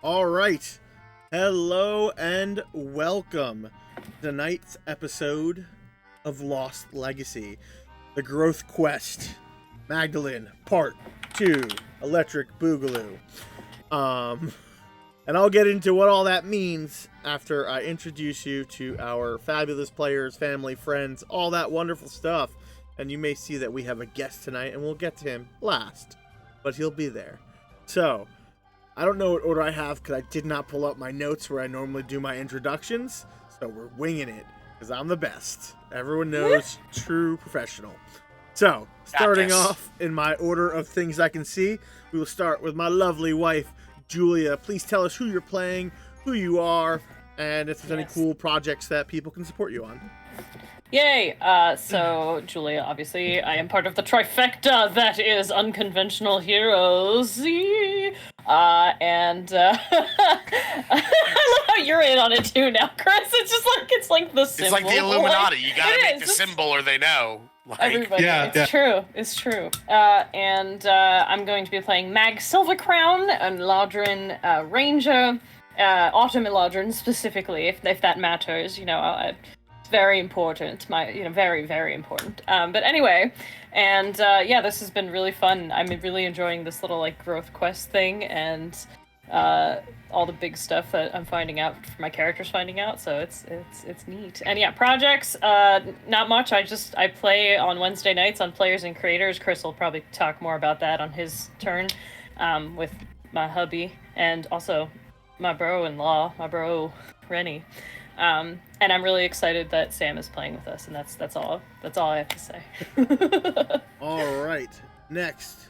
All right. Hello and welcome to tonight's episode of Lost Legacy, The Growth Quest, Magdalyn, Part 2, Electric Boogaloo. And I'll get into what all that means after I introduce you to our fabulous players, family, friends, all that wonderful stuff. And you may see that we have a guest tonight, and we'll get to him last, but he'll be there. So, I don't know what order I have because I did not pull up my notes where I normally do my introductions, so we're winging it because I'm the best. Everyone knows, true professional. So, starting off in my order of things I can see, we will start with my lovely wife, Julia. Please tell us who you're playing, who you are, and if there's any cool projects that people can support you on. Yay! So, Julia, obviously, I am part of the trifecta that is Unconventional Heroes. I love how you're in on it too now, Chris. It's like the symbol. It's like the Illuminati. You gotta make the symbol or they know. Everybody. It's true. It's true. I'm going to be playing Mag Silvercrown, and Eladrin Ranger, Autumn Eladrin specifically, if that matters. It's very important. Very, very important. But anyway, this has been really fun. I'm really enjoying this little growth quest thing and all the big stuff that I'm finding out, my character's finding out. So it's neat. And projects. Not much. I play on Wednesday nights on Players and Creators. Chris will probably talk more about that on his turn, with my hubby and also my bro-in-law, my bro Rennie. And I'm really excited that Sam is playing with us, and that's all I have to say. All right. Next,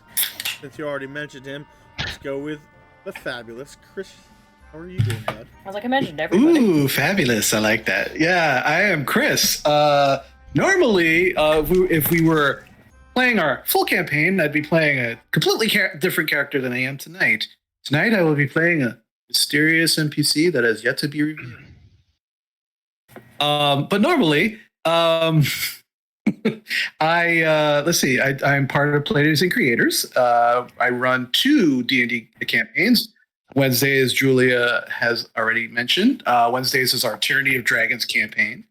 since you already mentioned him, let's go with the fabulous Chris. How are you doing, bud? I was like, I mentioned everybody. Ooh, fabulous. I like that. Yeah, I am Chris. Normally, if we were playing our full campaign, I'd be playing a completely different character than I am tonight. Tonight, I will be playing a mysterious NPC that has yet to be revealed. But normally, let's see. I'm part of Players and Creators. I run 2 D&D campaigns. Wednesdays, Julia has already mentioned. Wednesdays is our Tyranny of Dragons campaign,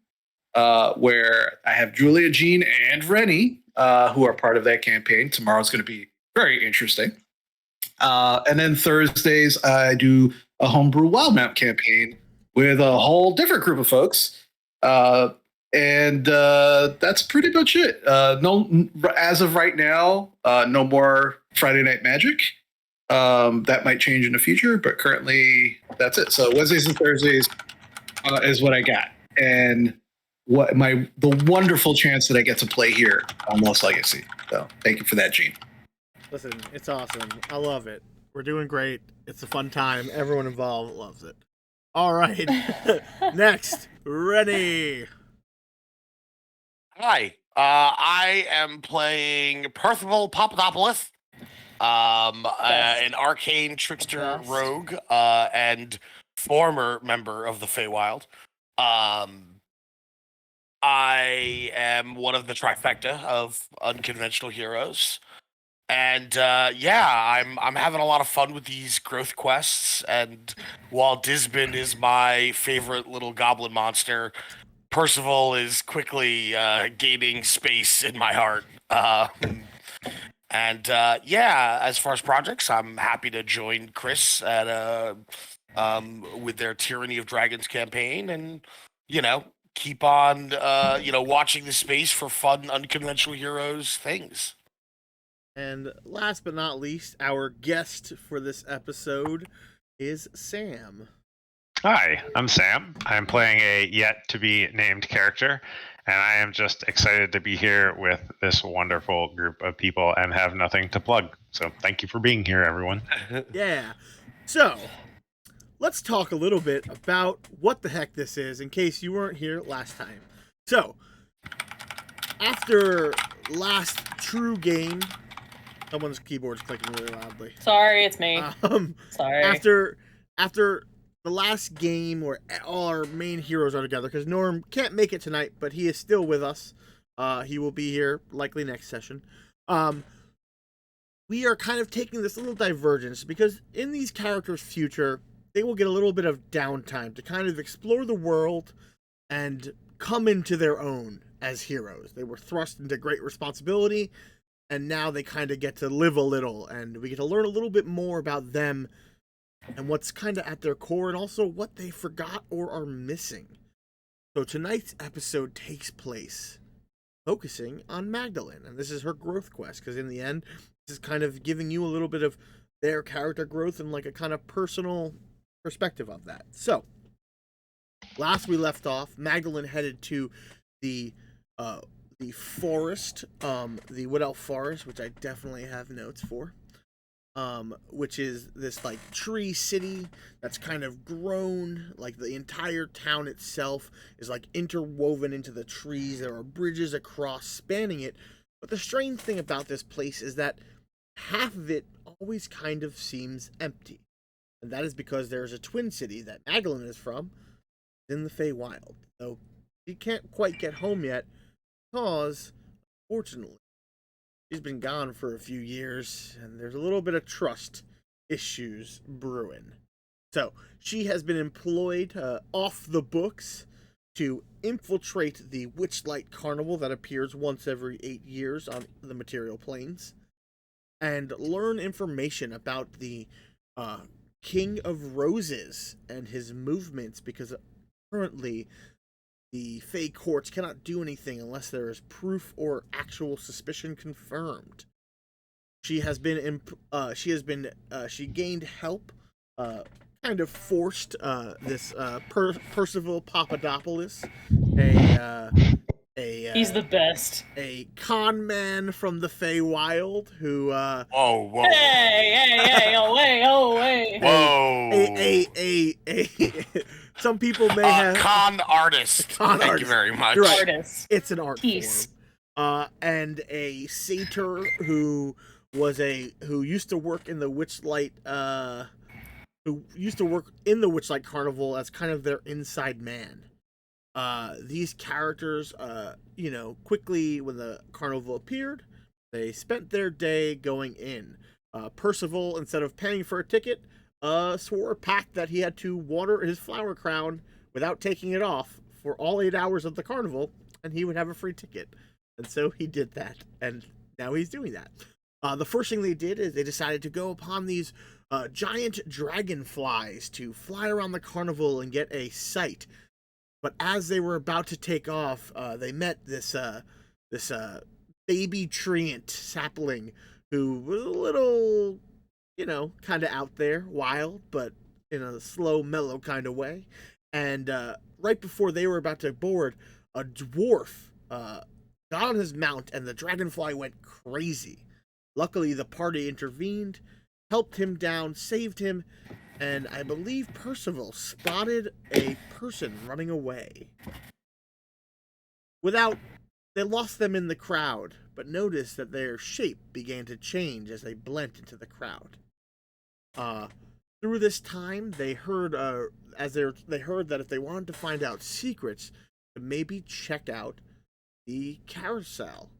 where I have Julia, Jean, and Rennie, who are part of that campaign. Tomorrow's going to be very interesting. And then Thursdays, I do a homebrew wild map campaign with a whole different group of folks. And that's pretty much it. No, as of right now, no more Friday Night Magic. That might change in the future, but currently that's it. So Wednesdays and Thursdays is what I got, and the wonderful chance that I get to play here on Lost Legacy. So thank you for that, Gene. Listen, it's awesome. I love it. We're doing great. It's a fun time. Everyone involved loves it. All right. Next, Rennie. Hi. I am playing Percival Papadopoulos, an arcane trickster rogue, and former member of the Feywild. I am one of the trifecta of Unconventional Heroes. And I'm having a lot of fun with these growth quests. And while Disbin is my favorite little goblin monster, Percival is quickly gaining space in my heart. As far as projects, I'm happy to join Chris at with their Tyranny of Dragons campaign, and keep on watching the space for fun Unconventional Heroes things. And last but not least, our guest for this episode is Sam. Hi, I'm Sam. I'm playing a yet-to-be-named character, and I am just excited to be here with this wonderful group of people and have nothing to plug. So thank you for being here, everyone. Yeah. So, let's talk a little bit about what the heck this is, in case you weren't here last time. So, after last true game... Someone's keyboard's clicking really loudly. Sorry, it's me. Sorry. After the last game where all our main heroes are together, because Norm can't make it tonight, but he is still with us. He will be here likely next session. We are kind of taking this little divergence because in these characters' future, they will get a little bit of downtime to kind of explore the world and come into their own as heroes. They were thrust into great responsibility, and now they kind of get to live a little, and we get to learn a little bit more about them and what's kind of at their core, and also what they forgot or are missing. So tonight's episode takes place focusing on Magdalyn, and this is her growth quest, because in the end, this is kind of giving you a little bit of their character growth and like a kind of personal perspective of that. So, last we left off, Magdalyn headed to the forest, the Wood Elf Forest, which I definitely have notes for, which is this like tree city that's kind of grown, like the entire town itself is like interwoven into the trees. There are bridges across spanning it, but the strange thing about this place is that half of it always kind of seems empty, and that is because there's a twin city that Magdalyn is from in the Feywild. So she can't quite get home yet because, unfortunately, she's been gone for a few years, and there's a little bit of trust issues brewing. So she has been employed off the books to infiltrate the Witchlight Carnival that appears once every 8 years on the material planes, and learn information about the King of Roses and his movements, because currently the Fey courts cannot do anything unless there is proof or actual suspicion confirmed. She gained help, kind of forced this Percival Papadopoulos, he's the best. A con man from the Feywild who Whoa! Hey! Whoa! Some people may have con artist. Thank you very much. Right. Artist. It's an art Piece. form. And a satyr who used to work in the Witchlight Carnival as kind of their inside man. These characters, quickly when the carnival appeared, they spent their day going in. Percival, instead of paying for a ticket, swore a pact that he had to water his flower crown without taking it off for all 8 hours of the carnival, and he would have a free ticket. And so he did that, and now he's doing that. The first thing they did is they decided to go upon these giant dragonflies to fly around the carnival and get a sight. But as they were about to take off, they met this baby treant sapling who was a little, kind of out there, wild, but in a slow, mellow kind of way. And right before they were about to board, a dwarf got on his mount, and the dragonfly went crazy. Luckily, the party intervened, helped him down, saved him, and I believe Percival spotted a person running away. They lost them in the crowd, but noticed that their shape began to change as they blent into the crowd. Through this time, they heard that if they wanted to find out secrets, to maybe check out the carousel.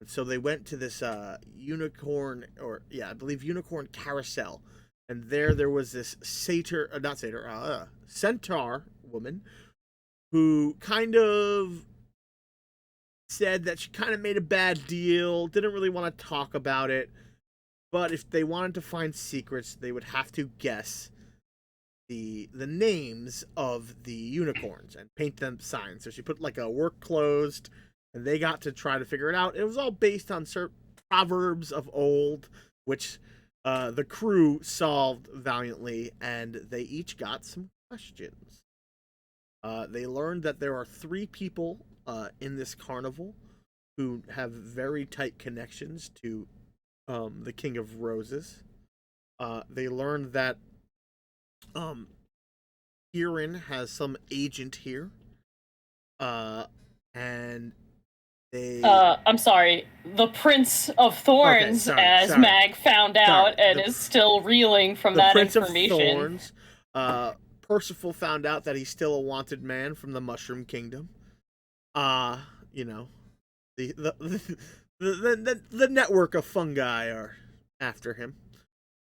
And so they went to this unicorn carousel. And there was this centaur woman who kind of said that she kind of made a bad deal, didn't really want to talk about it, but if they wanted to find secrets, they would have to guess the names of the unicorns and paint them signs. So she put like a work closed, and they got to try to figure it out. It was all based on certain proverbs of old, which the crew solved valiantly, and they each got some questions. They learned that there are 3 people in this carnival who have very tight connections to the King of Roses. They learned that Kieran has some agent here, and they... I'm sorry, the Prince of Thorns, as Mag found out and is still reeling from that information. The Prince of Thorns, Percival found out that he's still a wanted man from the Mushroom Kingdom. The network of fungi are after him.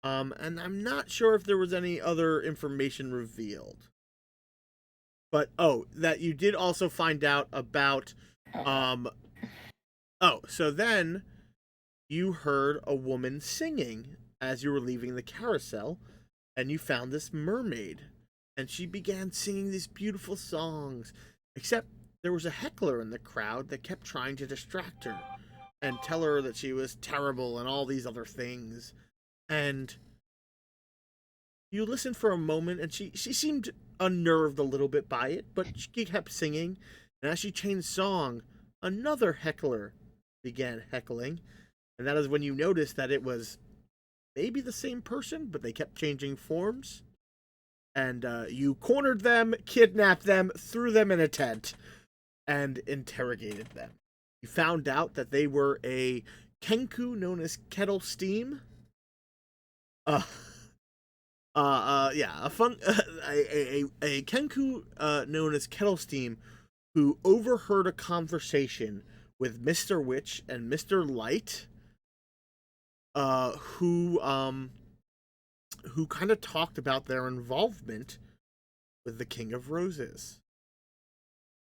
And I'm not sure if there was any other information revealed. But, that you did also find out about, so then you heard a woman singing as you were leaving the carousel, and you found this mermaid, and she began singing these beautiful songs, except there was a heckler in the crowd that kept trying to distract her and tell her that she was terrible and all these other things. And you listened for a moment, and she seemed unnerved a little bit by it, but she kept singing, and as she changed song, another heckler began heckling, and that is when you noticed that it was maybe the same person, but they kept changing forms. And you cornered them, kidnapped them, threw them in a tent, and interrogated them. You found out that they were a kenku known as Kettle Steam. A kenku known as Kettle Steam, who overheard a conversation with Mr. Witch and Mr. Light, who kind of talked about their involvement with the King of Roses.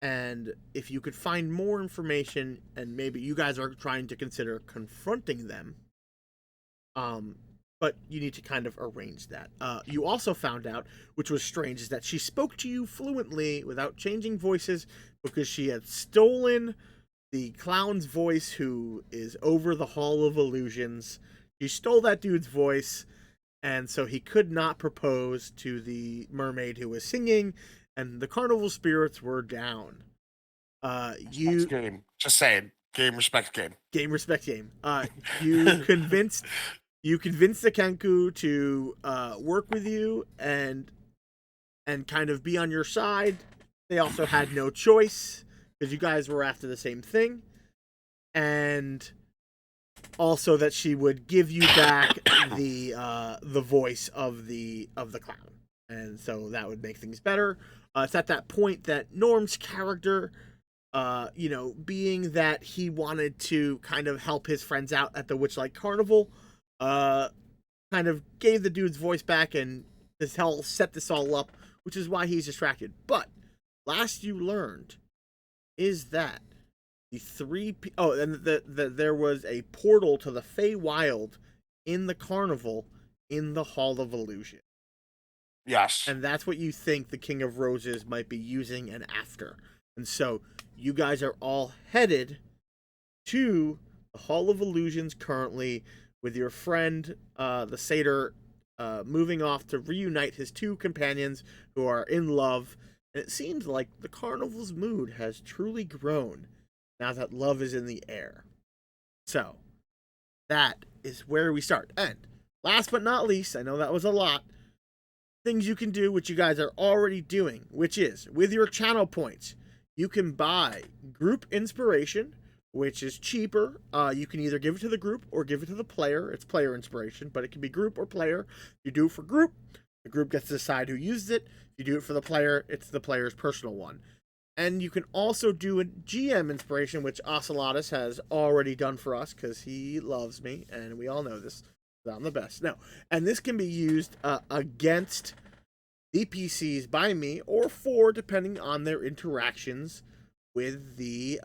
And if you could find more information, and maybe you guys are trying to consider confronting them, but you need to kind of arrange that. You also found out, which was strange, is that she spoke to you fluently without changing voices because she had stolen the clown's voice who is over the Hall of Illusions. She stole that dude's voice, and so he could not propose to the mermaid who was singing, and the carnival spirits were down. Game. Just saying. Game, respect, game. Game, respect, game. You convinced the Kenku to work with you and kind of be on your side. They also had no choice because you guys were after the same thing, and also that she would give you back the voice of the clown, and so that would make things better. It's at that point that Norm's character, being that he wanted to kind of help his friends out at the Witchlight Carnival, kind of gave the dude's voice back and set this all up, which is why he's distracted. But last you learned is that there was a portal to the Feywild in the carnival in the Hall of Illusion. Yes. And that's what you think the King of Roses might be using and after. And so you guys are all headed to the Hall of Illusions currently, with your friend, the satyr, moving off to reunite his two companions who are in love. And it seems like the carnival's mood has truly grown now that love is in the air. So, that is where we start. And last but not least, I know that was a lot, things you can do, which you guys are already doing, which is, with your channel points, you can buy group inspiration, which is cheaper. You can either give it to the group or give it to the player. It's player inspiration, but it can be group or player. You do it for group, the group gets to decide who uses it. If you do it for the player, it's the player's personal one. And you can also do a GM inspiration, which Ocelotus has already done for us because he loves me, and we all know this. I'm the best. No, and this can be used against NPCs by me or for, depending on their interactions with the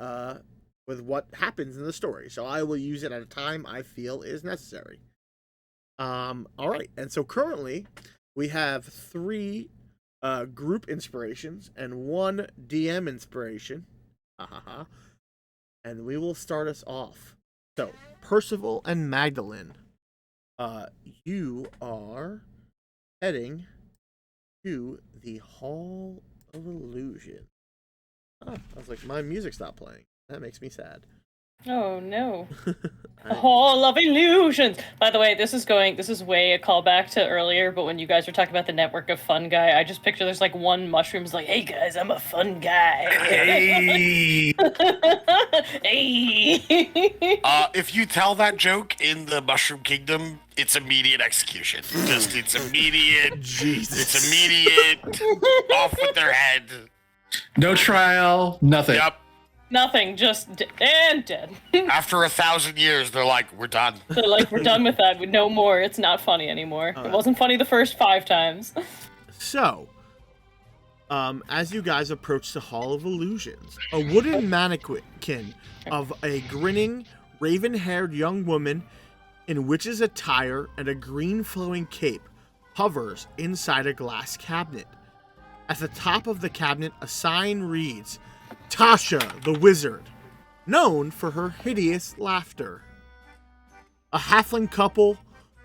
with what happens in the story. So I will use it at a time I feel is necessary. All right, and so currently we have 3 group inspirations and 1 DM inspiration. And we will start us off. So, Percival and Magdalyn, you are heading to the Hall of Illusion. I was like, my music stopped playing. That makes me sad. Oh no. Hall of Illusions. By the way, this is way a callback to earlier, but when you guys were talking about the network of fun guy, I just picture there's like one mushroom's like, hey guys, I'm a fun guy. Hey. Hey. If you tell that joke in the Mushroom Kingdom, it's immediate execution. It's immediate. Jesus. It's immediate. Off with their head. No trial, nothing. Yep. Nothing, just and dead. After 1,000 years, they're like, we're done. They're like, we're done with that. No more. It's not funny anymore. It wasn't funny the first 5 times. So, as you guys approach the Hall of Illusions, a wooden mannequin of a grinning, raven-haired young woman in witch's attire and a green flowing cape hovers inside a glass cabinet. At the top of the cabinet, a sign reads, Tasha the Wizard, known for her hideous laughter. A halfling couple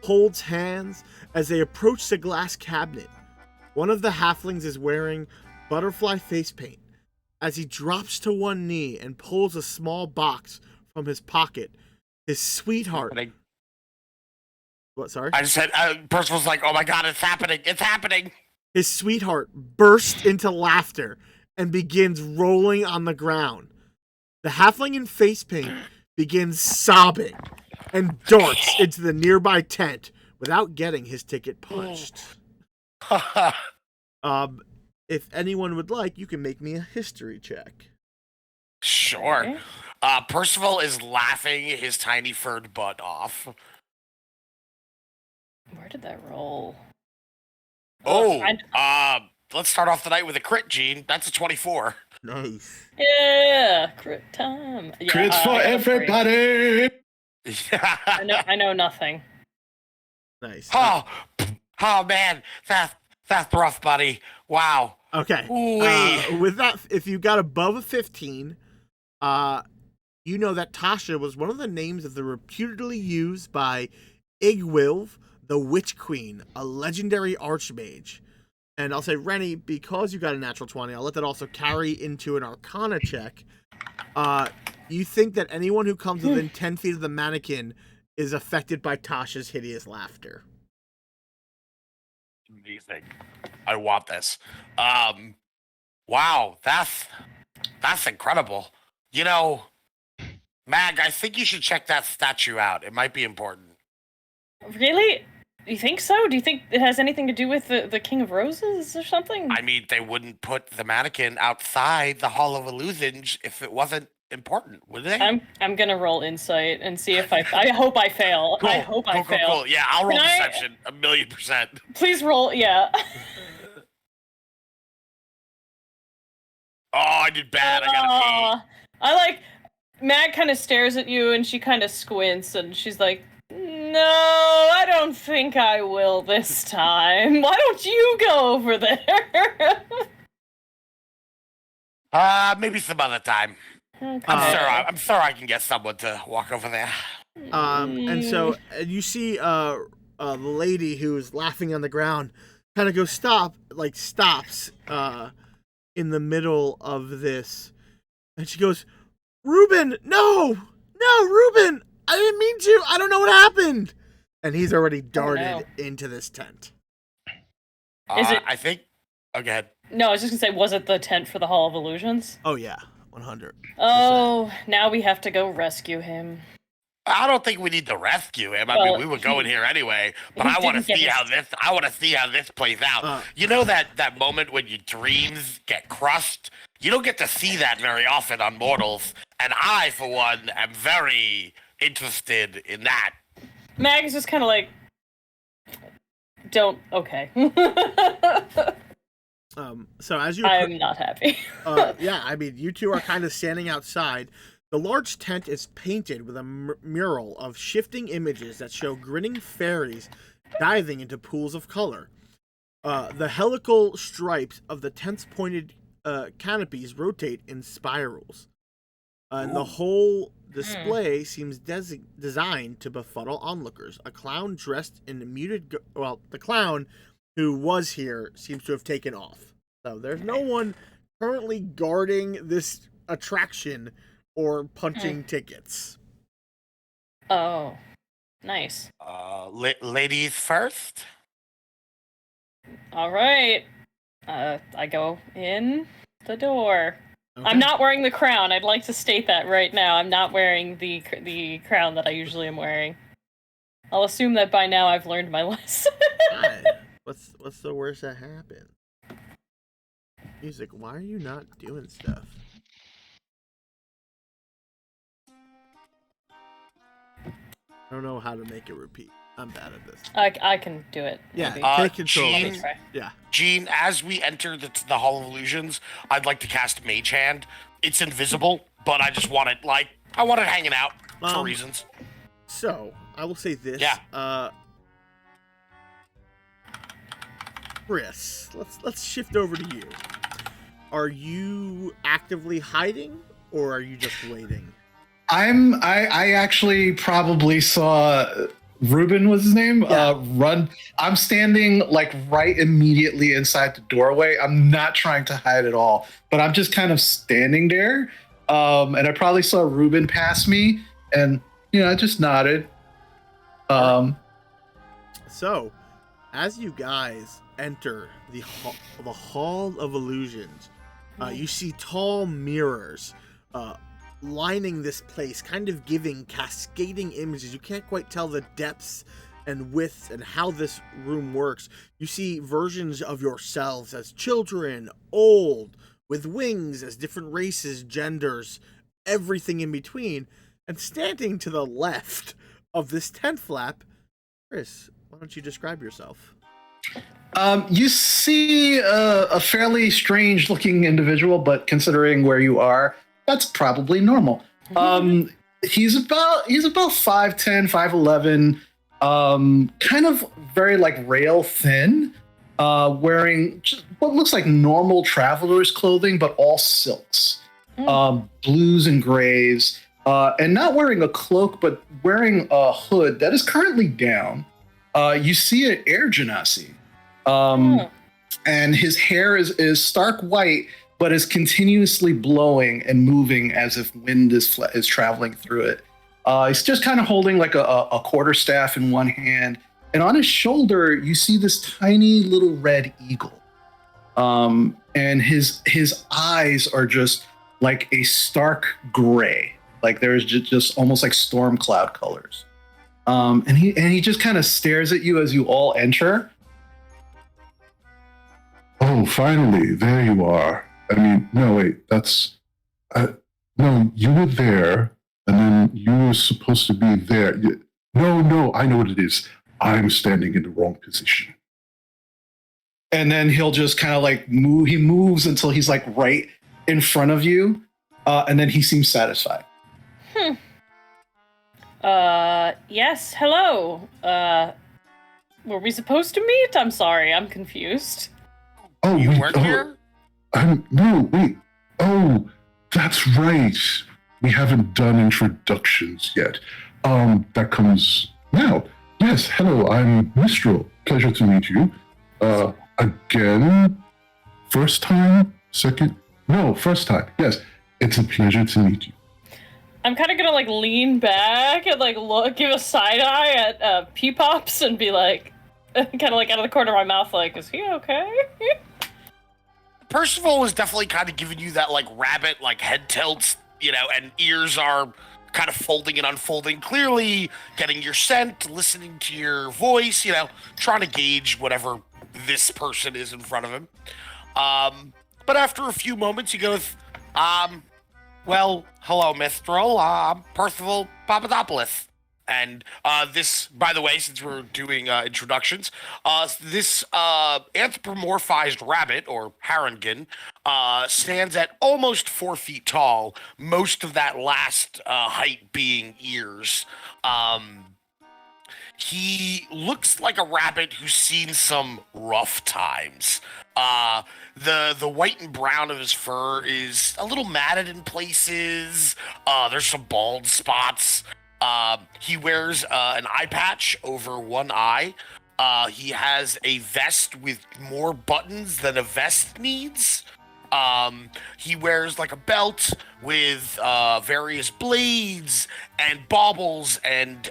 holds hands as they approach the glass cabinet. One of the halflings is wearing butterfly face paint. As he drops to one knee and pulls a small box from his pocket, his sweetheart... What, sorry? I just said, Percival's like, oh my god, it's happening, it's happening! His sweetheart bursts into laughter and begins rolling on the ground. The halfling in face paint begins sobbing and darts into the nearby tent without getting his ticket punched. If anyone would like, you can make me a history check. Sure. Percival is laughing his tiny furred butt off. Where did that roll? Let's start off the night with a crit, Gene. That's a 24. Nice. Yeah, crit time. Yeah, Crits for everybody! I know nothing. Nice. Oh man, that's rough, buddy. Wow. Okay. With that, if you got above a 15, you know that Tasha was one of the names of the reputedly used by Igwilv, the Witch Queen, a legendary archmage. And I'll say, Rennie, because you got a natural 20, I'll let that also carry into an Arcana check. You think that anyone who comes within 10 feet of the mannequin is affected by Tasha's hideous laughter. Amazing. I want this. Wow, that's incredible. You know, Mag, I think you should check that statue out. It might be important. Really? You think so? Do you think it has anything to do with the King of Roses or something? I mean, they wouldn't put the mannequin outside the Hall of Illusions if it wasn't important, would they? I'm gonna roll insight and see if I hope I fail. Cool. I hope I fail. Cool. Yeah, I'll roll deception 1,000,000%. Please roll, yeah. Oh, I did bad. I gotta pee. Mag kind of stares at you and she kind of squints and she's like, no, I don't think I will this time. Why don't you go over there? Maybe some other time. Okay. I'm sure I can get someone to walk over there. And so you see the lady who's laughing on the ground kind of goes stops in the middle of this. And she goes, Reuben, no, Reuben, I didn't mean to. I don't know what happened. And he's already darted into this tent. Is it? I think. Oh, go ahead. No, I was just gonna say, was it the tent for the Hall of Illusions? Oh yeah, 100. Oh, now we have to go rescue him. I don't think we need to rescue him. I mean, we were going here anyway. But I want to see how this. I want to see how this plays out. You know that moment when your dreams get crushed. You don't get to see that very often on mortals, and I, for one, am very interested in that. Mag's just kind of like, okay. So as you, I'm not happy. Yeah, I mean, you two are kind of standing outside. The large tent is painted with a mural of shifting images that show grinning fairies diving into pools of color. The helical stripes of the tent's pointed canopies rotate in spirals. And the whole display seems designed to befuddle onlookers. A clown dressed in muted... the clown who was here seems to have taken off. So there's no one currently guarding this attraction or punching tickets. Oh, nice. Ladies first? All right. I go in the door. Okay. I'm not wearing the crown. I'd like to state that right now. I'm not wearing the crown that I usually am wearing. I'll assume that by now I've learned my lesson. Right. What's the worst that happened? Music, why are you not doing stuff? I don't know how to make it repeat. I'm bad at this. I can do it. Yeah, maybe. take control. Gene, Yeah. Gene, as we enter the Hall of Illusions, I'd like to cast Mage Hand. It's invisible, but I just want it I want it hanging out for reasons. So I will say this. Yeah. Chris, let's shift over to you. Are you actively hiding, or are you just waiting? I actually probably saw Ruben was his name. Run. I'm standing like right immediately inside the doorway. I'm not trying to hide at all, but I'm just kind of standing there. And I probably saw Ruben pass me, and I just nodded. So, as you guys enter the Hall of Illusions, you see tall mirrors lining this place, kind of giving cascading images. You can't quite tell the depths and widths and how this room works. You see versions of yourselves as children, old, with wings, as different races, genders, everything in between. And standing to the left of this tent flap, Chris, why don't you describe yourself? You see a fairly strange looking individual, but considering where you are, that's probably normal. He's about 5'10", 5'11", kind of very like rail thin, wearing just what looks like normal traveler's clothing, but all silks, blues and grays, and not wearing a cloak, but wearing a hood that is currently down. You see an air genasi, and his hair is stark white, but is continuously blowing and moving as if wind is traveling through it. He's just kind of holding like a quarterstaff in one hand, and on his shoulder you see this tiny little red eagle. And his eyes are just like a stark gray, like there's just almost like storm cloud colors. And he just kind of stares at you as you all enter. Oh, finally, there you are. I mean, no, wait, no, you were there, and then you were supposed to be there. No, I know what it is. I'm standing in the wrong position. And then he'll just kind of like move. He moves until he's like right in front of you, and then he seems satisfied. Yes, hello. Were we supposed to meet? I'm sorry, I'm confused. Oh, You weren't here? No, wait. Oh, that's right. We haven't done introductions yet. That comes now. Yes, hello, I'm Mistral. Pleasure to meet you. Again, first time? Second? No, first time. Yes, it's a pleasure to meet you. I'm kind of gonna like lean back and like give a side eye at P-Pops and be like, kind of like out of the corner of my mouth, like, is he okay? Percival is definitely kind of giving you that like rabbit, like head tilts, and ears are kind of folding and unfolding, clearly getting your scent, listening to your voice, trying to gauge whatever this person is in front of him. But after a few moments, he goes, well, hello, Mistral. I'm Percival Papadopoulos. And this, by the way, since we're doing introductions, this anthropomorphized rabbit, or Harangan, stands at almost 4 feet tall, most of that last height being ears. He looks like a rabbit who's seen some rough times. The white and brown of his fur is a little matted in places. There's some bald spots. He wears an eye patch over one eye. He has a vest with more buttons than a vest needs. He wears like a belt with various blades and baubles and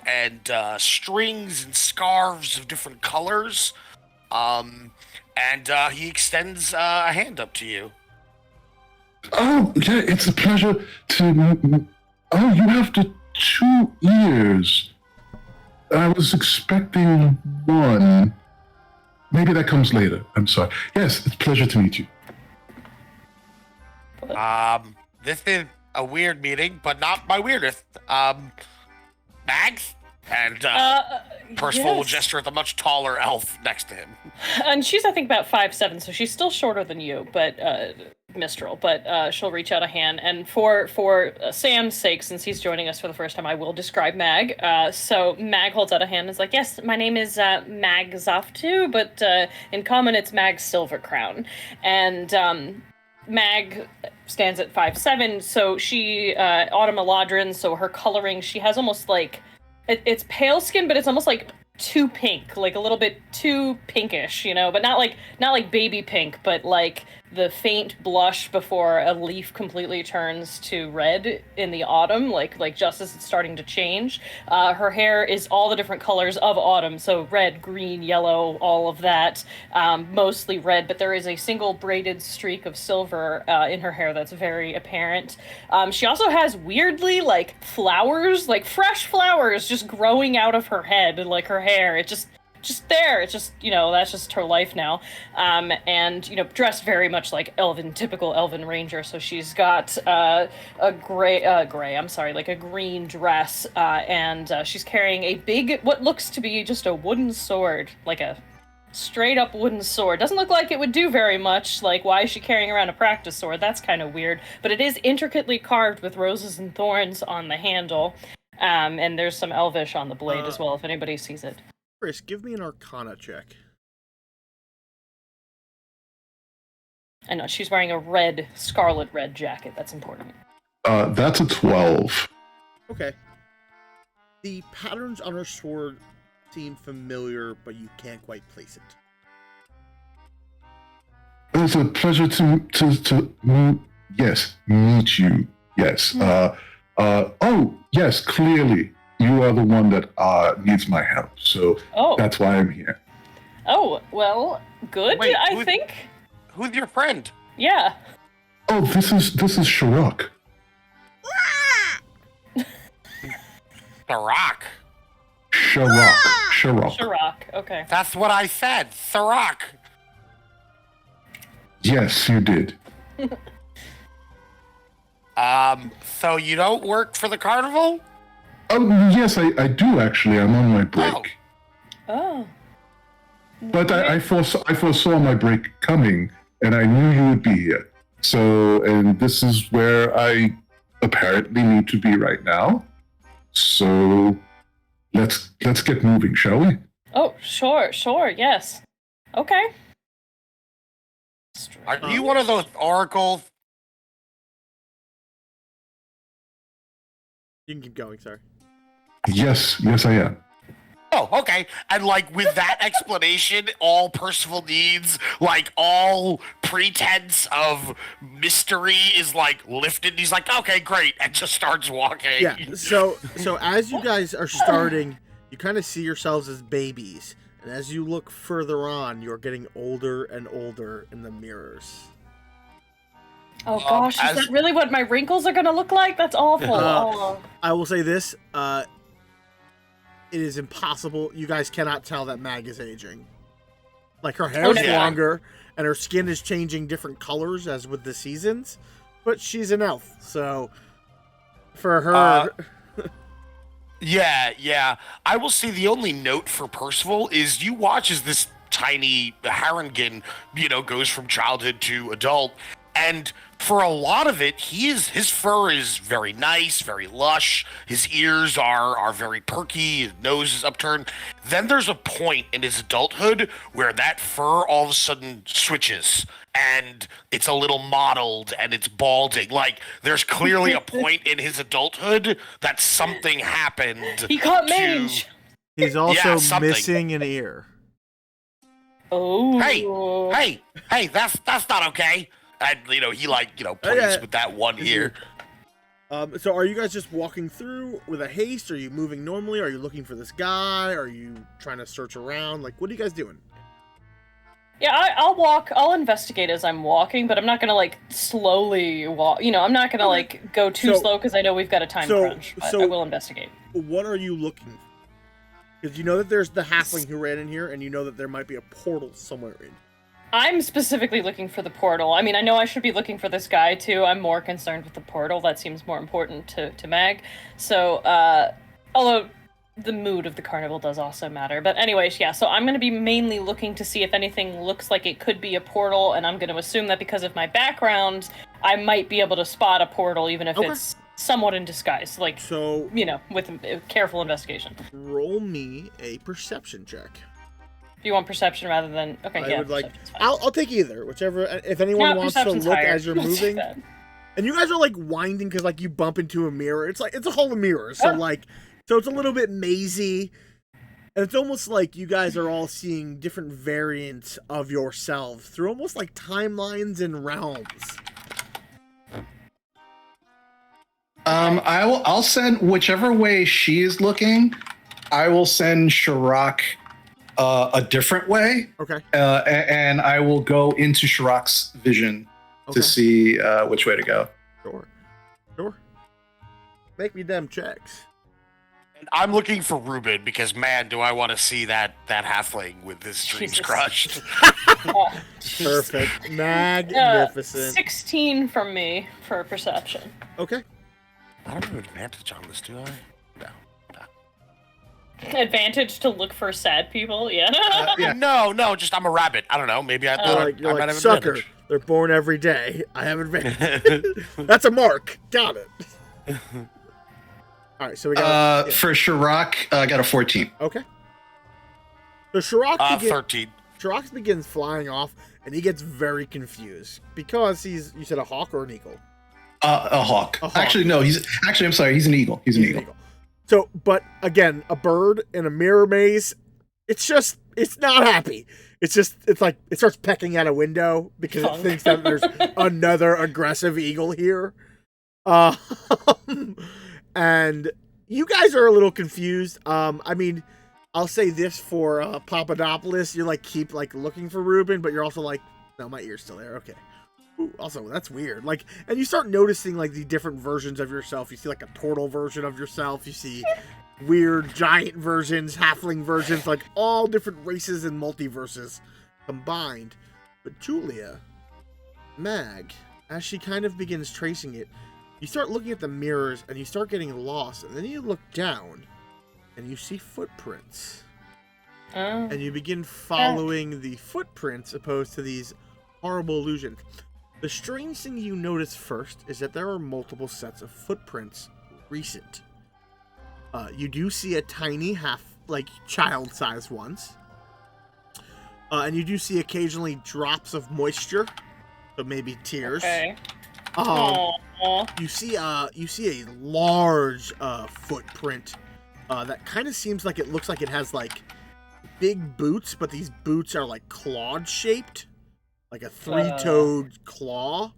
strings and scarves of different colors. And he extends a hand up to you. Oh, yeah, it's a pleasure to... Oh, you have the 2 ears. I was expecting 1. Maybe that comes later. I'm sorry. Yes, it's a pleasure to meet you. This is a weird meeting, but not my weirdest. Mags? And Percival will yes. gesture at the much taller elf next to him. And she's, I think, about 5'7", so she's still shorter than you, but Mistral. But she'll reach out a hand. And for Sam's sake, since he's joining us for the first time, I will describe Mag. So Mag holds out a hand and is like, yes, my name is Mag Zoftu, but in common it's Mag Silvercrown. And Mag stands at 5'7", so she, Autumn Eladrin, so her coloring, she has almost like, it's pale skin, but it's almost like too pink, like a little bit too pinkish, you know, but not like baby pink, but like the faint blush before a leaf completely turns to red in the autumn, like just as it's starting to change. Her hair is all the different colors of autumn, so red, green, yellow, all of that, mostly red, but there is a single braided streak of silver in her hair that's very apparent. She also has weirdly like flowers, like fresh flowers just growing out of her head, like her hair. It just there. It's just, you know, that's just her life now. And, you know, dressed very much like typical elven ranger. So she's got a green dress, and she's carrying a big, what looks to be just a wooden sword, like a straight up wooden sword. Doesn't look like it would do very much. Like, why is she carrying around a practice sword? That's kind of weird. But it is intricately carved with roses and thorns on the handle. And there's some elvish on the blade as well, if anybody sees it. Chris, give me an Arcana check. I know, she's wearing a scarlet red jacket. That's important. That's a 12. Okay. The patterns on her sword seem familiar, but you can't quite place it. It's a pleasure to meet you. Yes. Oh, yes, clearly. You are the one that needs my help, so that's why I'm here. Oh, well, good, Wait, I think. Who's your friend? Yeah. Oh, this is Sharok. Tharak. Sharok. Okay. That's what I said. Tharak. Yes, you did. So you don't work for the carnival? Oh, yes, I do actually. I'm on my break. Oh. But I foresaw my break coming, and I knew you would be here. So, and this is where I apparently need to be right now. So, let's get moving, shall we? Oh, sure, yes. Okay. Are you one of those oracles? You can keep going, sorry. Yes, I am. Oh, okay. And like with that explanation, all Percival needs, like all pretense of mystery is like lifted. He's like, okay, great, and just starts walking. Yeah. So as you guys are starting, you kind of see yourselves as babies, and as you look further on, you're getting older and older in the mirrors. Oh gosh, is that really what my wrinkles are gonna look like? That's awful. I will say this, it is impossible. You guys cannot tell that Mag is aging. Like, her hair is longer, and her skin is changing different colors as with the seasons, but she's an elf, so for her... Yeah. I will say the only note for Percival is you watch as this tiny Harengon, goes from childhood to adult, and for a lot of it, his fur is very nice, very lush. His ears are very perky. His nose is upturned. Then there's a point in his adulthood where that fur all of a sudden switches, and it's a little mottled, and it's balding. Like, there's clearly a point in his adulthood that something happened. He caught mange. He's also missing an ear. Oh. Hey, that's not okay. And, he plays with that one ear. So are you guys just walking through with a haste? Are you moving normally? Are you looking for this guy? Are you trying to search around? Like, what are you guys doing? Yeah, I'll investigate as I'm walking, but I'm not gonna, slowly walk. I'm not gonna, go too slow, because I know we've got a time crunch, but I will investigate. What are you looking for? Because you know that there's the halfling who ran in here, and you know that there might be a portal somewhere in. I'm specifically looking for the portal. I mean, I know I should be looking for this guy, too. I'm more concerned with the portal. That seems more important to Mag. So, although, the mood of the carnival does also matter. But anyways, yeah, so I'm going to be mainly looking to see if anything looks like it could be a portal, and I'm going to assume that because of my background, I might be able to spot a portal even if it's somewhat in disguise. Like, So, with a careful investigation. roll me a perception check. Do you want perception rather than... Okay, I yeah, would like. perception's fine. I'll take either, whichever. If anyone No, wants to perception's look higher. as you're Let's do moving, that. and you guys are like winding because like you bump into a mirror. It's a hall of mirrors, so so it's a little bit mazy, and it's almost like you guys are all seeing different variants of yourselves through almost like timelines and realms. I'll send whichever way she is looking. I will send Shirak a different way. Okay. And I will go into Shirak's vision to see which way to go. Sure. Make me them checks. And I'm looking for Ruben because, man, do I want to see that halfling with his dreams Jesus. crushed. Perfect. Magnificent. 16 from me for perception. Okay. I don't have advantage on this, do I? No. Advantage to look for sad people, yeah. Yeah. No, just I'm a rabbit. I don't know. Maybe I might have sucker. advantage. They're born every day. I have advantage. That's a mark. Got it. All right, so we got For Shirak, I got a 14. Okay. So Shirak 13. begins flying off, and he gets very confused because you said a hawk or an eagle? A hawk. A hawk. Actually, no. I'm sorry. He's an eagle. He's an eagle. So, but again, a bird in a mirror maze, it's not happy. It's like it starts pecking at a window because it thinks that there's another aggressive eagle here. And you guys are a little confused. I mean, I'll say this for Papadopoulos, you're like keep like looking for Ruben, but you're also like, no, my ear's still there. Okay. Ooh, also, that's weird. Like, and you start noticing like the different versions of yourself. You see like a turtle version of yourself. You see weird giant versions, halfling versions, like all different races and multiverses combined. But Julia, Mag, as she kind of begins tracing it, you start looking at the mirrors and you start getting lost. And then you look down and you see footprints. And you begin following the footprints opposed to these horrible illusions. The strange thing you notice first is that there are multiple sets of footprints recent. You do see a tiny child-sized ones. And you do see occasionally drops of moisture, so maybe tears. Okay. You see a large footprint that kind of seems like it looks like it has like big boots, but these boots are like clawed shaped. Like a three-toed claw.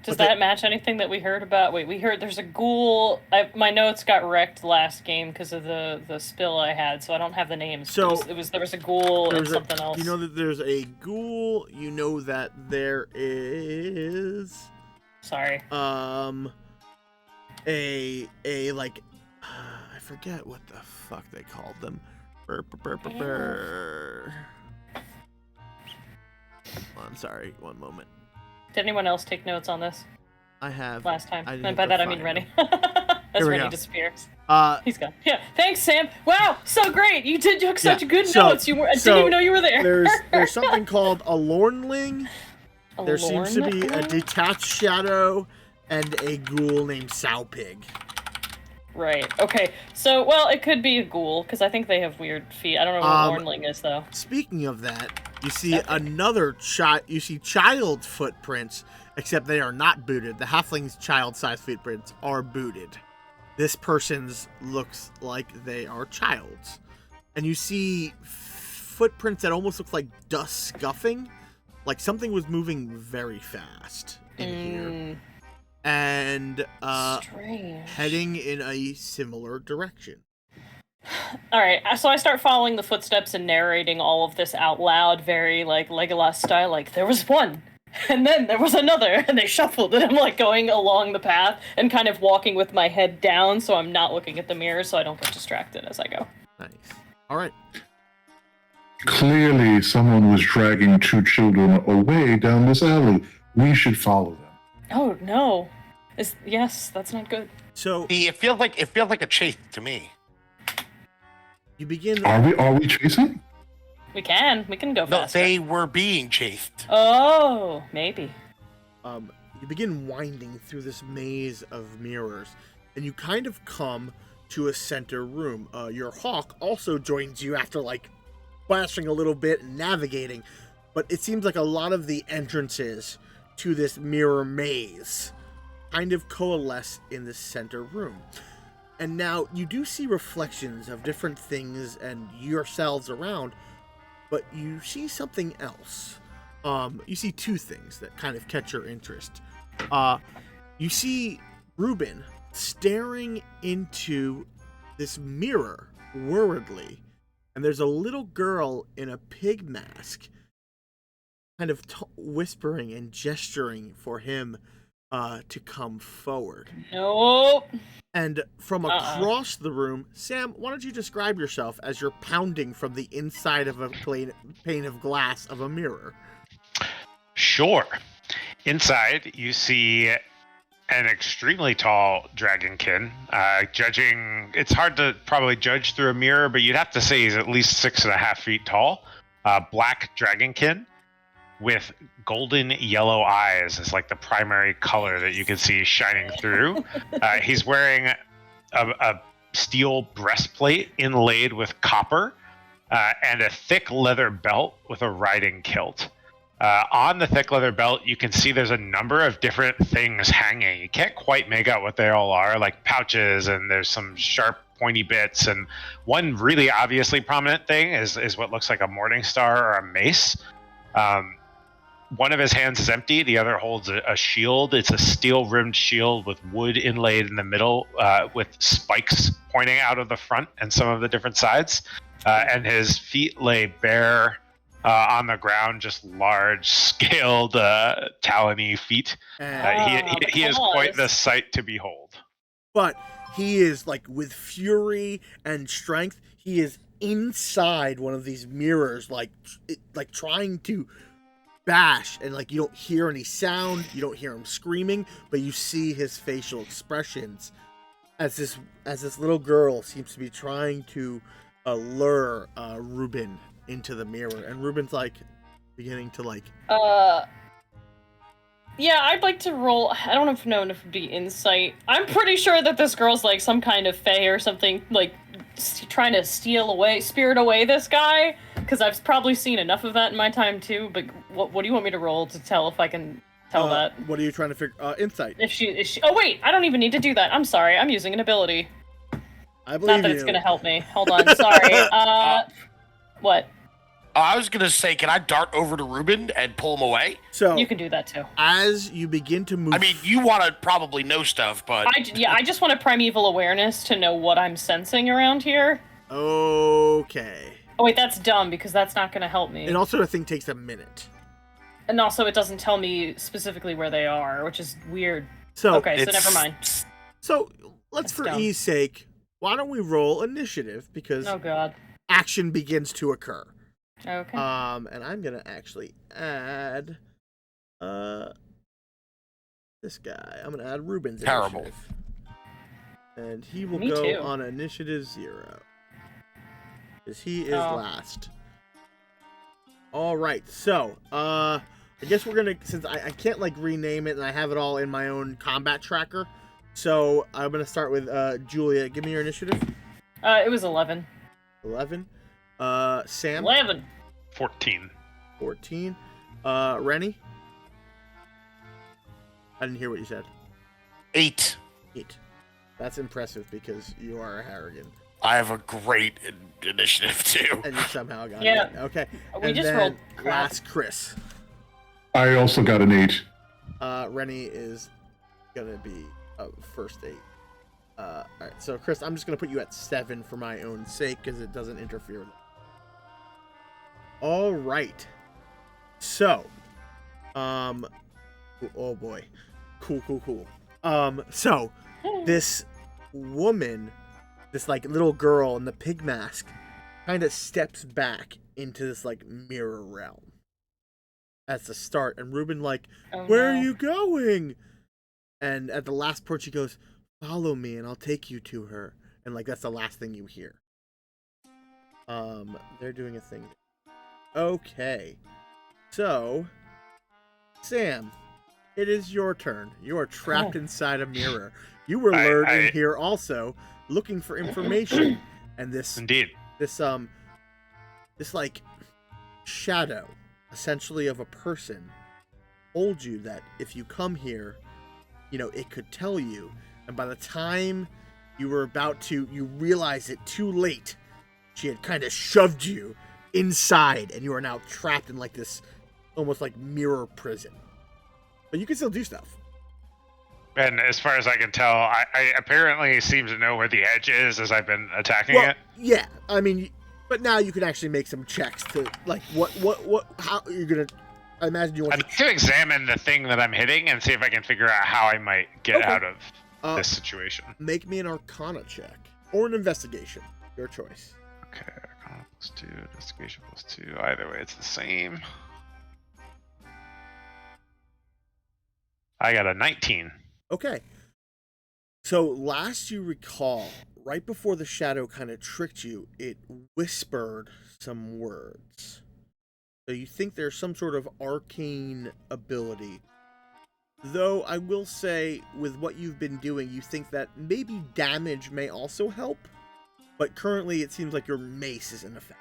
Does that match anything that we heard about? Wait, we heard there's a ghoul. My notes got wrecked last game because of the spill I had, so I don't have the names. So there was a ghoul and something else. You know that there's a ghoul. You know that there is. Sorry. A like, I forget what the fuck they called them. I'm sorry, one moment. Did anyone else take notes on this? I have. Last time. I And by that I mean Rennie. That's when he disappears. He's gone. Yeah. Thanks, Sam. Wow, so great. You took such good notes. I didn't even know you were there. There's something called a Lornling. There seems to be a detached shadow and a ghoul named Sowpig. Right. Okay. So, well, it could be a ghoul because I think they have weird feet. I don't know what a Lornling is though. Speaking of that, you see another child. You see child footprints, except they are not booted. The halfling's child-sized footprints are booted. This person's looks like they are child's, and you see footprints that almost look like dust scuffing, like something was moving very fast in here, and heading in a similar direction. All right, so I start following the footsteps and narrating all of this out loud, very like Legolas style. Like there was one, and then there was another, and they shuffled, and I'm like going along the path and kind of walking with my head down, so I'm not looking at the mirror, so I don't get distracted as I go. Nice. All right. Clearly, someone was dragging two children away down this alley. We should follow them. Oh no! Yes, that's not good. So it feels like a chase to me. You begin. Are we chasing? We can go No, faster. they were being chased. Oh, maybe. You begin winding through this maze of mirrors, and you kind of come to a center room. Your hawk also joins you after like splashing a little bit and navigating, but it seems like a lot of the entrances to this mirror maze kind of coalesce in the center room. And now you do see reflections of different things and yourselves around, but you see something else. You see two things that kind of catch your interest. You see Ruben staring into this mirror worriedly, and there's a little girl in a pig mask kind of whispering and gesturing for him to come forward. Nope. And from across the room, Sam, why don't you describe yourself as you're pounding from the inside of a pane of glass of a mirror? Sure. Inside, you see an extremely tall dragonkin. Judging, it's hard to probably judge through a mirror, but you'd have to say he's at least 6.5 feet tall. Black dragonkin with golden yellow eyes is like the primary color that you can see shining through. He's wearing a steel breastplate inlaid with copper and a thick leather belt with a riding kilt. On the thick leather belt, you can see there's a number of different things hanging. You can't quite make out what they all are, like pouches, and there's some sharp, pointy bits. And one really obviously prominent thing is what looks like a morning star or a mace. One of his hands is empty. The other holds a shield. It's a steel-rimmed shield with wood inlaid in the middle, with spikes pointing out of the front and some of the different sides. And his feet lay bare on the ground, just large-scaled, talony feet. He is quite the sight to behold. But he is, like, with fury and strength, he is inside one of these mirrors, like trying to bash, and like you don't hear any sound, you don't hear him screaming, but you see his facial expressions as this little girl seems to be trying to lure Ruben into the mirror, and Ruben's like beginning to like yeah, I'd like to roll. I don't know if it would be insight. I'm pretty sure that this girl's like some kind of fae or something, like trying to spirit away this guy, because I've probably seen enough of that in my time too. But what do you want me to roll to tell if I can tell that? What are you trying to figure? Insight. If she? Oh wait, I don't even need to do that. I'm sorry, I'm using an ability. I believe Not that it's gonna help me. Hold on, sorry. What? I was gonna say, can I dart over to Ruben and pull him away? So you can do that too. As you begin to move, I mean, you want to probably know stuff, but I just want a primeval awareness to know what I'm sensing around here. Okay. Oh wait, that's dumb because that's not gonna help me. And also, the thing takes a minute. And also, it doesn't tell me specifically where they are, which is weird. So okay, so never mind. So let's, for ease sake, why don't we roll initiative, because oh god, action begins to occur. Okay. And I'm gonna actually add this guy. I'm gonna add Ruben's initiative. And he will go on initiative 0. Because he is last. Alright, so I guess we're gonna, since I can't like rename it and I have it all in my own combat tracker, so I'm gonna start with Julia. Give me your initiative. It was 11. 11. Sam? 11. 14. 14. Rennie? I didn't hear what you said. 8. 8. That's impressive because you are a Harrigan. I have a great initiative too. And you somehow got it. Okay. We and just then rolled crap. Last Chris. I also got an 8. Rennie is gonna be first 8. Alright, so Chris, I'm just gonna put you at 7 for my own sake because it doesn't interfere with it. Alright. So, oh boy. Cool. So, this woman, this like little girl in the pig mask, kind of steps back into this like mirror realm. That's the start, and Ruben like, where are you going? And at the last part, she goes, follow me, and I'll take you to her. And like that's the last thing you hear. They're doing a thing. Okay. So, Sam, it is your turn. You are trapped inside a mirror. You were lured in here also, looking for information. And this like shadow, essentially of a person, told you that if you come here, it could tell you. And by the time you were about to, you realize it too late. She had kind of shoved you inside, and you are now trapped in like this, almost like mirror prison. But you can still do stuff. And as far as I can tell, I apparently seem to know where the edge is as I've been attacking it. Yeah, I mean, but now you can actually make some checks to like how you're gonna. I imagine you want to examine the thing that I'm hitting and see if I can figure out how I might get out of this situation. Make me an Arcana check or an investigation, your choice. Okay, Arcana +2, investigation +2. Either way, it's the same. I got a 19. Okay. So last you recall, right before the shadow kind of tricked you, it whispered some words. So you think there's some sort of arcane ability. Though I will say, with what you've been doing, you think that maybe damage may also help. But currently it seems like your mace is in effect.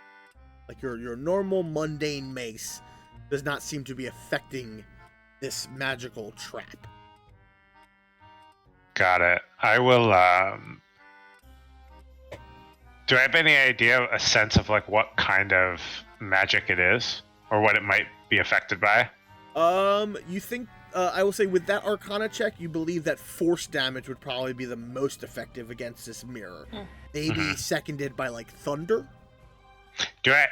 Like your normal mundane mace does not seem to be affecting this magical trap. Got it. I will, do I have any idea, a sense of like what kind of magic it is? Or what it might be affected by? You think, I will say with that Arcana check, you believe that force damage would probably be the most effective against this mirror. Maybe seconded by like thunder? Do I,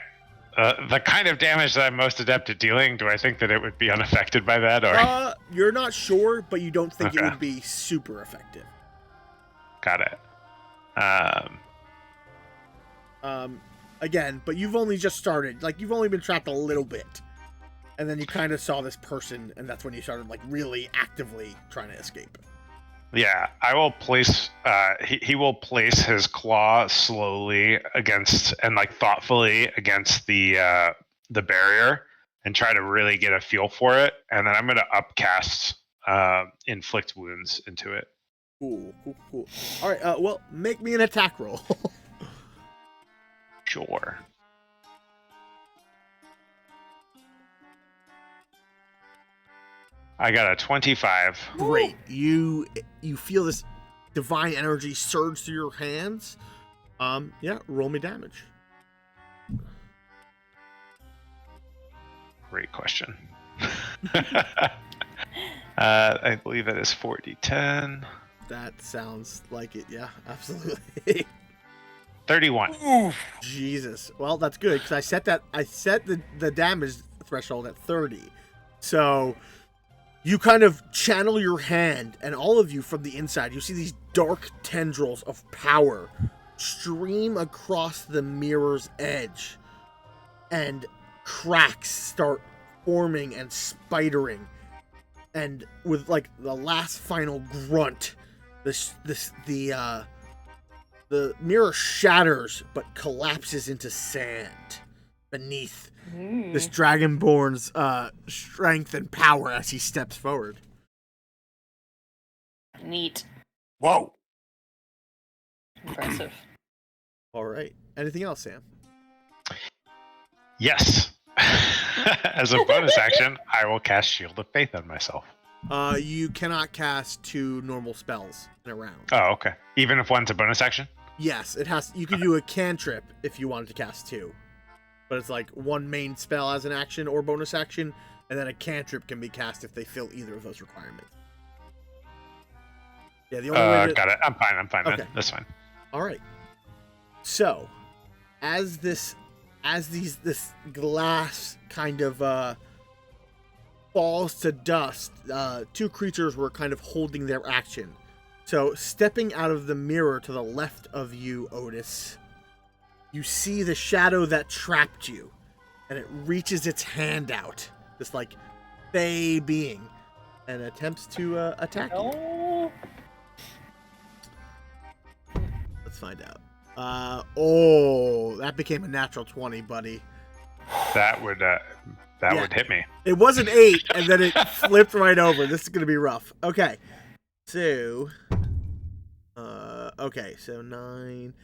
the kind of damage that I'm most adept at dealing, do I think that it would be unaffected by that? Or you're not sure, but you don't think it would be super effective. Got it. Again, but you've only just started. Like, you've only been trapped a little bit. And then you kind of saw this person, and that's when you started, like, really actively trying to escape. Yeah, I will place, he will place his claw slowly against, and like thoughtfully against the barrier and try to really get a feel for it. And then I'm going to upcast inflict wounds into it. Cool. All right, well, make me an attack roll. Sure. I got a 25. Great. You feel this divine energy surge through your hands. Yeah, roll me damage. Great question. I believe that is 4d10. That sounds like it. Yeah, absolutely. 31. Oof. Jesus. Well, that's good because I set the damage threshold at 30. So you kind of channel your hand, and all of you from the inside, you see these dark tendrils of power stream across the mirror's edge, and cracks start forming and spidering. And with like the last final grunt, the mirror shatters but collapses into sand beneath this Dragonborn's strength and power as he steps forward. Neat. Whoa. Impressive. All right. Anything else, Sam? Yes. As a bonus action, I will cast Shield of Faith on myself. You cannot cast 2 normal spells in a round. Oh, okay. Even if one's a bonus action? Yes, it has. You could do a cantrip if you wanted to cast 2. But it's like one main spell as an action or bonus action, and then a cantrip can be cast if they fill either of those requirements. Yeah, the only way got it. I'm fine. Okay. That's fine. All right. So, as this glass kind of falls to dust, 2 creatures were kind of holding their action. So, stepping out of the mirror to the left of you, Otis, you see the shadow that trapped you, and it reaches its hand out, this like fey being, and attempts to attack you. Let's find out. That became a natural 20, buddy. That would hit me. It was an 8, and then it flipped right over. This is going to be rough. Okay. So, so 9.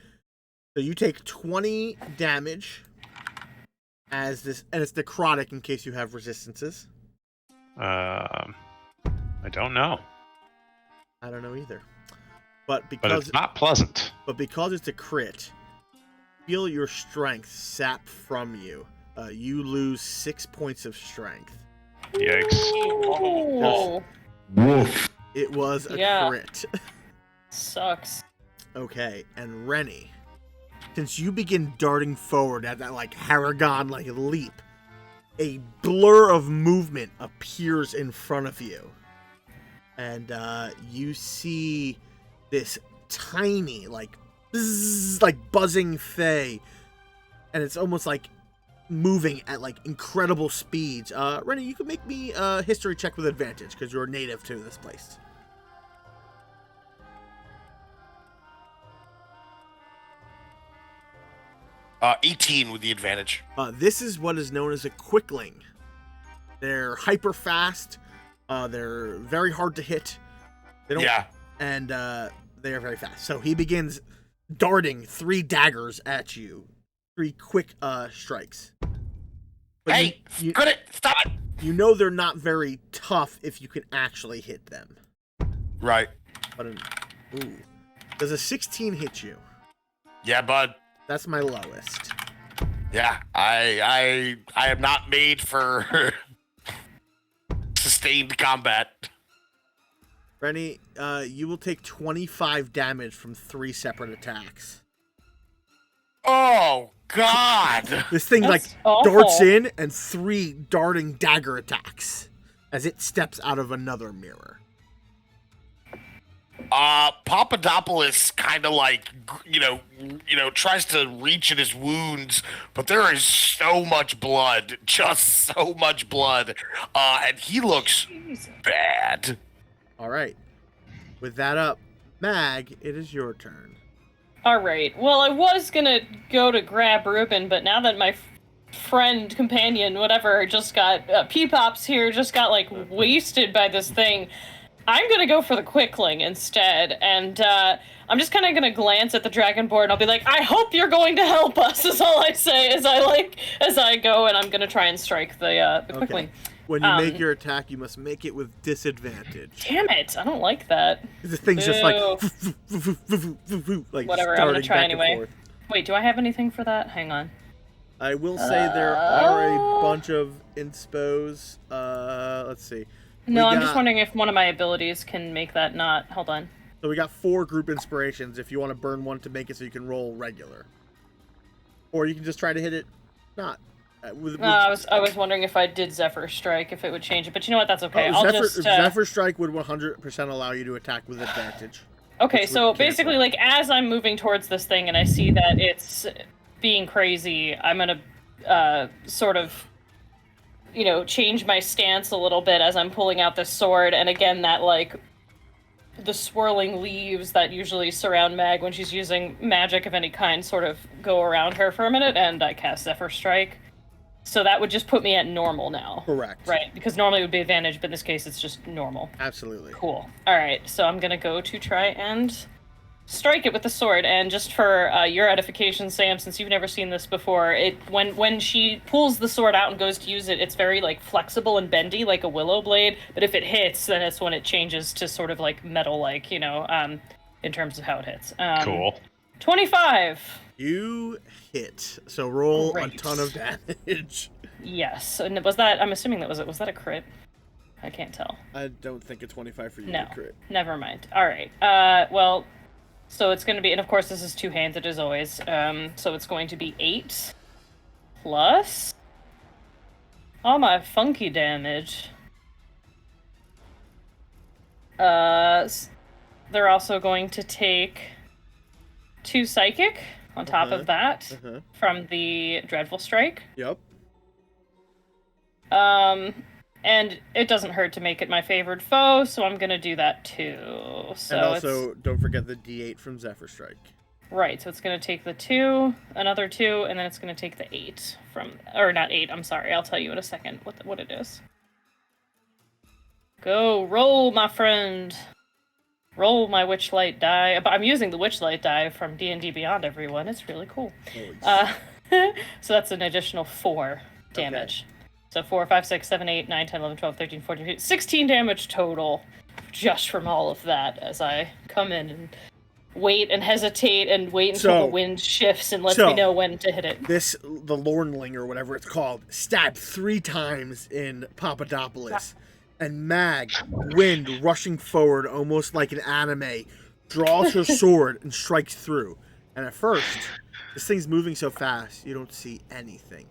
So you take 20 damage as this, and it's necrotic in case you have resistances. I don't know. I don't know either. But it's not pleasant. But because it's a crit, feel your strength sap from you. You lose 6 points of strength. Yikes. Oh. Woof. It was a crit. Sucks. Okay, and Rennie, since you begin darting forward at that Haragon leap, a blur of movement appears in front of you. And you see this tiny, bzzz, buzzing Fae. And it's almost moving at incredible speeds. Rennie, you can make me a history check with advantage because you're native to this place. Uh, 18 with the advantage. This is what is known as a quickling. They're hyper fast. They're very hard to hit. They don't, and they are very fast. So he begins darting 3 daggers at you. 3 quick strikes. But hey, quit it! Stop it! You know they're not very tough if you can actually hit them. Right. But does a 16 hit you? Yeah, bud. That's my lowest. Yeah, I am not made for sustained combat. Rennie, you will take 25 damage from 3 separate attacks. Oh, God! This thing, darts in, and 3 darting dagger attacks as it steps out of another mirror. Papadopoulos kind of tries to reach at his wounds, but there is so much blood, just so much blood, and he looks bad. All right. With that up, Mag, it is your turn. All right. Well, I was gonna go to grab Ruben, but now that my friend, companion, whatever, just got P-Pops here, just got wasted by this thing, I'm gonna go for the Quickling instead, and I'm just kind of gonna glance at the Dragonborn. I'll be like, I hope you're going to help us, is all I say as I go, and I'm gonna try and strike the Quickling. Okay. When you make your attack, you must make it with disadvantage. Damn it! I don't like that. The thing's just whatever. I'm gonna try anyway. Wait, do I have anything for that? Hang on. I will say there are a bunch of inspos. Let's see. No, I'm just wondering if one of my abilities can make that not. Hold on. So we got 4 group inspirations if you want to burn one to make it so you can roll regular. Or you can just try to hit it not. I was wondering if I did Zephyr Strike, if it would change it. But you know what? That's okay. Zephyr Strike would 100% allow you to attack with advantage. Okay, so basically, as I'm moving towards this thing and I see that it's being crazy, I'm gonna sort of change my stance a little bit as I'm pulling out this sword, and again, that the swirling leaves that usually surround Mag when she's using magic of any kind sort of go around her for a minute, and I cast Zephyr Strike. So that would just put me at normal now. Correct. Right, because normally it would be advantage, but in this case it's just normal. Absolutely. Cool. Alright, so I'm gonna go to try and strike it with the sword, and just for your edification, Sam, since you've never seen this before, when she pulls the sword out and goes to use it, it's very flexible and bendy like a willow blade, but if it hits, then it's when it changes to sort of metal-like, in terms of how it hits. Cool. 25! You hit, so roll Great. a ton of damage. Yes, and was that, I'm assuming that was that a crit? I can't tell. I don't think a 25 for you No, to crit. never mind. Alright, well, so it's going to be, and of course this is two-handed as always, so it's going to be 8 plus all my funky damage. They're also going to take 2 psychic on top of that from the Dreadful Strike. Yep. And it doesn't hurt to make it my favored foe, so I'm gonna do that too. So and also, don't forget the D8 from Zephyr Strike. Right, so it's going to take the 2, another 2, and then it's going to take the 8 from... Or not 8, I'm sorry. I'll tell you in a second what it is. Go, roll, my friend. Roll my Witchlight die. I'm using the Witchlight die from D&D Beyond, everyone. It's really cool. So that's an additional 4 damage. Okay. So 4, 5, 6, 7, 8, 9, 10, 11, 12, 13, 14, 15, 16 damage total just from all of that as I come in and wait and hesitate and wait until the wind shifts and lets me know when to hit it. The Lornling, or whatever it's called, stabbed 3 times in Papadopoulos. And Mag, wind rushing forward almost like an anime, draws her sword and strikes through. And at first, this thing's moving so fast, you don't see anything.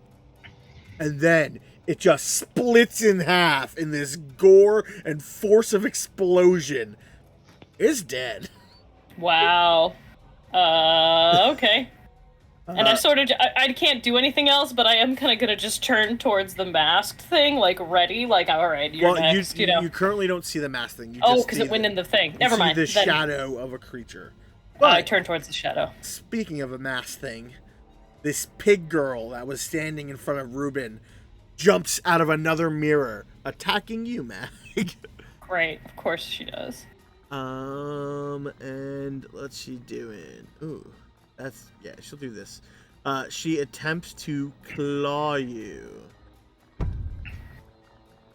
And then it just splits in half in this gore and force of explosion. It's dead. Wow. Okay. And I can't do anything else, but I am kind of gonna just turn towards the masked thing, like ready, like all right, you're next. You currently don't see the masked thing. Because it went in the thing. Never mind. The shadow of a creature. But I turn towards the shadow. Speaking of a masked thing, this pig girl that was standing in front of Ruben jumps out of another mirror, attacking you, Mag. Great, of course she does. And what's she doing? Ooh. She'll do this. She attempts to claw you.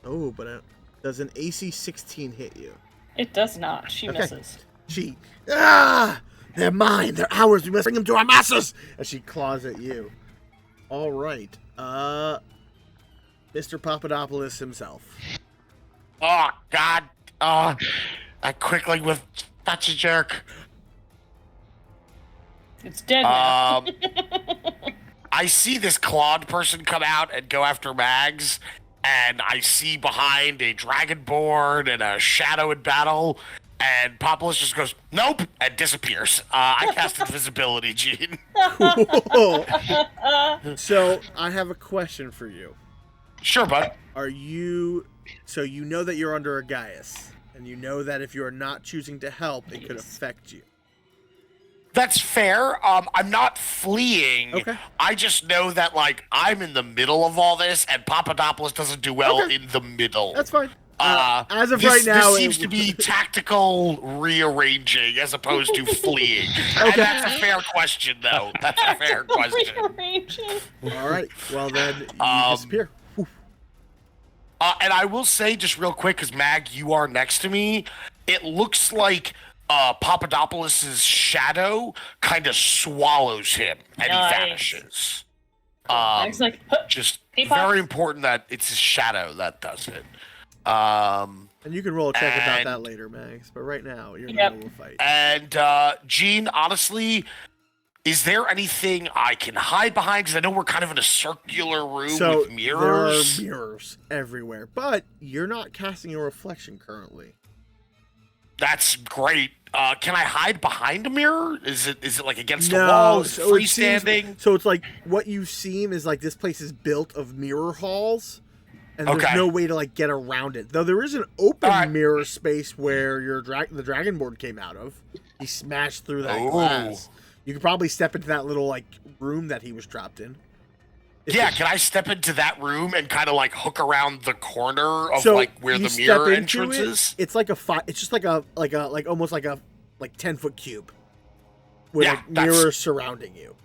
Oh, but does an AC 16 hit you? It does not. She misses. They're mine. They're ours. We must bring them to our masters. As she claws at you. All right. Mr. Papadopoulos himself. Oh, God. Oh, that quickling was such a jerk. It's dead now. I see this clawed person come out and go after Mags, and I see behind a dragonborn and a shadow in battle, and Papadopoulos just goes, nope, and disappears. I cast invisibility, Gene. Cool. So, I have a question for you. Sure, bud. So you know that you're under a Gaius, and you know that if you're not choosing to help, it could affect you. That's fair. I'm not fleeing. Okay. I just know that, I'm in the middle of all this, and Papadopoulos doesn't do well in the middle. That's fine. As of right now... This seems to be tactical rearranging as opposed to fleeing. Okay. And that's a fair question, though. That's a fair question. Rearranging. All right. Well, then, you disappear. And I will say, just real quick, because, Mag, you are next to me, it looks like... Papadopoulos' shadow kind of swallows him, and he vanishes. Mag's like, just very important that it's his shadow that does it. And you can roll a check about that later, Max. But right now, you're in the middle of a fight. And Gene, honestly, is there anything I can hide behind? Because I know we're kind of in a circular room with mirrors. There are mirrors everywhere, but you're not casting a reflection currently. That's great. Can I hide behind a mirror? Is it like against a wall? Is it freestanding? So it's like what you seem is like this place is built of mirror halls, and there's no way to get around it. Though there is an open mirror space where the dragonborn came out of. He smashed through that glass. You could probably step into that little room that he was trapped in. Can I step into that room and kind of hook around the corner of where the mirror entrance is? It's like it's just almost like a 10-foot cube with mirrors surrounding you.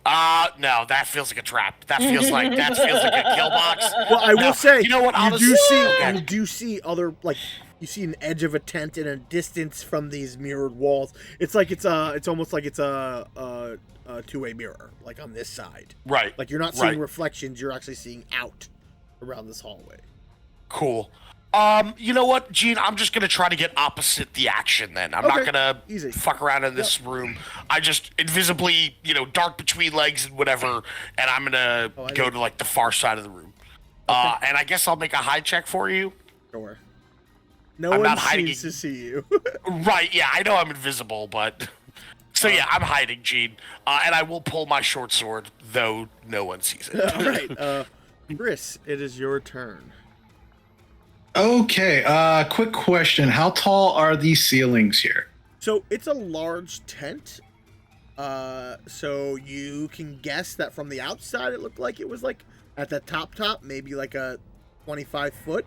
No, that feels like a trap. That feels like a kill box. Well, I will say, you know what? You do see other you see an edge of a tent in a distance from these mirrored walls. It's almost like it's a two-way mirror, on this side. Right. You're not seeing reflections, you're actually seeing out around this hallway. Cool. You know what, Gene? I'm just gonna try to get opposite the action then. I'm not gonna fuck around in this room. I just invisibly, dart between legs and whatever, and I'm gonna go to the far side of the room. And I guess I'll make a hide check for you. Sure. No one seems to see you. Right, yeah, I know I'm invisible, but... So yeah, I'm hiding, Gene. And I will pull my short sword, though no one sees it. All right. Chris, it is your turn. Okay, quick question. How tall are these ceilings here? So it's a large tent. So you can guess that from the outside, it looked like it was like at the top, maybe like a 25 foot.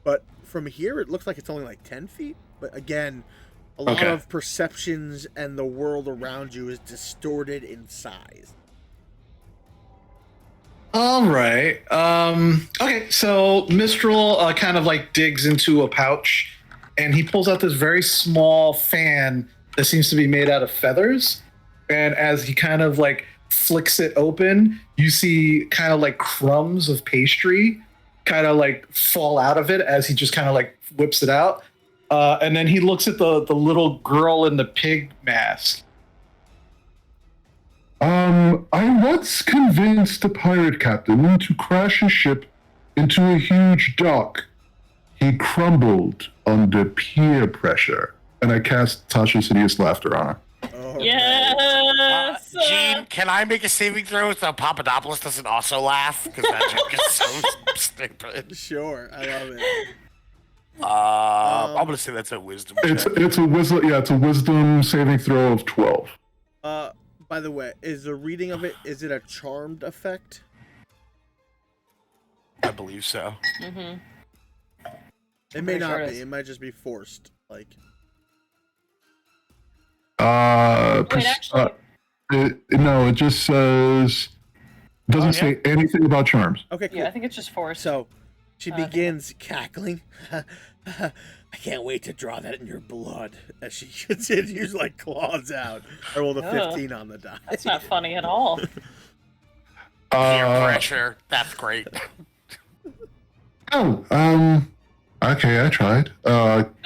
But from here, it looks like it's only like 10 feet. But again, a lot of perceptions and the world around you is distorted in size. All right. Okay, so Mistral kind of like digs into a pouch, and he pulls out this very small fan that seems to be made out of feathers. And as he kind of like flicks it open, you see kind of like crumbs of pastry kind of like fall out of it as he just kind of like whips it out. And then he looks at the little girl in the pig mask. I once convinced a pirate captain to crash a ship into a huge dock. He crumbled under peer pressure. And I cast Tasha's Hideous Laughter on her. Yes! Gene, can I make a saving throw so Papadopoulos doesn't also laugh? Because that joke is so stupid. Sure, I love it. I'm gonna say that's a wisdom check. It's a wisdom. Yeah, it's a wisdom saving throw of 12. By the way, is the reading of it, is it a charmed effect? I believe so. Mm-hmm. It may not sure be. It might just be forced. Like. Wait, actually. No, it just says. Doesn't say anything about charms. Okay, cool. Yeah, I think it's just forced. So, she begins cackling. I can't wait to draw that in your blood as she continues like claws out. I rolled a 15 on the die. That's not funny at all. Peer pressure. That's great. Okay, I tried.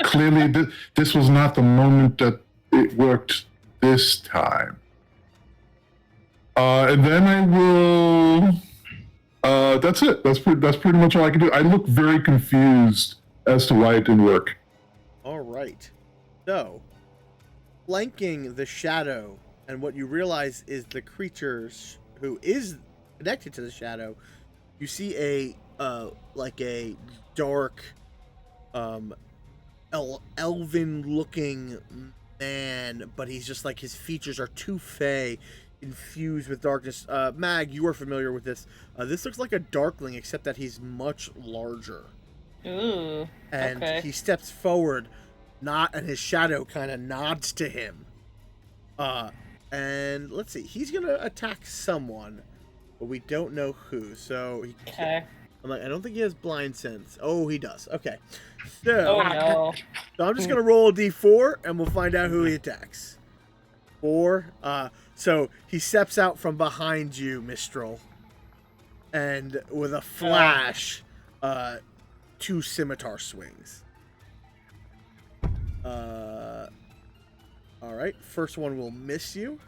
Clearly, this was not the moment that it worked this time. And then I will. That's it. That's pretty much all I can do. I look very confused as to why it didn't work. All right. So, flanking the shadow, and what you realize is the creature who is connected to the shadow. You see a like a dark, elven-looking man, but he's just like his features are too fey, infused with darkness. Mag, you are familiar with this. This looks like a darkling, except that he's much larger. Ooh. And okay. he steps forward, and his shadow kind of nods to him. And let's see, he's gonna attack someone, but we don't know who. So Okay. I'm like, I don't think he has blind sense. Oh, he does. Okay. So, Oh no. so I'm just gonna roll a d4, and we'll find out who he attacks. 4. So he steps out from behind you, Mistral, and with a flash, 2 scimitar swings. All right. First one will miss you,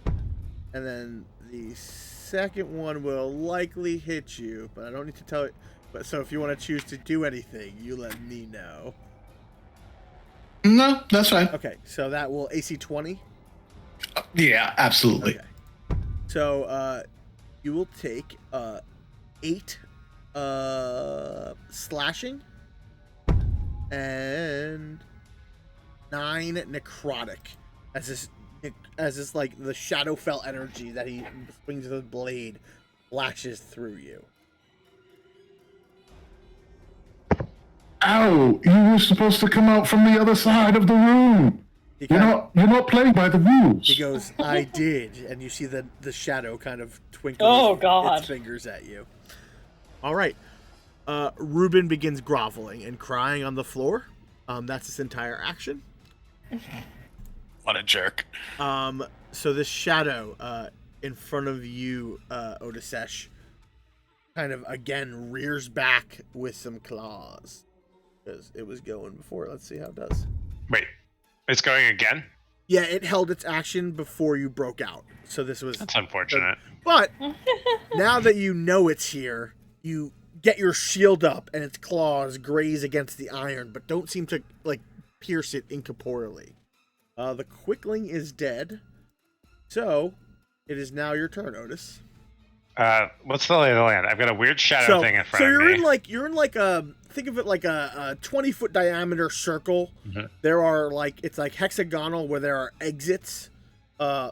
and then the second one will likely hit you, but I don't need to tell you. But so if you want to choose to do anything, you let me know. No, that's fine. Okay, so that will AC 20. Yeah, absolutely. Okay. So you will take 8 slashing and 9 necrotic as this like the Shadowfell energy that he swings the blade flashes through you. Ow! You were supposed to come out from the other side of the room. You're not playing by the rules. He goes, I did, and you see the shadow kind of twinkle its fingers at you. All right. Reuben begins groveling and crying on the floor. That's his entire action. What a jerk. So this shadow in front of you, Odisesh, kind of again rears back with some claws. Because it was going before. Let's see how it does. Wait, it's going again? Yeah, it held its action before you broke out. So this was... That's unfortunate. But now that you know it's here, you get your shield up and its claws graze against the iron, but don't seem to, like, pierce it incorporeally. The Quickling is dead. So, it is now your turn, Otis. What's the lay of the land? I've got a weird shadow thing in front of me. So you're in like a... Think of it like a 20-foot diameter circle. Mm-hmm. There are it's like hexagonal where there are exits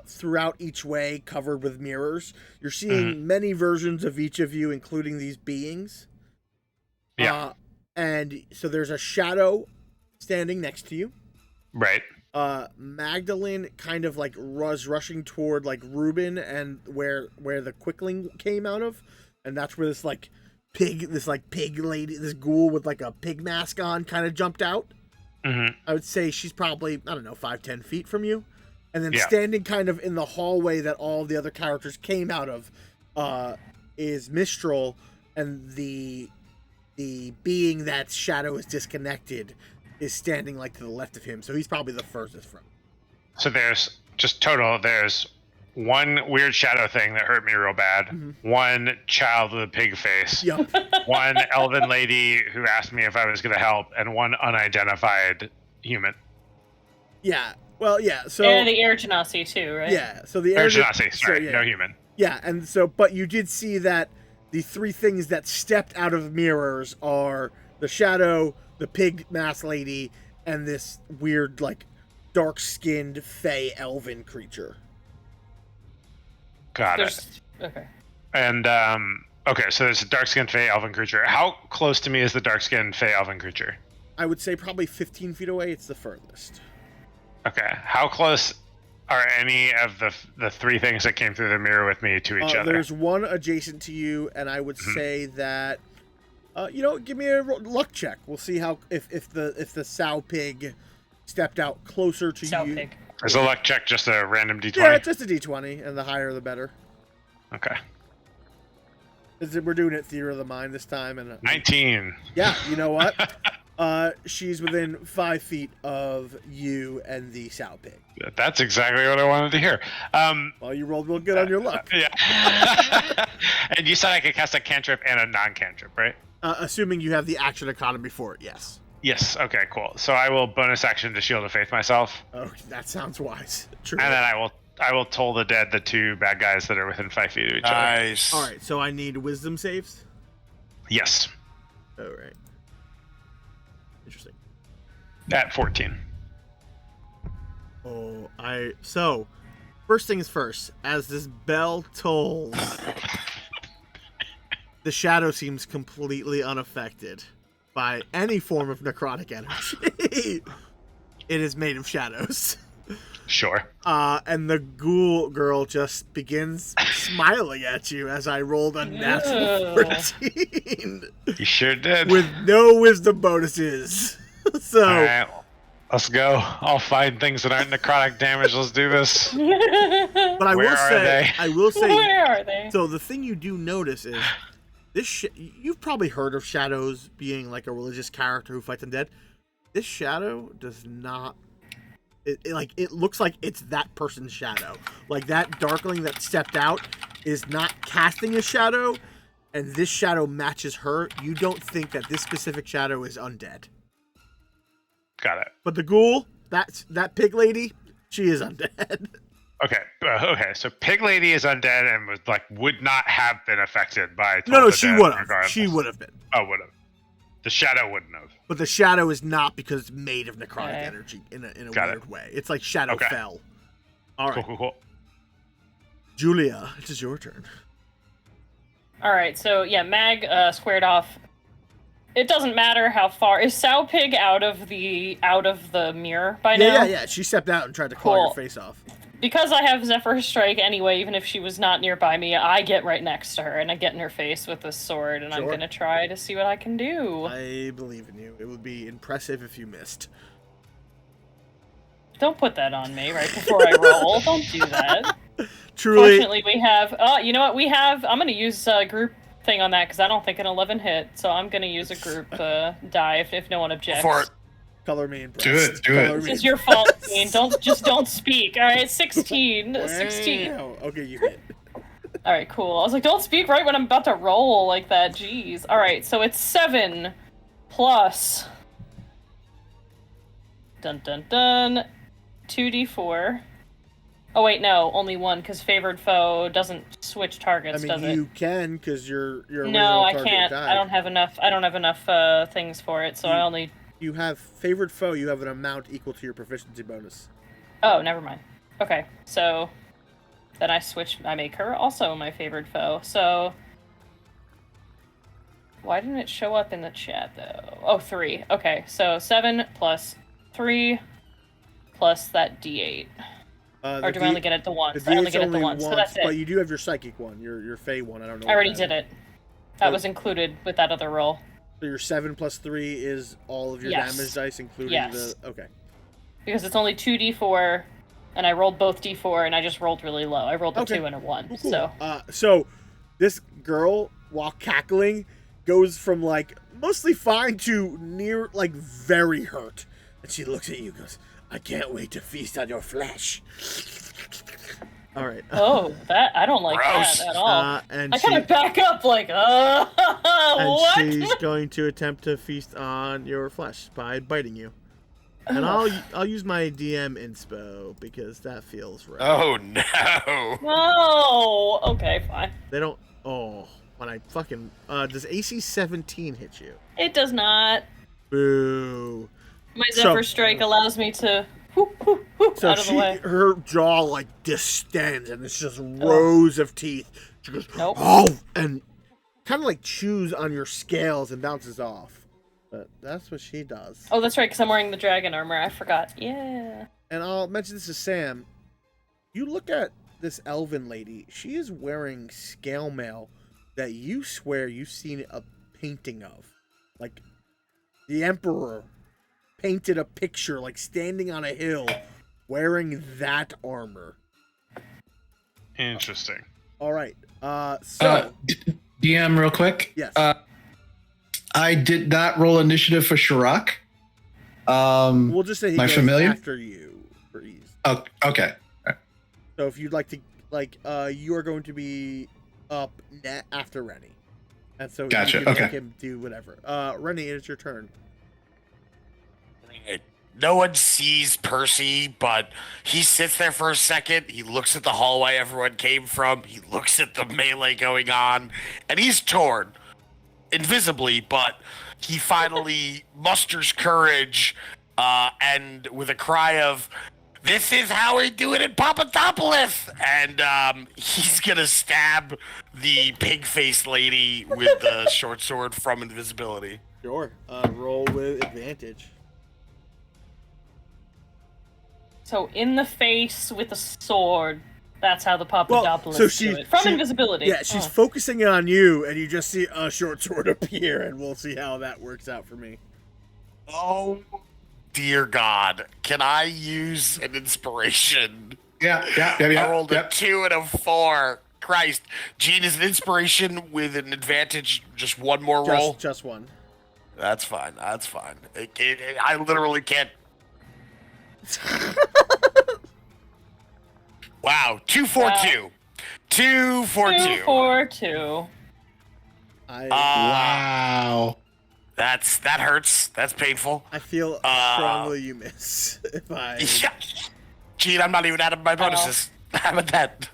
throughout each way, covered with mirrors. You're seeing many versions of each of you, including these beings. Yeah. And so there's a shadow standing next to you. Right. Magdalyn kind of like was rushing toward like Reuben and where the quickling came out of, and that's where this pig lady, this ghoul with like a pig mask on, kind of jumped out. Mm-hmm. I would say she's probably, I don't know, 5-10 feet from you, and then standing kind of in the hallway that all the other characters came out of, is Mistral, and the being that shadow is disconnected is standing like to the left of him, so he's probably the furthest from. So there's one weird shadow thing that hurt me real bad, one child with a pig face, one elven lady who asked me if I was going to help, and one unidentified human. Yeah, well, yeah, so... And the air genasi too, right? Yeah, so the air genasi, sorry, no human. Yeah, and so, but you did see that the three things that stepped out of mirrors are the shadow, the pig mask lady, and this weird, like, dark-skinned, fey elven creature. Got it. Okay. And, okay, so there's a dark-skinned fey elven creature. How close to me is the dark-skinned fey elven creature? I would say probably 15 feet away. It's the furthest. Okay. How close are any of the three things that came through the mirror with me to each other? There's one adjacent to you, and I would say that... give me a luck check. We'll see how if the sow pig stepped out closer to Sow you. pig. Is a luck check just a random d20? Yeah, just a d20, and the higher the better. Okay. We're doing it theater of the mind this time, and 19. Yeah, you know what? She's within 5 feet of you and the sow pig. That's exactly what I wanted to hear. Well, you rolled real good on your luck. Yeah. And you said I could cast a cantrip and a non-cantrip, right? Assuming you have the action economy for it, yes. Yes. Okay. Cool. So I will bonus action to Shield of Faith myself. Oh, that sounds wise. True. And then I will toll the dead the two bad guys that are within 5 feet of each other. Nice. All right. So I need wisdom saves. Yes. All right. Interesting. At 14. Oh, so first things first. As this bell tolls, the shadow seems completely unaffected by any form of necrotic energy. It is made of shadows. Sure. And the ghoul girl just begins smiling at you as I rolled a natural 13. You sure did. With no wisdom bonuses. So. All right, let's go. I'll find things that aren't necrotic damage. Let's do this. But I will say, where are they? So the thing you do notice is this. You've probably heard of shadows being like a religious character who fights undead. This shadow does not. It looks like it's that person's shadow. Like that darkling that stepped out is not casting a shadow, and this shadow matches her. You don't think that this specific shadow is undead. Got it. But the ghoul, that pig lady, she is undead. Okay. So Pig Lady is undead and would not have been affected by. No, she would have. She would have been. Oh, would have. The shadow wouldn't have. But the shadow is not because it's made of necrotic energy in a weird way. It's like shadow fell. All right. Cool. Julia, it is your turn. All right. So yeah, Mag squared off. It doesn't matter how far. Is Sow Pig out of the mirror by now? Yeah. She stepped out and tried to claw your face off. Because I have Zephyr Strike anyway, even if she was not nearby me, I get right next to her and I get in her face with this sword, and I'm gonna try to see what I can do. I believe in you. It would be impressive if you missed. Don't put that on me right before I roll. Don't do that. Truly. Fortunately, we have. You know what? I'm gonna use a group thing on that because I don't think an 11 hit, so I'm gonna use a group die if no one objects. For it. Color me impressed. Do it. This is your fault, Dean. Don't speak. All right, 16. 16. Okay, you hit. All right, cool. I was like, don't speak right when I'm about to roll like that. Jeez. All right, so it's 7 plus. Dun dun dun. 2d4. Oh wait, no, only one because favored foe doesn't switch targets, does it? You can because your No, I can't. Died. I don't have enough things for it, so I only. You have favored foe. You have an amount equal to your proficiency bonus. Oh, never mind. Okay, so then I make her also my favorite foe. So why didn't it show up in the chat though? Oh, 3. Okay, so 7 plus 3 plus that D8. Or do I only get it to once? I only get it to once, so that's it. But you do have your psychic one, your Fey one. I don't know. I already did it. That was included with that other roll. So your 7 plus 3 is all of your damage dice, including the... Okay. Because it's only 2d4, and I rolled both d4, and I just rolled really low. I rolled a 2 and a 1, cool. so... So, this girl, while cackling, goes from, like, mostly fine to near, like, very hurt. And she looks at you and goes, I can't wait to feast on your flesh. All right. Oh, that I don't like that at all. And I kind of back up like, what? And she's going to attempt to feast on your flesh by biting you. And I'll use my DM inspo because that feels right. Oh no. No. Okay, fine. They don't. Oh, when I fucking does AC 17 hit you? It does not. Boo. My Zephyr Strike allows me to so out of the way. Her jaw like distends and it's just rows of teeth. She goes, nope. Oh, and kind of like chews on your scales and bounces off. But that's what she does. Oh, that's right, because I'm wearing the dragon armor. I forgot. Yeah. And I'll mention this to Sam. You look at this elven lady. She is wearing scale mail that you swear you've seen a painting of. Like, the Emperor painted a picture, like, standing on a hill, wearing that armor. Interesting. All right. So... DM real quick. Yes. I did not roll initiative for Shirak. We'll just say he goes familiar? after you for ease. Oh, okay. Right. So if you'd like to, you are going to be up net after Rennie. And so gotcha. you can Okay. make him do whatever. Rennie, it's your turn. No one sees Percy, but he sits there for a second. He looks at the hallway everyone came from. He looks at the melee going on, and he's torn, invisibly, but he finally musters courage, and with a cry of, "This is how we do it in Papadopoulos!" And he's gonna stab the pig-faced lady with the short sword from invisibility. Sure. Roll with advantage. So in the face with a sword. That's how the Papadopoulos do it. From invisibility. Yeah, she's focusing on you, and you just see a short sword appear, and we'll see how that works out for me. Oh, dear God. Can I use an inspiration? Yeah. I rolled a 2 and a 4. Christ. Gene, is an inspiration with an advantage just one more roll? Just one. That's fine. I literally can't. Wow. 2 for 2. 2 for 2. 2 for 2. Wow. That hurts. That's painful. I feel strongly you miss. Yeah. Gene, I'm not even out of my bonuses. How about that?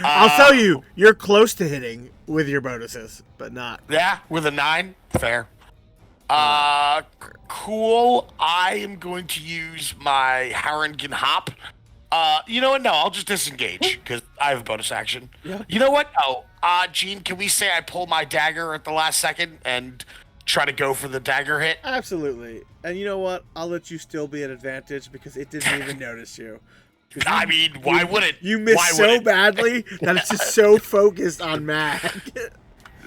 I'll tell you, you're close to hitting with your bonuses, but not. Yeah, with a 9. Fair. Cool. I am going to use my Haringen Hop. You know what? No, I'll just disengage because I have a bonus action. Yeah. You know what? Oh, Gene, can we say I pull my dagger at the last second and try to go for the dagger hit? Absolutely. And you know what? I'll let you still be at advantage because it didn't even notice you. I mean, why would it? You missed so badly that it's just so focused on Mag.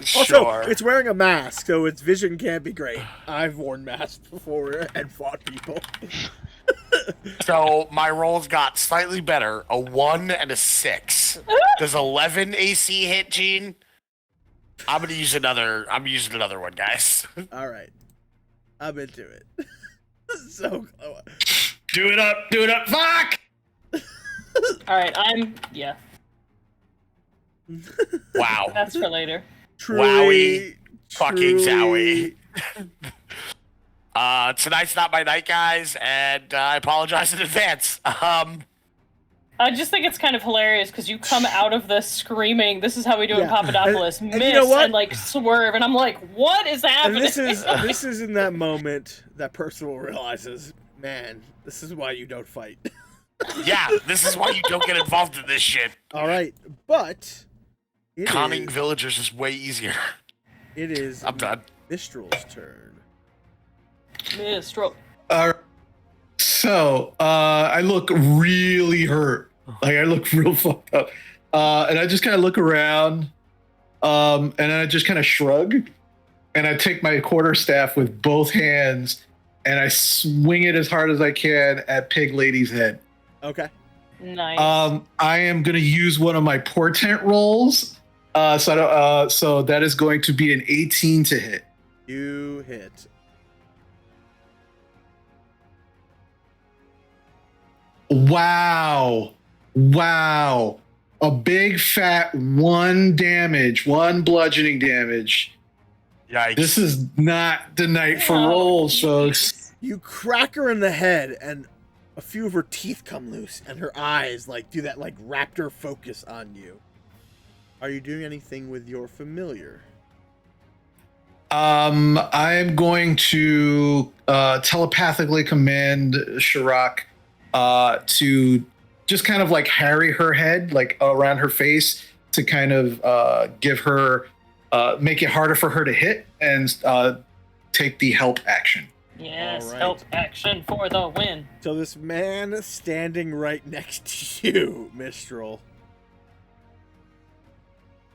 Sure. Also, it's wearing a mask, so its vision can't be great. I've worn masks before and fought people. So my rolls got slightly better, a 1 and a 6. Does 11 AC hit, Gene? I'm using another one, guys. All right. I'm into it. So Do it up, fuck! Alright, yeah. Wow. That's for later. Wowie. Fucking zowie. Tonight's not my night, guys, and I apologize in advance. I just think it's kind of hilarious because you come out of this screaming, "This is how we do it in Papadopoulos," and miss, you know what? and like swerve, and I'm like, "What is happening?" And this is in that moment that Percival realizes, man, this is why you don't fight. Yeah, this is why you don't get involved in this shit. All right, but Conning villagers is way easier. It is I'm done. Mistral's turn. Mistral. So I look really hurt. Like I look real fucked up. And I just kind of look around. And then I just kind of shrug. And I take my quarterstaff with both hands and I swing it as hard as I can at Pig Lady's head. Okay. Nice. I am going to use one of my portent rolls. So that is going to be an 18 to hit. You hit. Wow. A big fat 1 bludgeoning damage. Yikes. This is not the night for rolls, folks. You crack her in the head, and a few of her teeth come loose, and her eyes do that raptor focus on you. Are you doing anything with your familiar? I am going to telepathically command Shirak to just kind of harry her head around her face to kind of give her make it harder for her to hit and take the help action. Yes, All right. help action for the win. So this man standing right next to you, Mistral,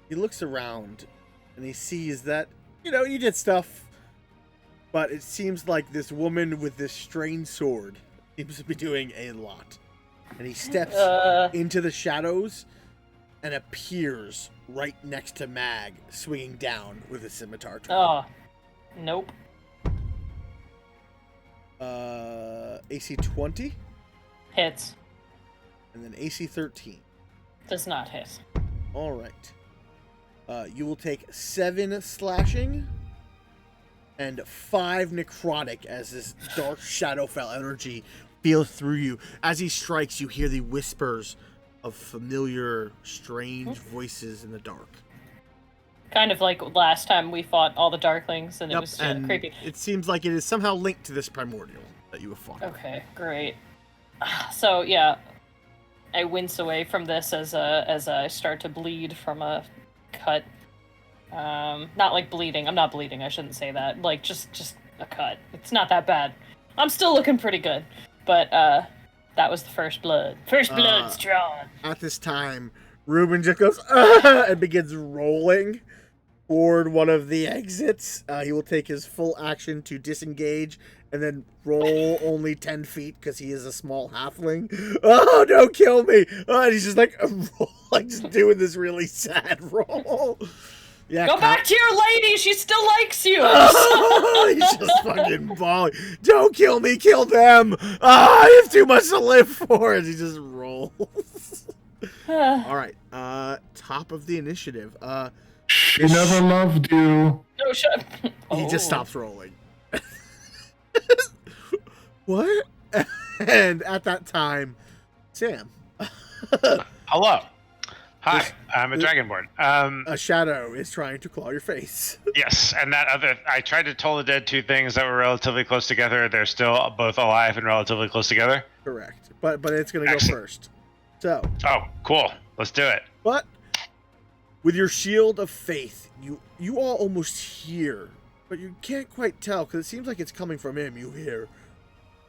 he looks around and he sees that, you did stuff, but it seems like this woman with this strange sword seems to be doing a lot. And he steps into the shadows and appears right next to Mag, swinging down with a scimitar. Oh, nope. AC 20, Hits. and then AC 13. Does not hit. All right. You will take 7 slashing and 5 necrotic as this dark Shadowfell energy feels through you. As he strikes, you hear the whispers of familiar, strange voices in the dark. Kind of like last time we fought all the Darklings, and it was and creepy. it seems like it is somehow linked to this primordial that you have fought. Okay, great. So yeah, I wince away from this as I start to bleed from a cut. Not like bleeding. I'm not bleeding. I shouldn't say that. Just a cut. It's not that bad. I'm still looking pretty good, but that was the first blood. First blood's drawn. At this time, Ruben just goes and begins rolling toward one of the exits. He will take his full action to disengage and then roll only 10 feet because he is a small halfling. Oh, don't kill me! And he's just just doing this really sad roll. Yeah, Go back to your lady. She still likes you. He's just fucking bawling. Don't kill me, kill them. I have too much to live for. And he just rolls. All right. Top of the initiative. She never loved you. No, shut. He just stops rolling. What? And at that time, Sam. Hello. Hi, I'm a Dragonborn. A shadow is trying to claw your face. Yes, and I tried to toll the dead 2 things that were relatively close together. They're still both alive and relatively close together. Correct. But it's going to go Excellent. first. So. Oh, cool. Let's do it. But with your shield of faith, you all almost hear, but you can't quite tell because it seems like it's coming from him. You hear,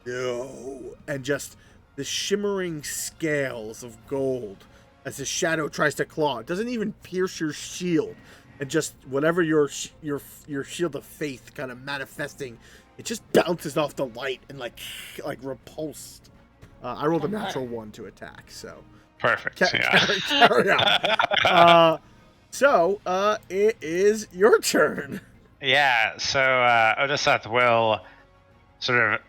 no, and just the shimmering scales of gold as the shadow tries to claw. It doesn't even pierce your shield, and just whatever your shield of faith kind of manifesting, it just bounces off the light and like repulsed. I rolled a natural 1 to attack, so Perfect. carry on. So it is your turn. Yeah, so Odyseth will sort of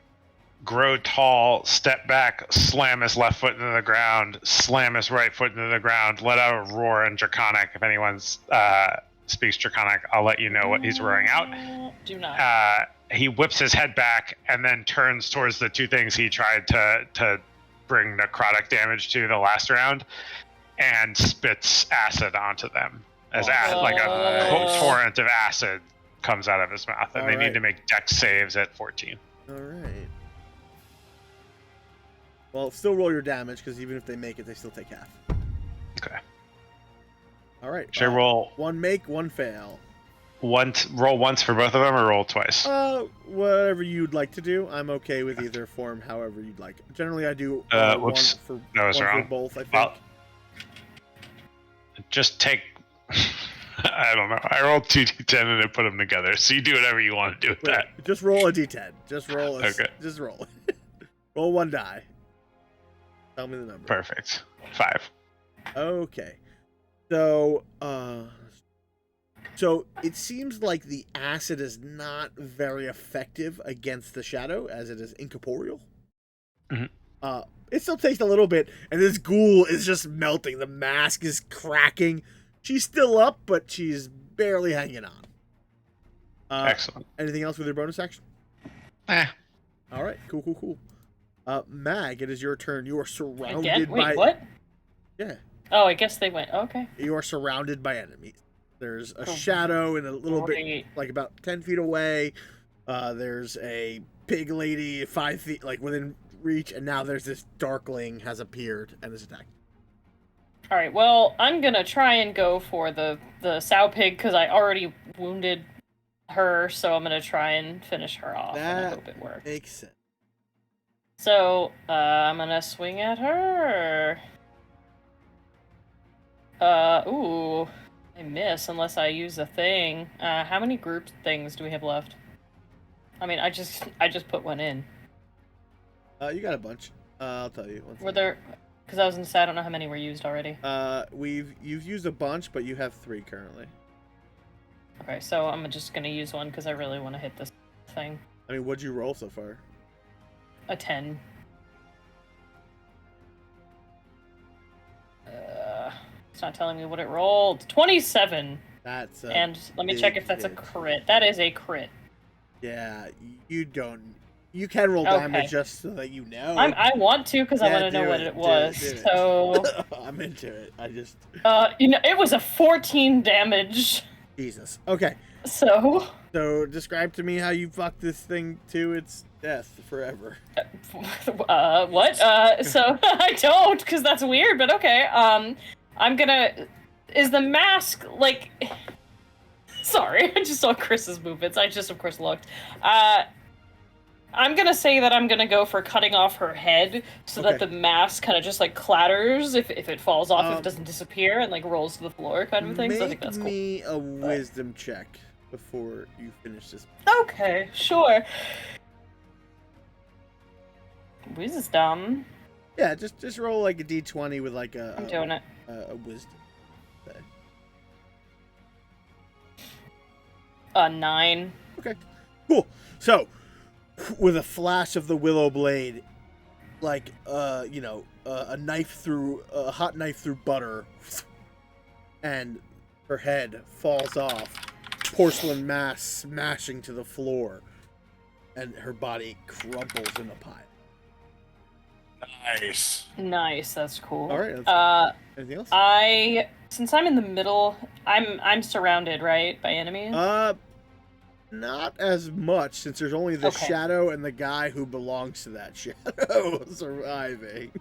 grow tall, step back, slam his left foot into the ground, slam his right foot into the ground, let out a roar in Draconic. If anyone speaks Draconic, I'll let you know what he's roaring out. Do not. He whips his head back and then turns towards the 2 things he tried to bring necrotic damage to the last round and spits acid onto them as a torrent of acid comes out of his mouth, and they need to make dex saves at 14. All right. Well, still roll your damage, because even if they make it, they still take half. Okay. All right. Should I roll one make, one fail. roll once for both of them, or roll twice? Whatever you'd like to do. I'm okay with either form, however you'd like. Generally, I do Whoops. one That was wrong. for both, I think. Well, just take... I don't know. I rolled 2d10 and I put them together, so you do whatever you want to do with that. Just roll a d10. Just roll Okay. Just roll. Roll one die. Tell me the number. Perfect. 5. Okay. So, so it seems like the acid is not very effective against the shadow, as it is incorporeal. Mm-hmm. It still takes a little bit, and this ghoul is just melting. The mask is cracking. She's still up, but she's barely hanging on. Excellent. Anything else with your bonus action? All right. Cool. Mag, it is your turn. You are surrounded by... Wait, what? Yeah. Oh, I guess they went. Okay. You are surrounded by enemies. There's a shadow and a little bit, like about 10 feet away. There's a pig lady 5 feet, like within reach, and now there's this darkling has appeared and is attacking. All right. Well, I'm gonna try and go for the sow pig because I already wounded her, so I'm gonna try and finish her off. And I hope it works. Makes sense. So I'm gonna swing at her. Ooh, I miss unless I use a thing. How many group things do we have left? I mean, I just put one in. You got a bunch. I'll tell you. Were there? Because I was gonna say I don't know how many were used already. You've used a bunch, but you have 3 currently. Okay, so I'm just gonna use one because I really want to hit this thing. I mean, what'd you roll so far? A 10. It's not telling me what it rolled. 27. That's and let me check if that's a hit. crit. That is a crit. Yeah, you don't. You can roll damage just so that you know. I want to because I want to know what it was. So I'm into it. I just. It was a 14 damage. Jesus. Okay. So describe to me how you fuck this thing to its death forever. What? So I don't, because that's weird. But okay. I'm gonna. Is the mask like? Sorry, I just saw Chris's movements. I just, of course, looked. I'm gonna say that I'm gonna go for cutting off her head so that the mask kind of just like clatters if it falls off, if it doesn't disappear and like rolls to the floor kind of thing. So I think that's cool. Make me a wisdom check before you finish this. Okay, sure. Wisdom. Yeah, just roll like a d20 with like I'm doing it. A wisdom. 9. Okay, cool. So, with a flash of the willow blade, like a hot knife through butter, and her head falls off, porcelain mass smashing to the floor, and her body crumbles in a pile. Nice, that's cool. All right. Anything else? Since I'm in the middle, I'm surrounded, right, by enemies? Not as much, since there's only the shadow and the guy who belongs to that shadow surviving.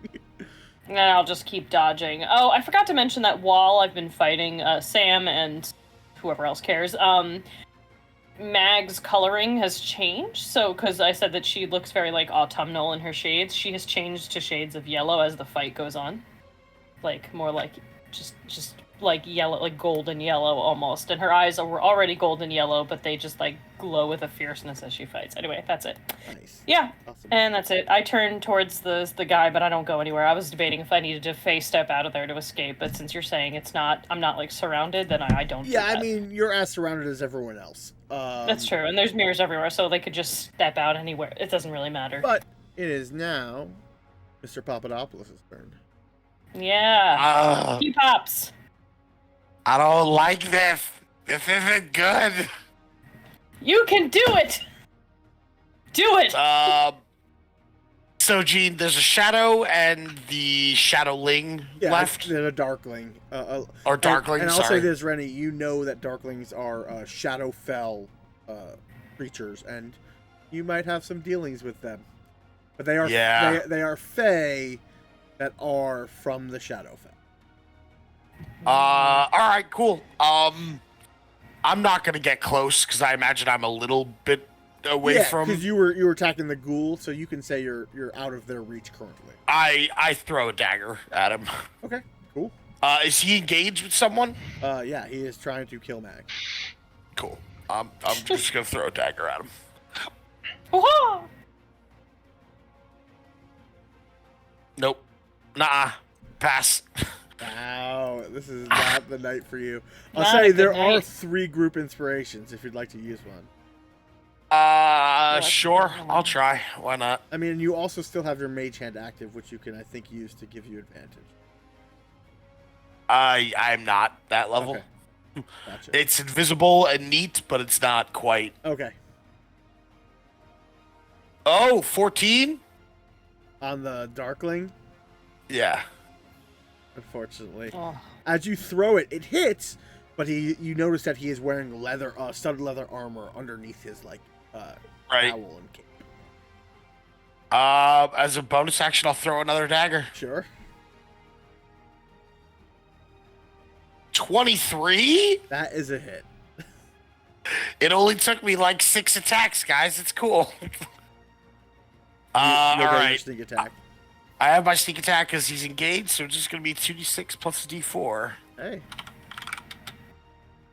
And I'll just keep dodging. Oh, I forgot to mention that while I've been fighting Sam and whoever else cares, Mag's coloring has changed. So, because I said that she looks very, like, autumnal in her shades, she has changed to shades of yellow as the fight goes on. Like, more like, just like yellow, like golden yellow almost. And her eyes were already golden yellow, but they just, like, glow with a fierceness as she fights. Anyway, that's it. Nice. Yeah, Awesome. And that's it. I turn towards the guy, but I don't go anywhere. I was debating if I needed to face step out of there to escape, but since you're saying I'm not, like, surrounded, then I don't do that. I mean, you're as surrounded as everyone else. That's true, and there's mirrors everywhere, so they could just step out anywhere. It doesn't really matter. But it is now Mr. Papadopoulos' turn. Yeah. He pops. I don't like this. This isn't good. You can do it! Do it! So, Gene, there's a shadow and the shadowling left. And a darkling. Or darkling, and I'll sorry. say this, Rennie, you know that darklings are Shadowfell creatures, and you might have some dealings with them. but they are Yeah. they are Fae that are from the Shadowfell. All right, cool. I'm not gonna get close because I imagine I'm a little bit away from. because you were attacking the ghoul, so you can say you're out of their reach currently. I throw a dagger at him. Okay, cool. Is he engaged with someone? Yeah, he is trying to kill Mag. Cool. I'm just gonna throw a dagger at him. Whoa! Nope. Nah. Pass. Wow, this is not the night for you. I'll Not say a good there are night. 3 group inspirations if you'd like to use one. Sure. I'll try. Why not? I mean, you also still have your mage hand active, which you can, I think, use to give you advantage. I'm not that level. Okay. Gotcha. It's invisible and neat, but it's not quite. Okay. Oh, 14? On the Darkling, Yeah. unfortunately. Oh. As you throw it, it hits, but you notice that he is wearing studded leather armor underneath his, like, Right. cowl and cape. As a bonus action, I'll throw another dagger. Sure. 23? That is a hit. It only took me like 6 attacks, guys. It's cool. You All make a right. sneak attack. I have my sneak attack because he's engaged, so it's just going to be 2d6 plus a d4. Hey.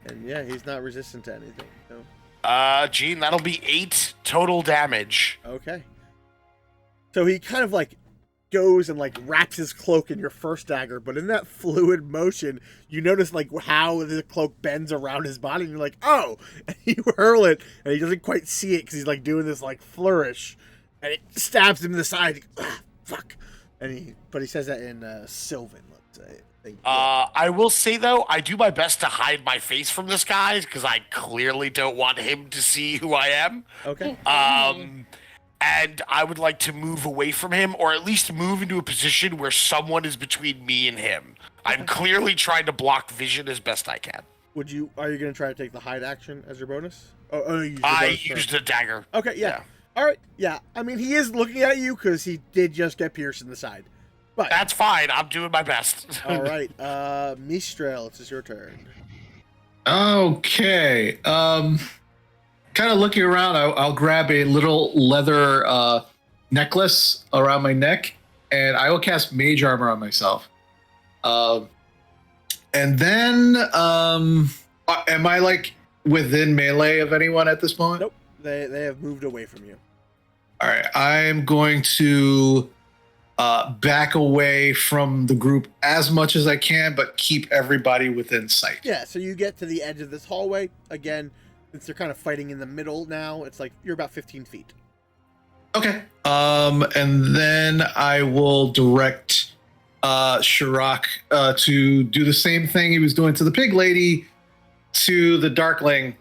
And yeah, he's not resistant to anything. So. Gene, that'll be 8 total damage. Okay. So he kind of like goes and like wraps his cloak in your first dagger, but in that fluid motion, you notice like how the cloak bends around his body, and you're like, oh! And you hurl it, and he doesn't quite see it because he's like doing this like flourish, and it stabs him in the side. Ah, fuck! But he says that in Sylvan, let's say. I will say though, I do my best to hide my face from this guy because I clearly don't want him to see who I am. Okay. And I would like to move away from him, or at least move into a position where someone is between me and him. I'm clearly trying to block vision as best I can. Are you going to try to take the hide action as your bonus? I used a dagger. Okay, yeah. All right, yeah. I mean, he is looking at you because he did just get pierced in the side. But That's fine. I'm doing my best. all right, Mistral, it's your turn. Okay. Kind of looking around, I'll grab a little leather necklace around my neck, and I will cast Mage Armor on myself. And then, am I like within melee of anyone at this moment? Nope, they have moved away from you. All right, I'm going to back away from the group as much as I can, but keep everybody within sight. Yeah, so you get to the edge of this hallway. Again, since they're kind of fighting in the middle now, it's like you're about 15 feet. Okay. And then I will direct Shirak to do the same thing he was doing to the pig lady to the Darkling.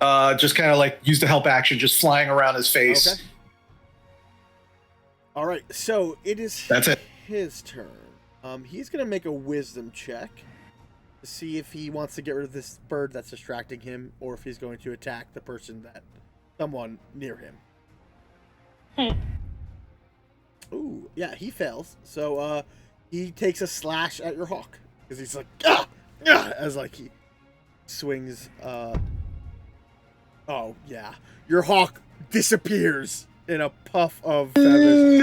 Just kind of like use the help action, just flying around his face. Okay. All right, so it is That's it. his turn. He's going to make a wisdom check to see if he wants to get rid of this bird that's distracting him, or if he's going to attack the person someone near him. Ooh, yeah, he fails. So he takes a slash at your hawk because he's like, as like he swings. Oh yeah, your hawk disappears in a puff of feathers.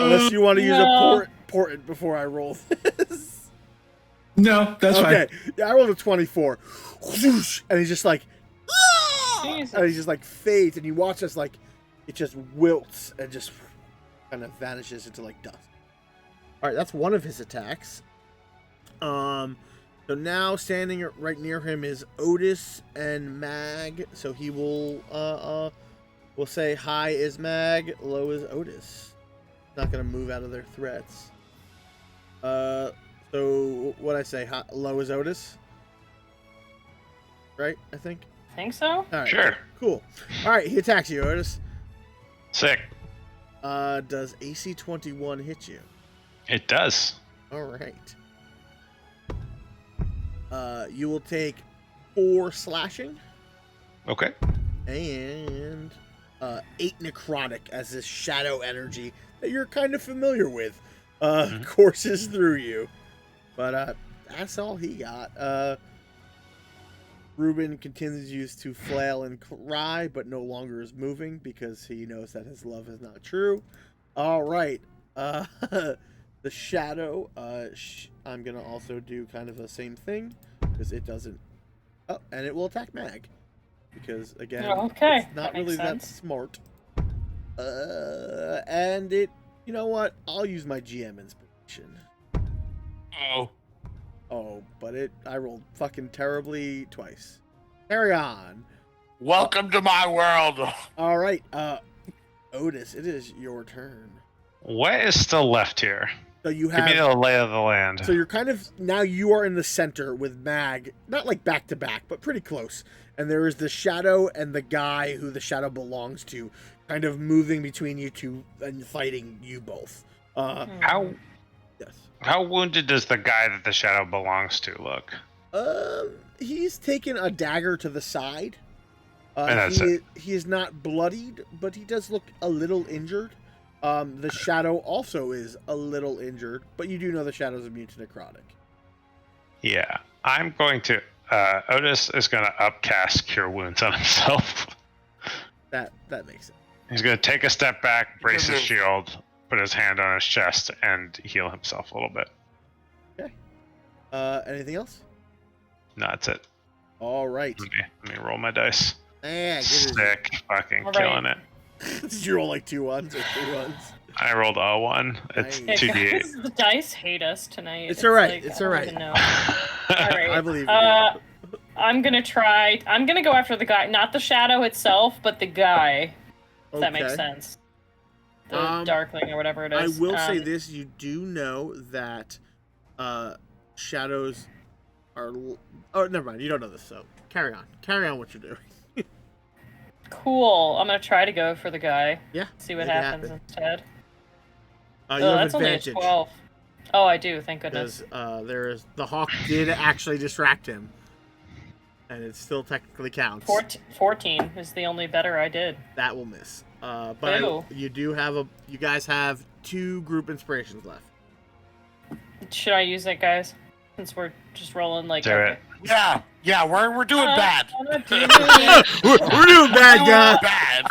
Unless you want to use a portent before I roll this. No, that's okay. fine. Yeah, I rolled a 24. Whoosh, and he's just like, Jesus. and he just like fades, and you watch as like it just wilts and just kind of vanishes into like dust. All right, that's one of his attacks. So now standing right near him is Otis and Mag. So he will we'll say high is Mag, low is Otis. Not gonna move out of their threats. So what I say, low is Otis, right? I think. Think so? All right, Sure. Cool. All right, he attacks you, Otis. Sick. Does AC 21 hit you? It does. All right. You will take 4 slashing Okay. and 8 necrotic as this shadow energy that you're kind of familiar with courses through you. But that's all he got. Ruben continues to flail and cry, but no longer is moving because he knows that his love is not true. All right. The shadow, I'm going to also do kind of the same thing because it doesn't... Oh, and it will attack Mag. Because, again, it's not really that smart. And it... You know what? I'll use my GM inspiration. Oh, but I rolled fucking terribly twice. Carry on. Welcome to my world. All right, Otis, it is your turn. What is still left here? So you Give me the lay of the land. So you're kind of now you are in the center with Mag, not like back to back, but pretty close. And there is the shadow and the guy who the shadow belongs to, kind of moving between you two and fighting you both. How wounded does the guy that the shadow belongs to look? He's taken a dagger to the side. And that's it. He is not bloodied, but he does look a little injured. The shadow also is a little injured, but you do know the shadow's immune to necrotic. Yeah, I'm going to... Otis is going to upcast Cure Wounds on himself. That makes sense. He's going to take a step back, brace his shield, put his hand on his chest, and heal himself a little bit. Okay. Anything else? No, that's it. All right. Let me roll my dice. Sick. Fucking killing it. Did you roll like 2 1s or 3 1s? I rolled a 1. It's Nice. 2d8. The dice hate us tonight. It's all right. Like, It's I all don't right. even know. All right. I believe you. I'm gonna go after the guy, not the shadow itself, but the guy. If that makes Okay. sense. The Darkling or whatever it I is. will say this: you do know that shadows are. Oh, never mind. You don't know this, so carry on. Carry on what you're doing. Cool. I'm gonna try to go for the guy. Yeah. See what make it happens happen. instead. You have That's advantage. only a 12. Oh, I do. Thank goodness. Because the hawk did actually distract him, and it still technically counts. 14 is the only better I did. That will miss. But you do have you guys have 2 group inspirations left. Should I use it, guys? Since we're just rolling like. Do it. Yeah, we're doing bad. I'm not doing it. We're doing bad, guys. Bad.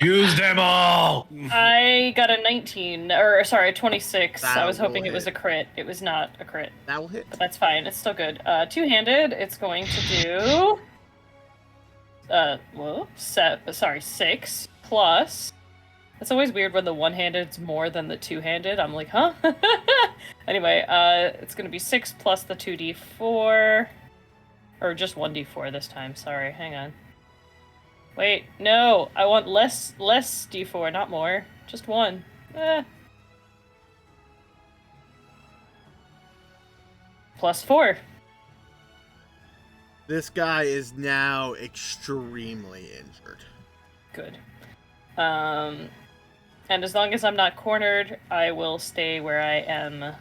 Use them all! I got a 19, or sorry, a 26. That I was will hoping it was a hit. crit. It was not a crit, That will hit. but that's fine. It's still good. Two-handed. It's going to do. 6 plus. It's always weird when the one-handed is more than the two-handed. I'm like, huh? Anyway, it's gonna be 6 plus the 2d4, or just 1d4 this time. Sorry, hang on. Wait, no, I want less d4, not more. Just 1. Plus 4. This guy is now extremely injured. Good. And as long as I'm not cornered, I will stay where I am.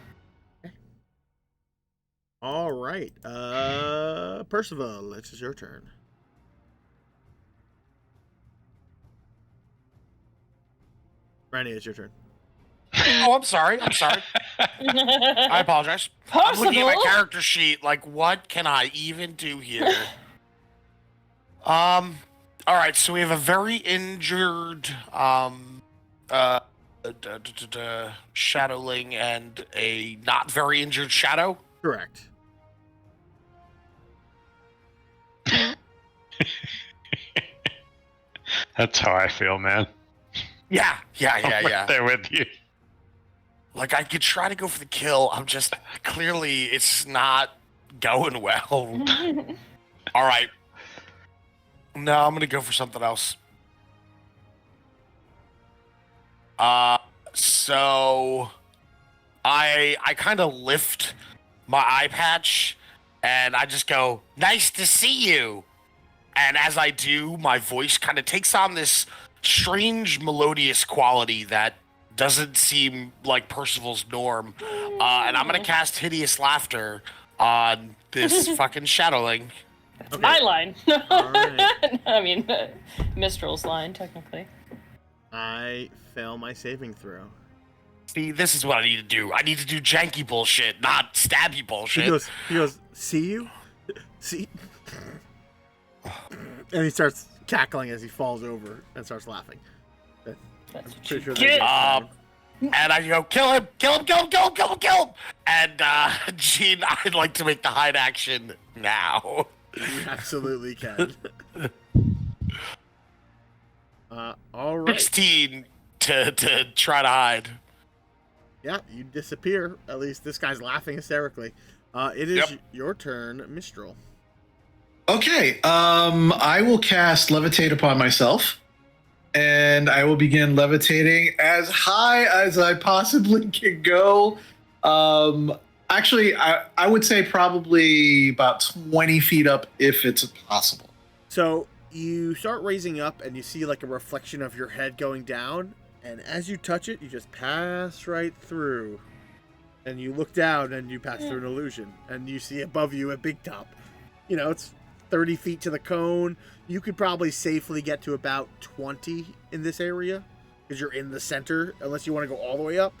All right, Percival, it is your turn. Randy, it's your turn. Oh, I'm sorry. I apologize. I'm looking at my character sheet. Like, what can I even do here? All right. So we have a very injured shadowling and a not very injured shadow. Correct. That's how I feel, man. Yeah. I'm right there with you. Like, I could try to go for the kill. I'm just clearly it's not going well. All right. No, I'm gonna go for something else. So I kind of lift my eye patch and I just go, "Nice to see you." And as I do, my voice kind of takes on this strange melodious quality that doesn't seem like Percival's norm. And I'm gonna cast Hideous Laughter on this fucking shadowling. It's my line. Alright. I mean, Mistral's line, technically. I fail my saving throw. See, this is what I need to do. I need to do janky bullshit, not stabby bullshit. He goes, see you? See? And he starts cackling as he falls over and starts laughing. I'm pretty sure Get and I go, kill him! Kill him! Kill him! Kill him! Kill him! Kill him! And, Gene, I'd like to make the hide action now. you absolutely can. All right. 16 to try to hide. Yeah, you disappear. At least this guy's laughing hysterically. It is your turn, Mistral. Okay, I will cast Levitate upon myself, and I will begin levitating as high as I possibly can go. Actually, I would say probably about 20 feet up if it's possible. So you start raising up, and you see like a reflection of your head going down, and as you touch it, you just pass right through. And you look down, and you pass through an illusion, and you see above you a big top. You know, it's 30 feet to the cone. You could probably safely get to about 20 in this area because you're in the center, unless you want to go all the way up.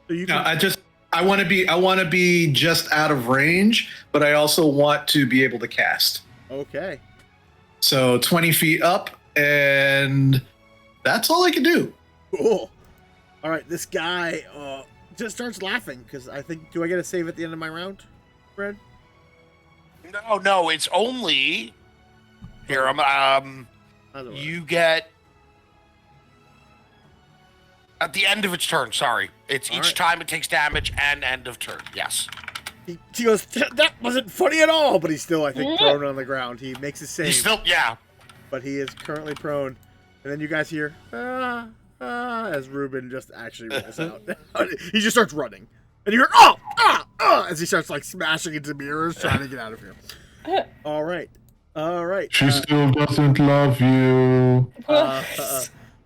So you can. No, I want to be just out of range, but I also want to be able to cast. Okay. So 20 feet up, and that's all I can do. Cool. All right, this guy just starts laughing because I think. Do I get a save at the end of my round, Fred? No, it's only here. You get at the end of its turn. Sorry, it's each time it takes damage and end of turn. Yes. He goes. That wasn't funny at all. But he's still, I think, prone on the ground. He makes a save. He's still, But he is currently prone. And then you guys hear as Ruben just actually rolls out. He just starts running. And you hear, as he starts like smashing into mirrors trying to get out of here. All right. She still doesn't love you.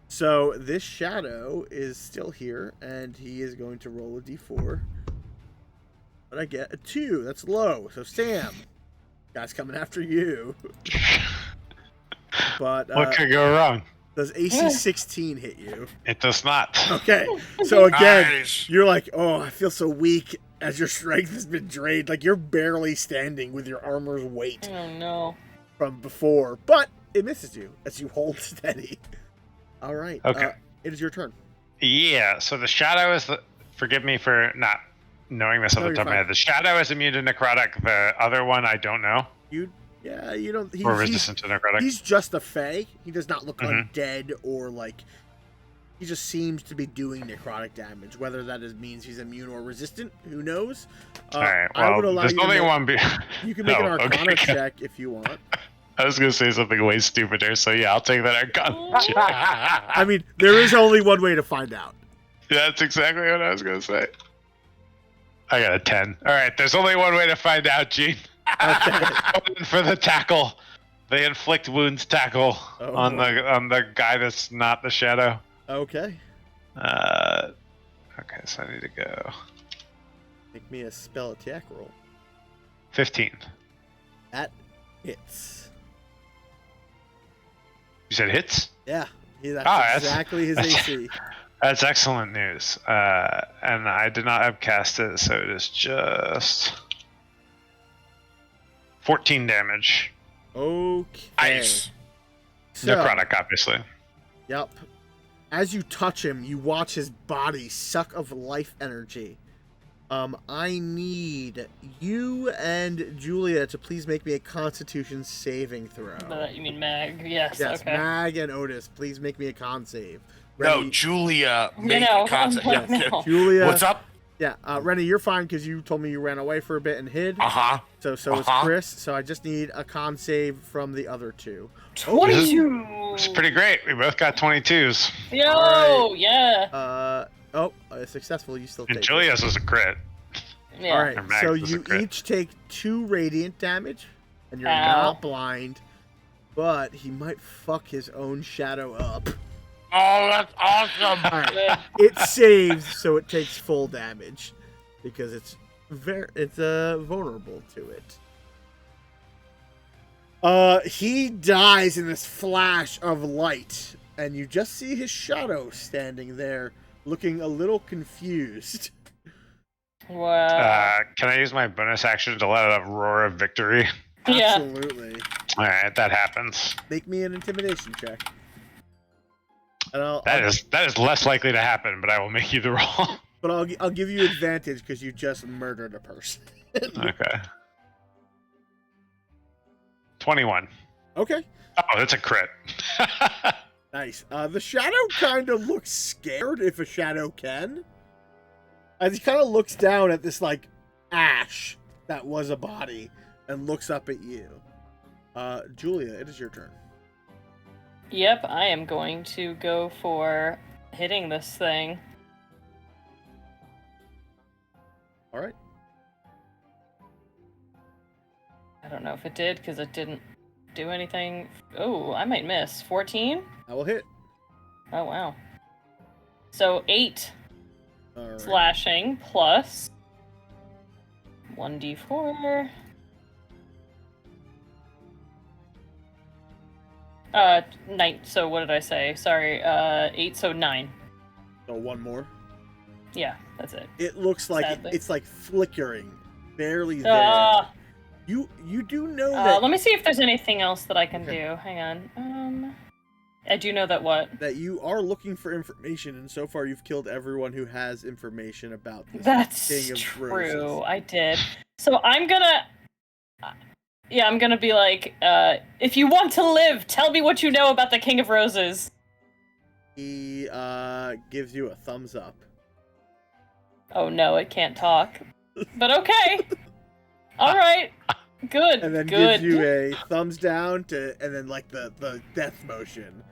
So this shadow is still here, and he is going to roll a d4. But I get a 2. That's low. So Sam, guy's coming after you. But what could go wrong? Does AC 16 hit you? It does not. Okay. So again, Nice. you're like, oh, I feel so weak as your strength has been drained. Like you're barely standing with your armor's weight Oh no. from before. But it misses you as you hold steady. All right. Okay. It is your turn. Yeah, so the shadow is forgive me for not knowing this off the top of my head. The shadow is immune to necrotic. The other one I don't know. You don't. Or resistant to necrotic. He's just a fae. He does not look undead or like. He just seems to be doing necrotic damage. Whether that means he's immune or resistant, who knows? All right. I would Well, allow there's you to only make- one. You can make an No, Arcana okay. check if you want. I was gonna say something way stupider, so yeah, I'll take that Arcana check. I mean, there is only one way to find out. That's exactly what I was gonna say. I got a 10. All right, there's only one way to find out, Gene. Okay. For the tackle, the inflict wounds tackle Oh. on the guy that's not the shadow. Okay. Okay, so I need to go Make me a spell attack roll. 15. That hits. You said hits? Yeah. That's that's- exactly his that's- AC. That's excellent news. And I did not upcast it, so it is just 14 damage. Okay. Nice. So, Necrotic, obviously. Yep. As you touch him, you watch his body suck of life energy. I need you and Julia to please make me a Constitution saving throw. You mean Mag? Yes. Yes, Okay. Mag and Otis, please make me a con save. No, Rennie- Julia made know, a concept. I'm like, no. Julia. What's up? Yeah, Rennie, you're fine because you told me you ran away for a bit and hid. Uh-huh. So is Chris. So I just need a con save from the other two. 22. It's pretty great. We both got 22s. Yo, Alright. yeah. Successful. You still And take Julia's was a crit. Yeah. All right, Or Max so was a you crit. each take 2 radiant damage, and you're Ow. not blind, but he might fuck his own shadow up. Oh, that's awesome. All right, Good. it saves, so it takes full damage because it's vulnerable to it. He dies in this flash of light, and you just see his shadow standing there, looking a little confused. Wow. Can I use my bonus action to let out a roar of victory? Yeah. Absolutely. All right, that happens. Make me an intimidation check. And That is less likely to happen, but I will make you the roll. But I'll give you advantage because you just murdered a person. Okay. 21. Okay. Oh, that's a crit. Nice. The shadow kind of looks scared, if a shadow can. As he kind of looks down at this, like, ash that was a body and looks up at you. Julia, it is your turn. Yep, I am going to go for hitting this thing. All right. I don't know if it did, because it didn't do anything. Oh, I might miss. 14? I will hit. Oh, wow. So 8 All right. slashing plus 1d4. 9. So what did I say? Sorry, 8, so 9. So one more. Yeah, that's it. It looks like Sadly. it's like flickering, barely there. You do know that Let me see if there's anything else that I can do. Hang on. I do know that what? that you are looking for information, and so far you've killed everyone who has information about this That's King of true. Roses. I did. So I'm gonna be like, if you want to live, tell me what you know about the King of Roses. He gives you a thumbs up. Oh no, it can't talk. But okay. All right. Good. And then good. gives you a thumbs down and then like the death motion.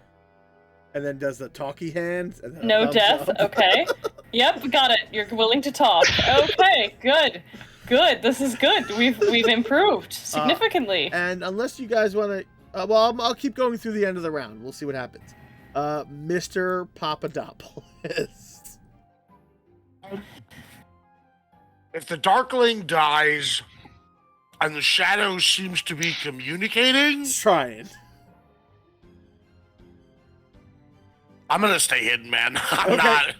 And then does the talky hands and then a No thumbs death. up. Okay. Yep, got it. You're willing to talk. Okay, good. Good. This is good. We've improved significantly. And unless you guys want to, well, I'll keep going through the end of the round. We'll see what happens. Mr. Papadopoulos. If the Darkling dies and the shadow seems to be communicating, He's trying. I'm gonna stay hidden, man. I'm Okay. not.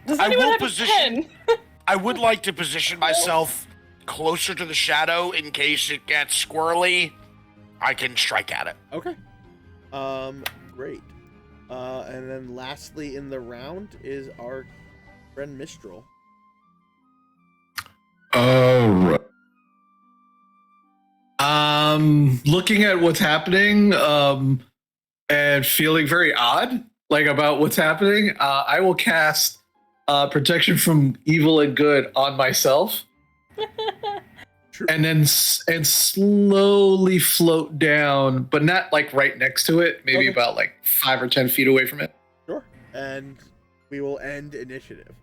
Does I anyone will have position- a pen? I would like to position myself closer to the shadow in case it gets squirrely. I can strike at it. Okay. Great. And then lastly in the round is our friend Mistral. All right. Looking at what's happening, and feeling very odd, like about what's happening, I will cast protection from evil and good on myself, and then slowly float down, but not like right next to it. Maybe Okay. about like 5 or 10 feet away from it. Sure. And we will end initiative.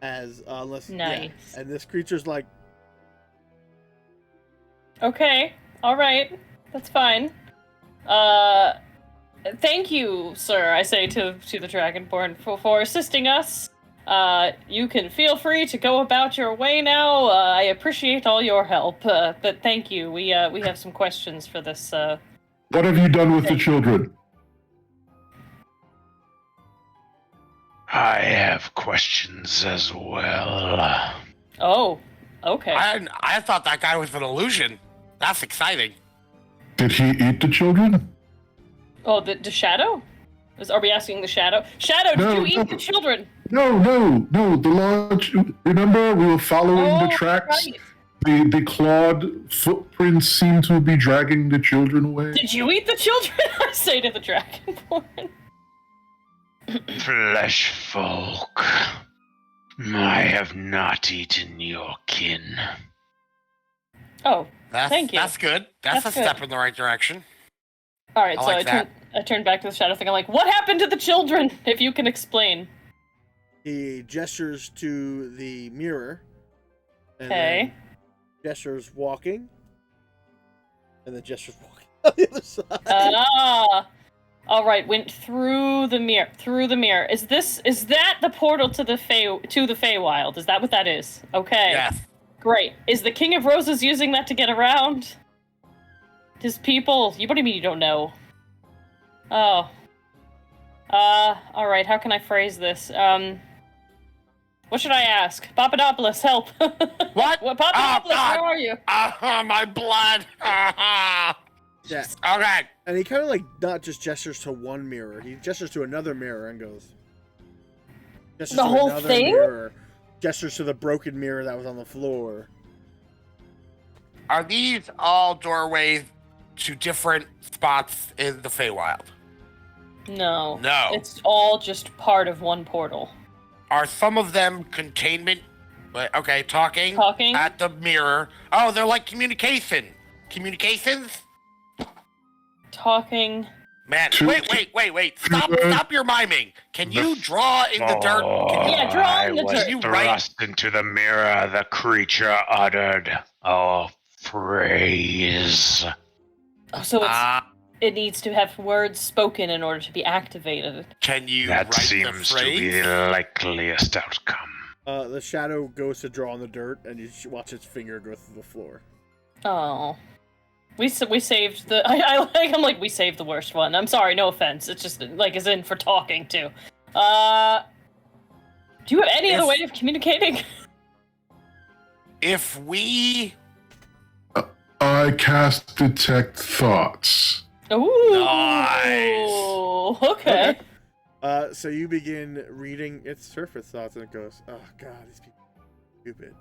As unless Nice. Yeah. And this creature's like, Okay. All right. That's fine. Thank you, sir, I say to the Dragonborn for assisting us. You can feel free to go about your way now. I appreciate all your help, but thank you. We have some questions for this. What have you done with the children? I have questions as well. Oh, okay. I thought that guy was an illusion. That's exciting. Did he eat the children? Oh, the shadow? Are we asking the shadow? Shadow, did No, you eat no. the children? No. The large. Remember, we were following the tracks. Right. The clawed footprints seem to be dragging the children away. Did you eat the children? I say to the Dragonborn. Flesh folk. I have not eaten your kin. Oh, That's, Thank you. That's good. That's That's a step good. in the right direction. all right. I So like that. I turned back to the shadow thing. I'm like, what happened to the children? If you can explain. he gestures to the mirror. And Okay. then gestures walking. And then gestures walking on the other side. All right. Went through the mirror. Through the mirror. Is that the portal to the Feywild? Is that what that is? Okay. Yes. Great. Is the King of Roses using that to get around? His people? What do you mean you don't know? Oh. Alright, how can I phrase this? What should I ask? Papadopoulos, help! What? Papadopoulos, where are you? My blood! Yeah. Okay. And he kind of like not just gestures to one mirror, he gestures to another mirror and goes. Gestures The to whole another thing? Mirror, gestures to the broken mirror that was on the floor. Are these all doorways to different spots in the Feywild? No. No. It's all just part of one portal. Are some of them containment? Okay, talking. Talking? At the mirror. Oh, they're like communications. Talking. Man, wait. Stop your miming. Can you draw in the dirt? Yeah, draw in the dirt. Can you write? Thrust into the mirror, the creature uttered a phrase. Oh, so it needs to have words spoken in order to be activated. Can you That write the seems to be phrase? the likeliest outcome. The shadow goes to draw on the dirt, and you watch its finger go through the floor. Oh. We saved the... I'm like, we saved the worst one. I'm sorry, no offense. It's just, like, as in for talking, too. Do you have any other way of communicating? If we... I cast Detect Thoughts. Ooh. Nice. Okay. So you begin reading its surface thoughts, and it goes, "Oh God, these people are stupid.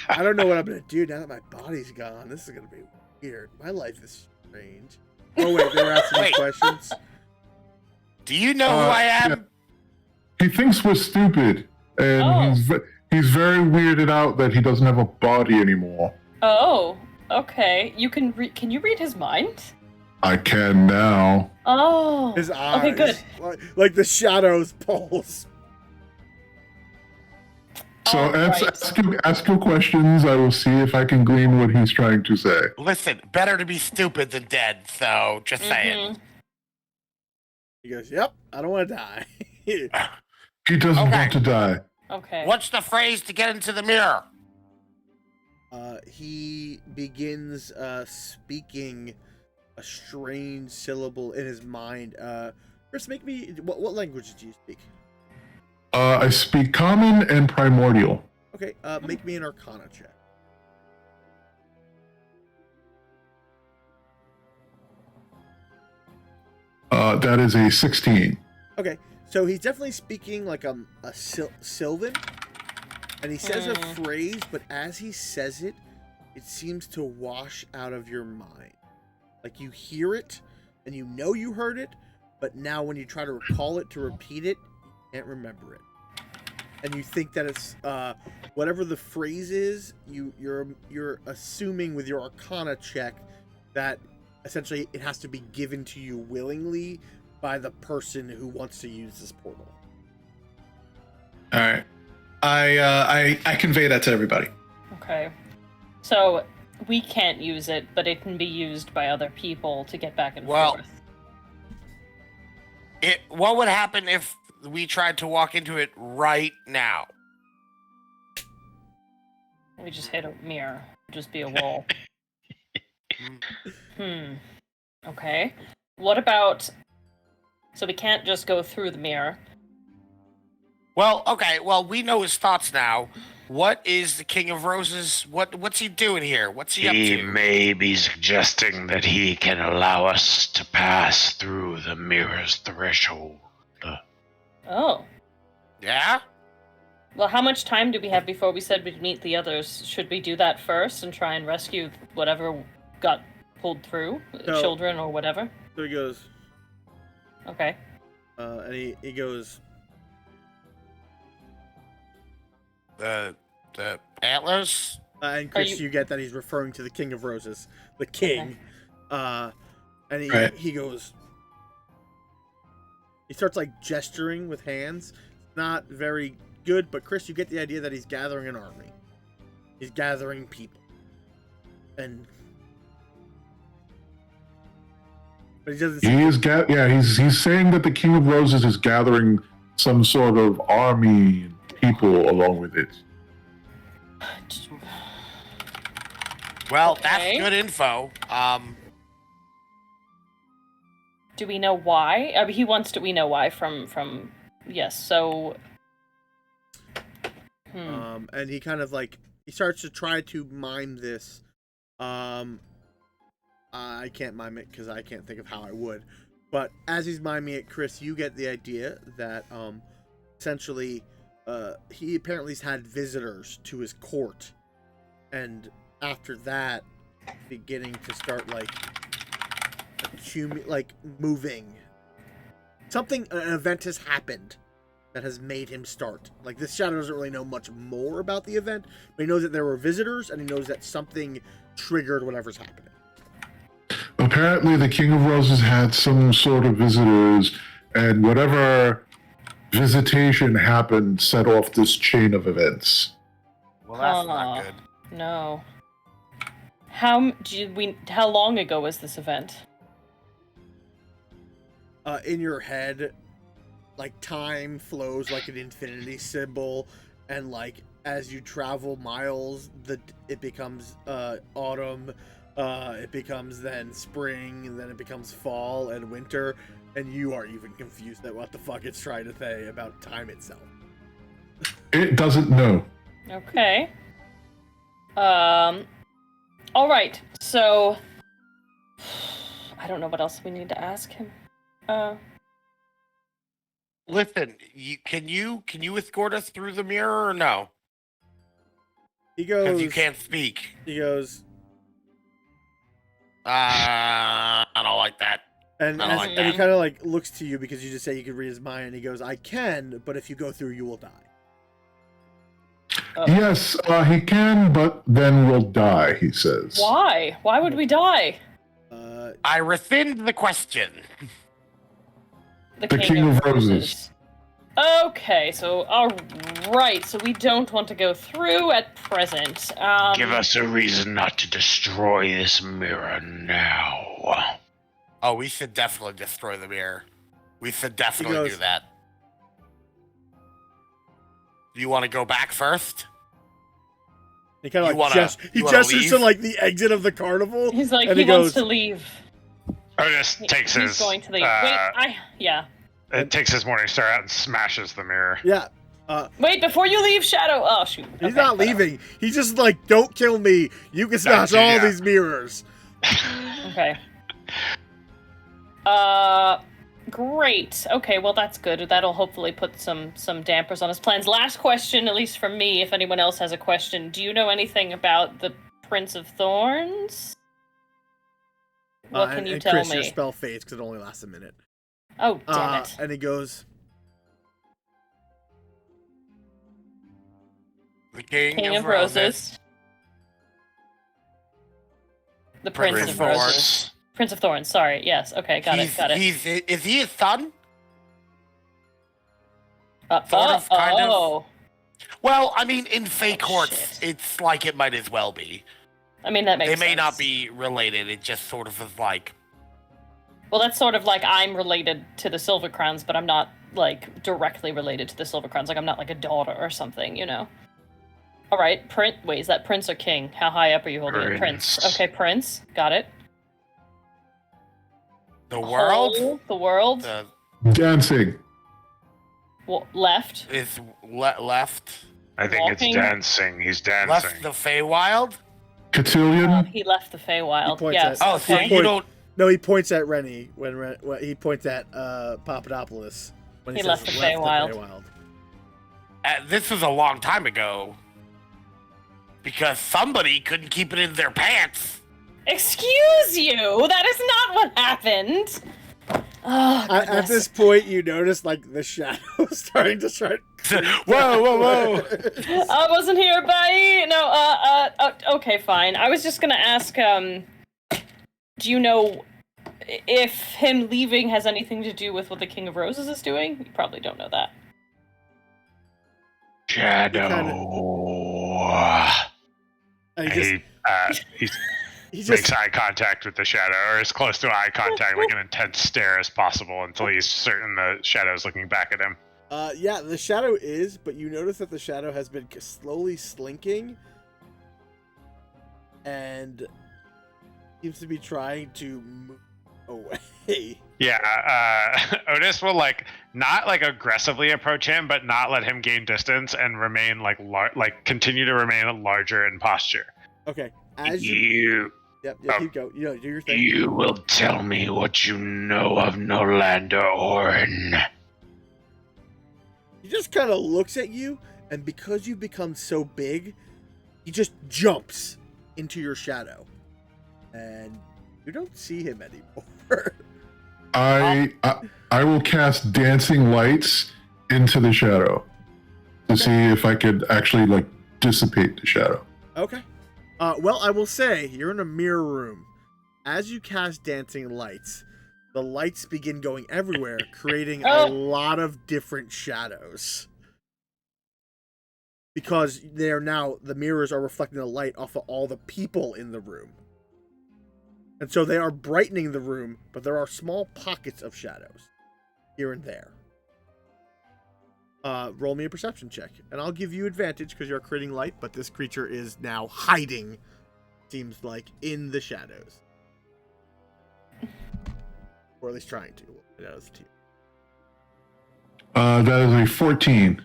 I don't know what I'm gonna do now that my body's gone. This is gonna be weird. My life is strange." Oh wait, they were asking me questions. Do you know who I am? Yeah. He thinks we're stupid, and he's very weirded out that he doesn't have a body anymore. Oh, okay. Can you read his mind? I can now. Oh. His eyes, okay, good. Like the shadows pulse. So Right. ask your questions. I will see if I can glean what he's trying to say. Listen, better to be stupid than dead, so just saying. He goes, "Yep, I don't want to die." He doesn't Okay. want to die. Okay. What's the phrase to get into the mirror? He begins speaking a strange syllable in his mind. Chris, make me. What language do you speak? I speak Common and Primordial. Okay, make me an Arcana check. That is a 16. Okay, so he's definitely speaking like a Sylvan, and he says a phrase, but as he says it, it seems to wash out of your mind. Like you hear it, and you know you heard it, but now when you try to recall it to repeat it, you can't remember it. And you think that it's whatever the phrase is, you're assuming with your Arcana check that essentially it has to be given to you willingly by the person who wants to use this portal. All right. I convey that to everybody. Okay. So we can't use it, but it can be used by other people to get back and forth. What would happen if we tried to walk into it right now? We just hit a mirror. Just be a wall. Okay. What about... So we can't just go through the mirror. Well, okay. Well, we know his thoughts now. What is the King of Roses? What's he doing here? What's he up He to? may be suggesting that he can allow us to pass through the mirror's threshold. Oh. Yeah? Well, how much time do we have before we said we'd meet the others? Should we do that first and try and rescue whatever got pulled through? No. Children or whatever? So he goes, Okay. and he goes, The antlers? and Chris, you get that he's referring to the King of Roses, the king. And he Right. he goes, he starts like gesturing with hands. Not very good, but Chris, you get the idea that he's gathering an army. He's gathering people, but he doesn't. He is he's saying that the King of Roses is gathering some sort of army and people along with it. Well, Okay. that's good info. Do we know why? He wants to. We know why from. Yes. So. And he kind of like he starts to try to mime this. I can't mime it because I can't think of how I would. But as he's miming it, Chris, you get the idea that essentially he apparently has had visitors to his court, and after that, beginning to start like moving. Something, an event has happened that has made him start. Like, this shadow doesn't really know much more about the event, but he knows that there were visitors, and he knows that something triggered whatever's happening. Apparently, the King of Roses had some sort of visitors, and whatever visitation happened set off this chain of events. Well, that's not good. No. How long ago was this event? In your head, like, time flows like an infinity symbol, and like as you travel miles, it becomes autumn, it becomes then spring, and then it becomes fall and winter, and you are even confused at what the fuck it's trying to say about time itself. It doesn't know. Okay. All right. So I don't know what else we need to ask him. Listen, can you escort us through the mirror or no? He goes. Because you can't speak. He goes. I don't like that. And I don't like he that. kind of like looks to you because you just say you could read his mind, and he goes, "I can, but if you go through, you will die." Yes, he can, but then we'll die, he says. Why? Why would we die? I rescind the question. The King of Roses. Okay, so all right, so we don't want to go through at present. Give us a reason not to destroy this mirror now. Oh, we should definitely destroy the mirror. We should definitely do that. Do you want to go back first? He kind of like gestures to like the exit of the carnival. He's like, and he goes, wants to leave. Otis takes his. He's going to leave. It takes his morning star out and smashes the mirror. Yeah. Wait, before you leave, Shadow. Oh shoot. He's not leaving. He's just like, don't kill me. You can smash all these mirrors. Okay. Great. Okay, well that's good. That'll hopefully put some dampers on his plans. Last question, at least from me, if anyone else has a question. Do you know anything about the Prince of Thorns? What can you tell Chris, me? your spell fades because it only lasts a minute. Oh, damn it. And he goes, The King of Roses. The Prince of Roses. Prince of Thorns, sorry. Yes, okay, got it. Is he his son? Kind of. Well, I mean, in Fey courts, it's like it might as well be. I mean, that makes sense. They may not be related, it just sort of is like... Well, that's sort of like I'm related to the Silver Crowns, but I'm not, like, directly related to the Silver Crowns. Like, I'm not, like, a daughter or something, you know? All right, wait, is that Prince or King? How high up are you holding it? Prince. Okay, Prince. Got it. The world? The world? Dancing. Well, left. Is left. I think Walking. it's dancing. He's dancing. Left the Feywild? Cotillion? He left the Feywild. He Yes. Oh, so okay. you don't... No, he points at Rennie when he points at Papadopoulos when he says left the Feywild. This was a long time ago. Because somebody couldn't keep it in their pants. Excuse you! That is not what happened! Oh, at this point, you notice, like, the shadow starting to start... Whoa. I wasn't here, bye! No, okay, fine. I was just gonna ask, do you know if him leaving has anything to do with what the King of Roses is doing? You probably don't know that. Shadow. He makes eye contact with the shadow, or as close to eye contact, like an intense stare as possible, until he's certain the shadow's looking back at him. Yeah, the shadow is, but you notice that the shadow has been slowly slinking, and seems to be trying to move away. Yeah, Otis will not aggressively approach him, but not let him gain distance and remain continue to remain larger in posture. Okay, as you keep going. Do your thing. You will tell me what you know of Nolander Orin. He just kind of looks at you, and because you've become so big, he just jumps into your shadow, and you don't see him anymore. I will cast dancing lights into the shadow to see if I could actually dissipate the shadow. Okay. Well, I will say you're in a mirror room. As you cast dancing lights, the lights begin going everywhere, creating a lot of different shadows. Because the mirrors are reflecting the light off of all the people in the room. And so they are brightening the room, but there are small pockets of shadows here and there. Roll me a perception check, and I'll give you advantage because you're creating light, but this creature is now hiding, seems like, in the shadows. Or at least trying to. That was the team. That is a 14.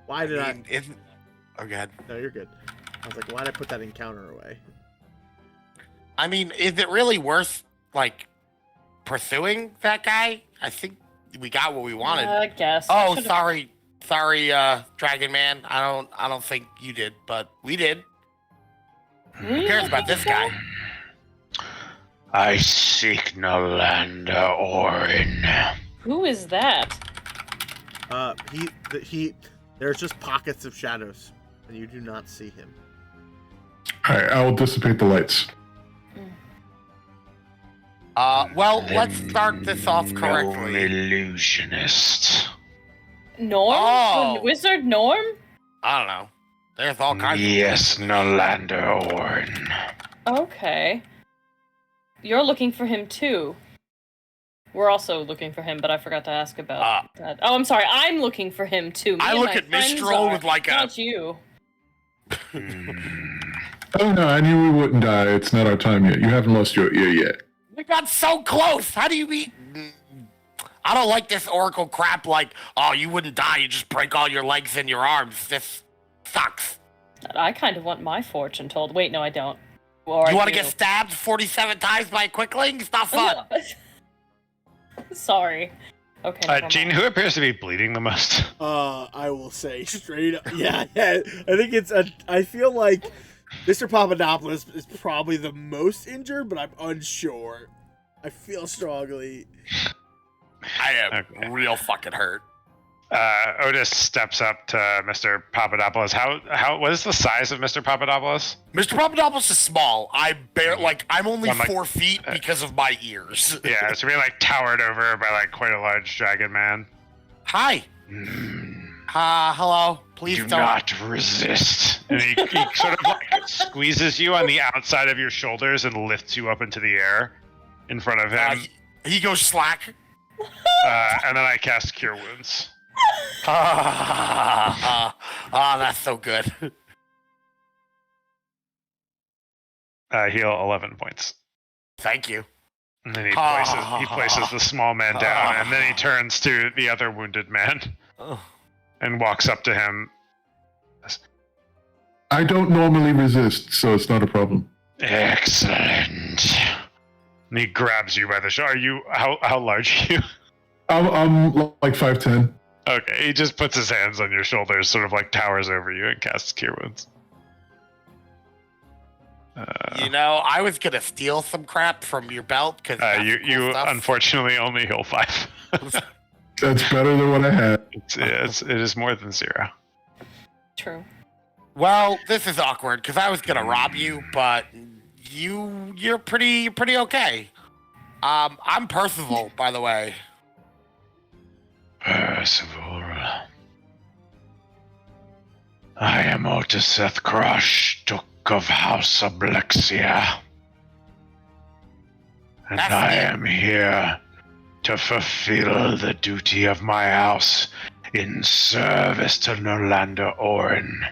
Why did I... Oh, God. No, you're good. I was like, why did I put that encounter away? I mean, is it really worth, pursuing that guy? I think we got what we wanted. I guess. Oh, sorry, Dragon Man. I don't think you did, but we did. Who cares about this guy? I seek Nolander Orin. Who is that? There's just pockets of shadows, and you do not see him. All right, I will dissipate the lights. Well, let's start this off correctly. Illusionist. Norm? Oh. Wizard Norm? I don't know. There's all kinds of... Yes, Nolander Orin. Okay. You're looking for him too. We're also looking for him, but I forgot to ask about that. Oh, I'm sorry. I'm looking for him too. I look at Mistral with Not you. Oh no, I knew we wouldn't die. It's not our time yet. You haven't lost your ear yet. We got so close. How do you eat? I don't like this oracle crap you wouldn't die. You just break all your legs and your arms. This sucks. I kind of want my fortune told. Wait, no, I don't. You want to get stabbed 47 times by a quickling? It's not fun. Sorry. Okay. Gene, who appears to be bleeding the most? I will say straight up. Yeah. I think I feel like Mr. Papadopoulos is probably the most injured, but I'm unsure. I feel strongly. I am real fucking hurt. Otis steps up to Mr. Papadopoulos. What is the size of Mr. Papadopoulos? Mr. Papadopoulos is small. I'm only 4 feet because of my ears. Yeah, so we're towered over by quite a large dragon man. Hi. Hello. Please Do not resist. And he sort of squeezes you on the outside of your shoulders and lifts you up into the air in front of him. He goes slack. And then I cast Cure Wounds. That's so good. Heal 11 points. Thank you. And then he places the small man down, and then he turns to the other wounded man and walks up to him. I don't normally resist, so it's not a problem. Excellent. And he grabs you by the shoulder. How large are you? I'm 5'10". Okay, he just puts his hands on your shoulders, sort of towers over you and casts Cure Wounds. I was gonna steal some crap from your belt because you unfortunately only heal 5. That's better than what I had. It is more than 0. True. Well, this is awkward because I was gonna rob you, but you're pretty okay. I'm Percival, by the way. Percival. I am Otiseth Crush, Duke of House Ablexia. And I am here to fulfill the duty of my house in service to Nolander Orin.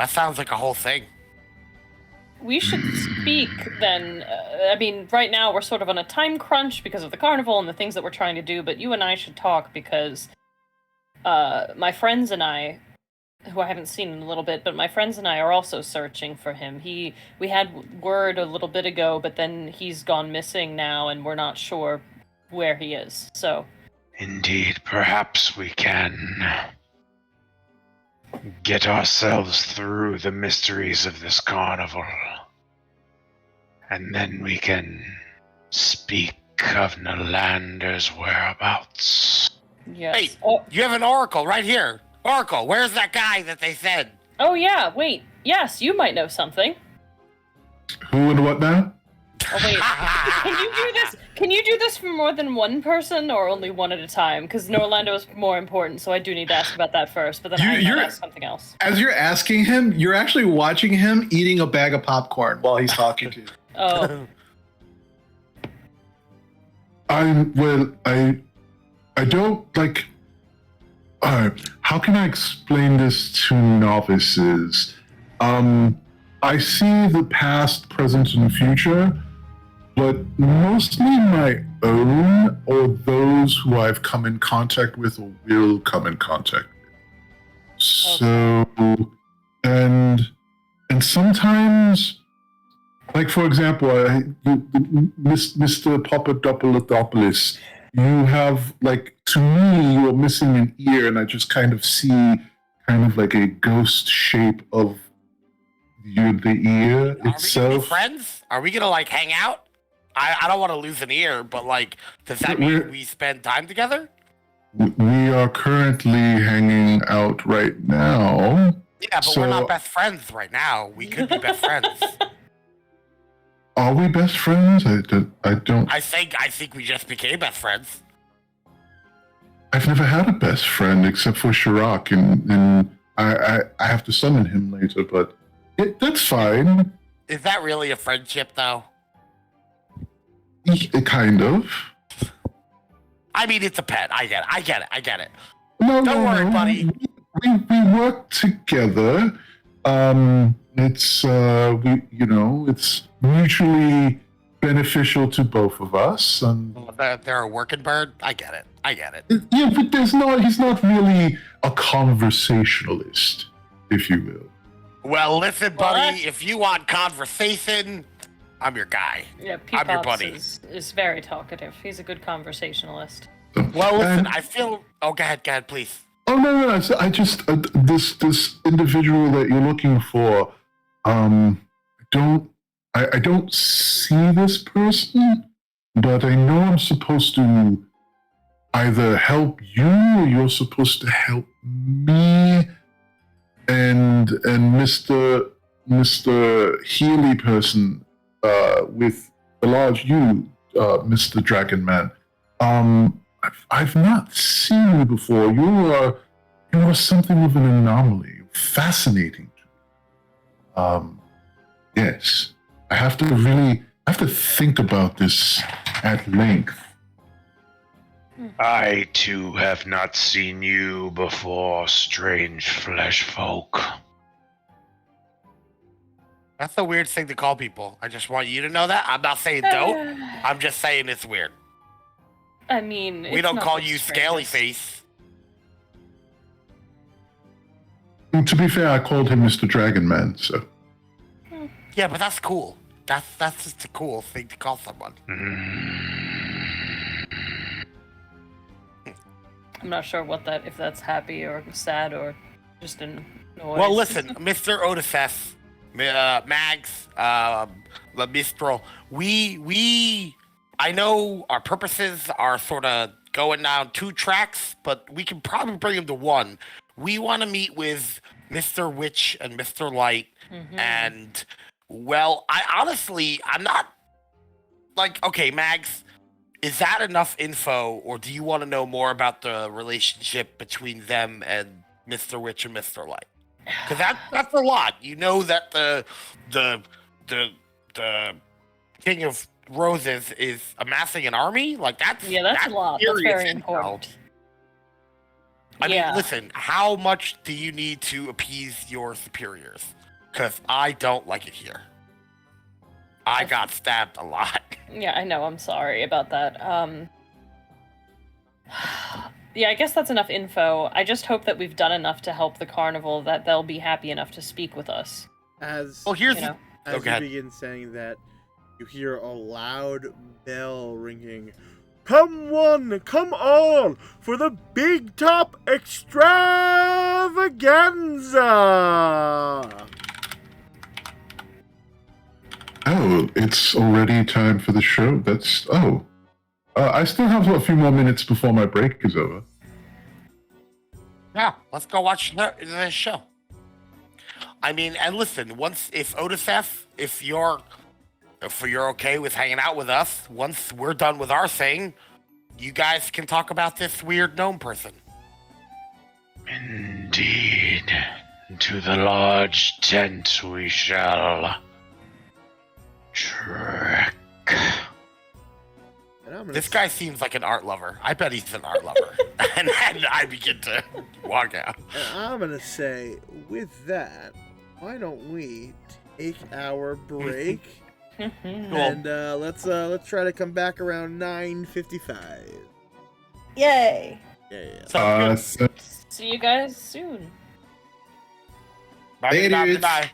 That sounds like a whole thing. We should speak then. I mean, right now we're sort of on a time crunch because of the carnival and the things that we're trying to do, but you and I should talk because my friends and I, who I haven't seen in a little bit, but my friends and I are also searching for him. We had word a little bit ago, but then he's gone missing now and we're not sure where he is, so... Indeed, perhaps we can get ourselves through the mysteries of this carnival. And then we can speak of Nylander's whereabouts. Yes. Hey, you have an oracle right here. Oracle, where's that guy that they said? Oh yeah, wait. Yes, you might know something. Who and what now? Oh wait, can you do this? Can you do this for more than one person or only one at a time? Because Norlando is more important, so I do need to ask about that first. But then I might ask something else. As you're asking him, you're actually watching him eating a bag of popcorn while he's talking to you. Oh. I don't like. How can I explain this to novices? I see the past, present, and future, but mostly my own or those who I've come in contact with or will come in contact with. So, and sometimes, like for example, Mr. Papadopoulos, you have, like, to me, you're missing an ear, and I just kind of see kind of like a ghost shape of the ear itself. Are we gonna be friends? Are we gonna, like, hang out? I don't want to lose an ear, but, like, does that mean we spend time together? We are currently hanging out right now. Yeah, but we're not best friends right now. We could be best friends. Are we best friends? I don't. I think we just became best friends. I've never had a best friend except for Chirac, and I have to summon him later, but that's fine. Is that really a friendship, though? Kind of. I mean, it's a pet. I get it. No, Don't worry, buddy. We work together. It's it's mutually beneficial to both of us, and They're a working bird. I get it. yeah, but he's not really a conversationalist, if you will. Well, listen, buddy. If you want conversation, I'm your guy. Yeah, I'm your buddy. is very talkative. He's a good conversationalist. Well, listen. I feel. Oh, go ahead, please. Oh no! I just this individual that you're looking for. I don't see this person, but I know I'm supposed to either help you or you're supposed to help me. And Mr. Healy person with the large U, Mr. Dragon Man. I've not seen you before. You are something of an anomaly, fascinating to me. Yes, I have to think about this at length. I too have not seen you before, strange flesh folk. That's a weird thing to call people. I just want you to know that. I'm not saying don't. I'm just saying it's weird. I mean, We don't call you Scaly Face. To be fair, I called him Mr. Dragon Man, so. Yeah, but that's cool. That's just a cool thing to call someone. I'm not sure if that's happy or sad or just a noise. Well, listen, Mr. Odysseus, Mags, Mistral, I know our purposes are sort of going down 2 tracks, but we can probably bring them to 1. We want to meet with Mr. Witch and Mr. Light, and, well, I'm not, like, okay, Mags, is that enough info, or do you want to know more about the relationship between them and Mr. Witch and Mr. Light? Because that's a lot. You know that the King of Roses is amassing an army? Like, that's a lot. That's very important. I Yeah. mean, listen, how much do you need to appease your superiors? Because I don't like it here. I got stabbed a lot. Yeah, I know. I'm sorry about that. Yeah, I guess that's enough info. I just hope that we've done enough to help the carnival that they'll be happy enough to speak with us. As Well, here's You know. as Okay. you begin saying that, you hear a loud bell ringing. Come one, come all, for the Big Top Extravaganza! Oh, it's already time for the show. I still have a few more minutes before my break is over. Yeah, let's go watch the show. I mean, and listen, if Otisef, if you're okay with hanging out with us, once we're done with our thing, you guys can talk about this weird gnome person. Indeed. To the large tent we shall trek. And I'm gonna This guy seems like an art lover. I bet he's an art lover. and then I begin to walk out. And I'm gonna say, with that, why don't we take our break and let's try to come back around 9:55. Yay! Yeah. Sounds good. See you guys soon. Bye, Later. bye, bye.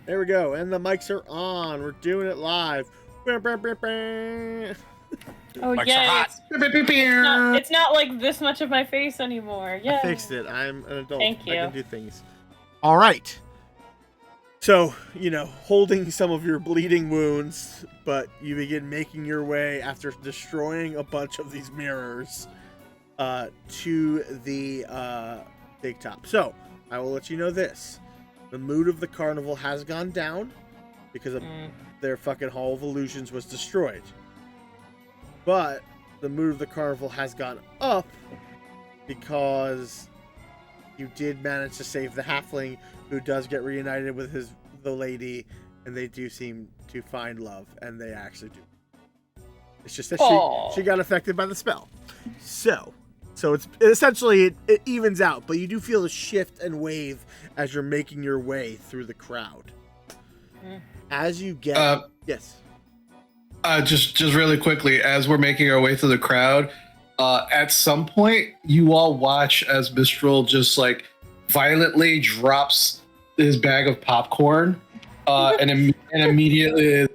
There we go. And the mics are on. We're doing it live. Oh, Mics are yay. hot. It's not like this much of my face anymore. Yeah. I fixed it. I'm an adult. Thank you. I can do things. All right. So, holding some of your bleeding wounds, but you begin making your way after destroying a bunch of these mirrors to the big top. So, I will let you know this. The mood of the carnival has gone down because their fucking Hall of Illusions was destroyed. But the mood of the carnival has gone up because you did manage to save the halfling, who does get reunited with the lady, and they do seem to find love, and they actually do. It's just that she got affected by the spell. So it's essentially it evens out, but you do feel a shift and wave as you're making your way through the crowd. As you get yes. Just really quickly, as we're making our way through the crowd, at some point, you all watch as Mistral just like violently drops his bag of popcorn, and immediately.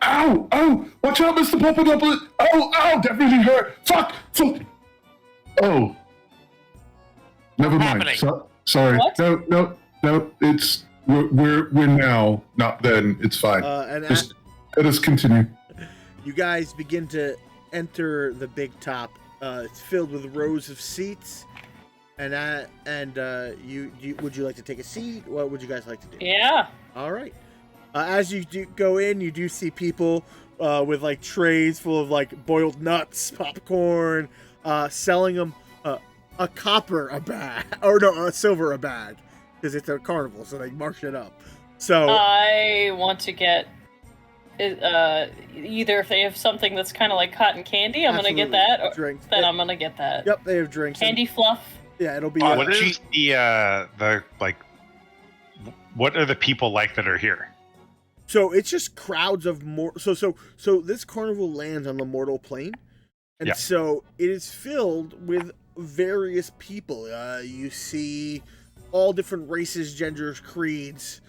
Ow! Ow! Watch out, Mr. Papadopoulos! Ow! That really hurt! Fuck! Oh. Never mind. Sorry. What? No. It's we're now, not then. It's fine. Just let us continue. You guys begin to enter the big top. It's filled with rows of seats, and you would you like to take a seat? What would you guys like to do? Yeah. All right. As you do go in, you do see people with like trays full of like boiled nuts, popcorn, selling them a copper a bag, or no, a silver a bag, because it's a carnival, so they mark it up. So I want to get either if they have something that's kind of like cotton candy, I'm gonna get that. Or drinks. Then I'm gonna get that. Yep, they have drinks. Candy fluff. Yeah, it'll be. What is the like? What are the people like that are here? So it's just crowds of more. So this carnival lands on the mortal plane, and so it is filled with various people. You see all different races, genders, creeds,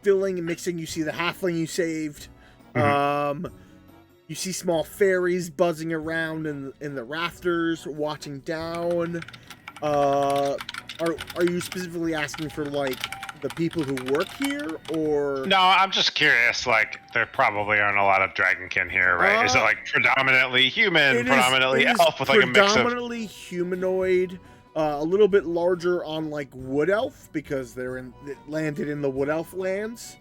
filling and mixing. You see the halfling you saved. You see small fairies buzzing around in the rafters, watching down. Are you specifically asking for like the people who work here, or? No, I'm just curious. Like, there probably aren't a lot of dragonkin here, right? Is it like predominantly human, predominantly elf with like a mix of? Predominantly humanoid, a little bit larger on like wood elf because it landed in the wood elf lands.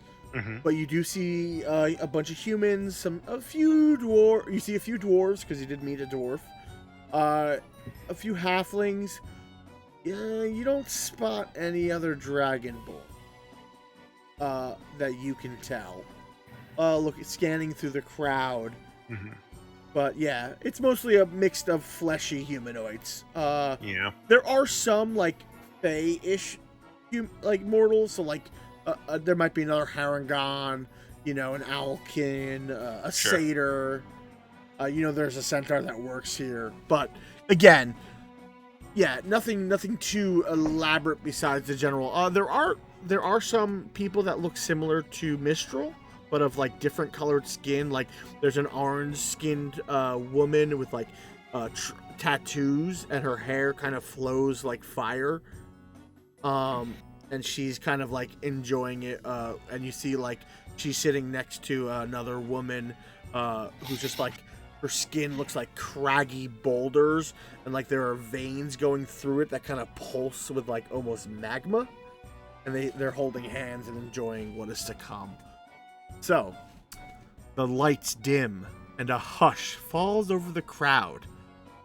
But you do see a bunch of humans, a few dwarves. You see a few dwarves because you did meet a dwarf. A few halflings. You don't spot any other dragonborn that you can tell. Look, scanning through the crowd. But yeah, it's mostly a mix of fleshy humanoids. There are some like fey-ish like mortals, so like there might be another Harangon, an Owlkin, a Satyr. There's a centaur that works here. But again, yeah, nothing too elaborate besides the general. There are some people that look similar to Mistral, but of like different colored skin. Like there's an orange-skinned woman with like tattoos, and her hair kind of flows like fire. And she's kind of like enjoying it. And you see like she's sitting next to another woman who's just like, her skin looks like craggy boulders, and like there are veins going through it that kind of pulse with like almost magma. And they're holding hands and enjoying what is to come. So, the lights dim, and a hush falls over the crowd.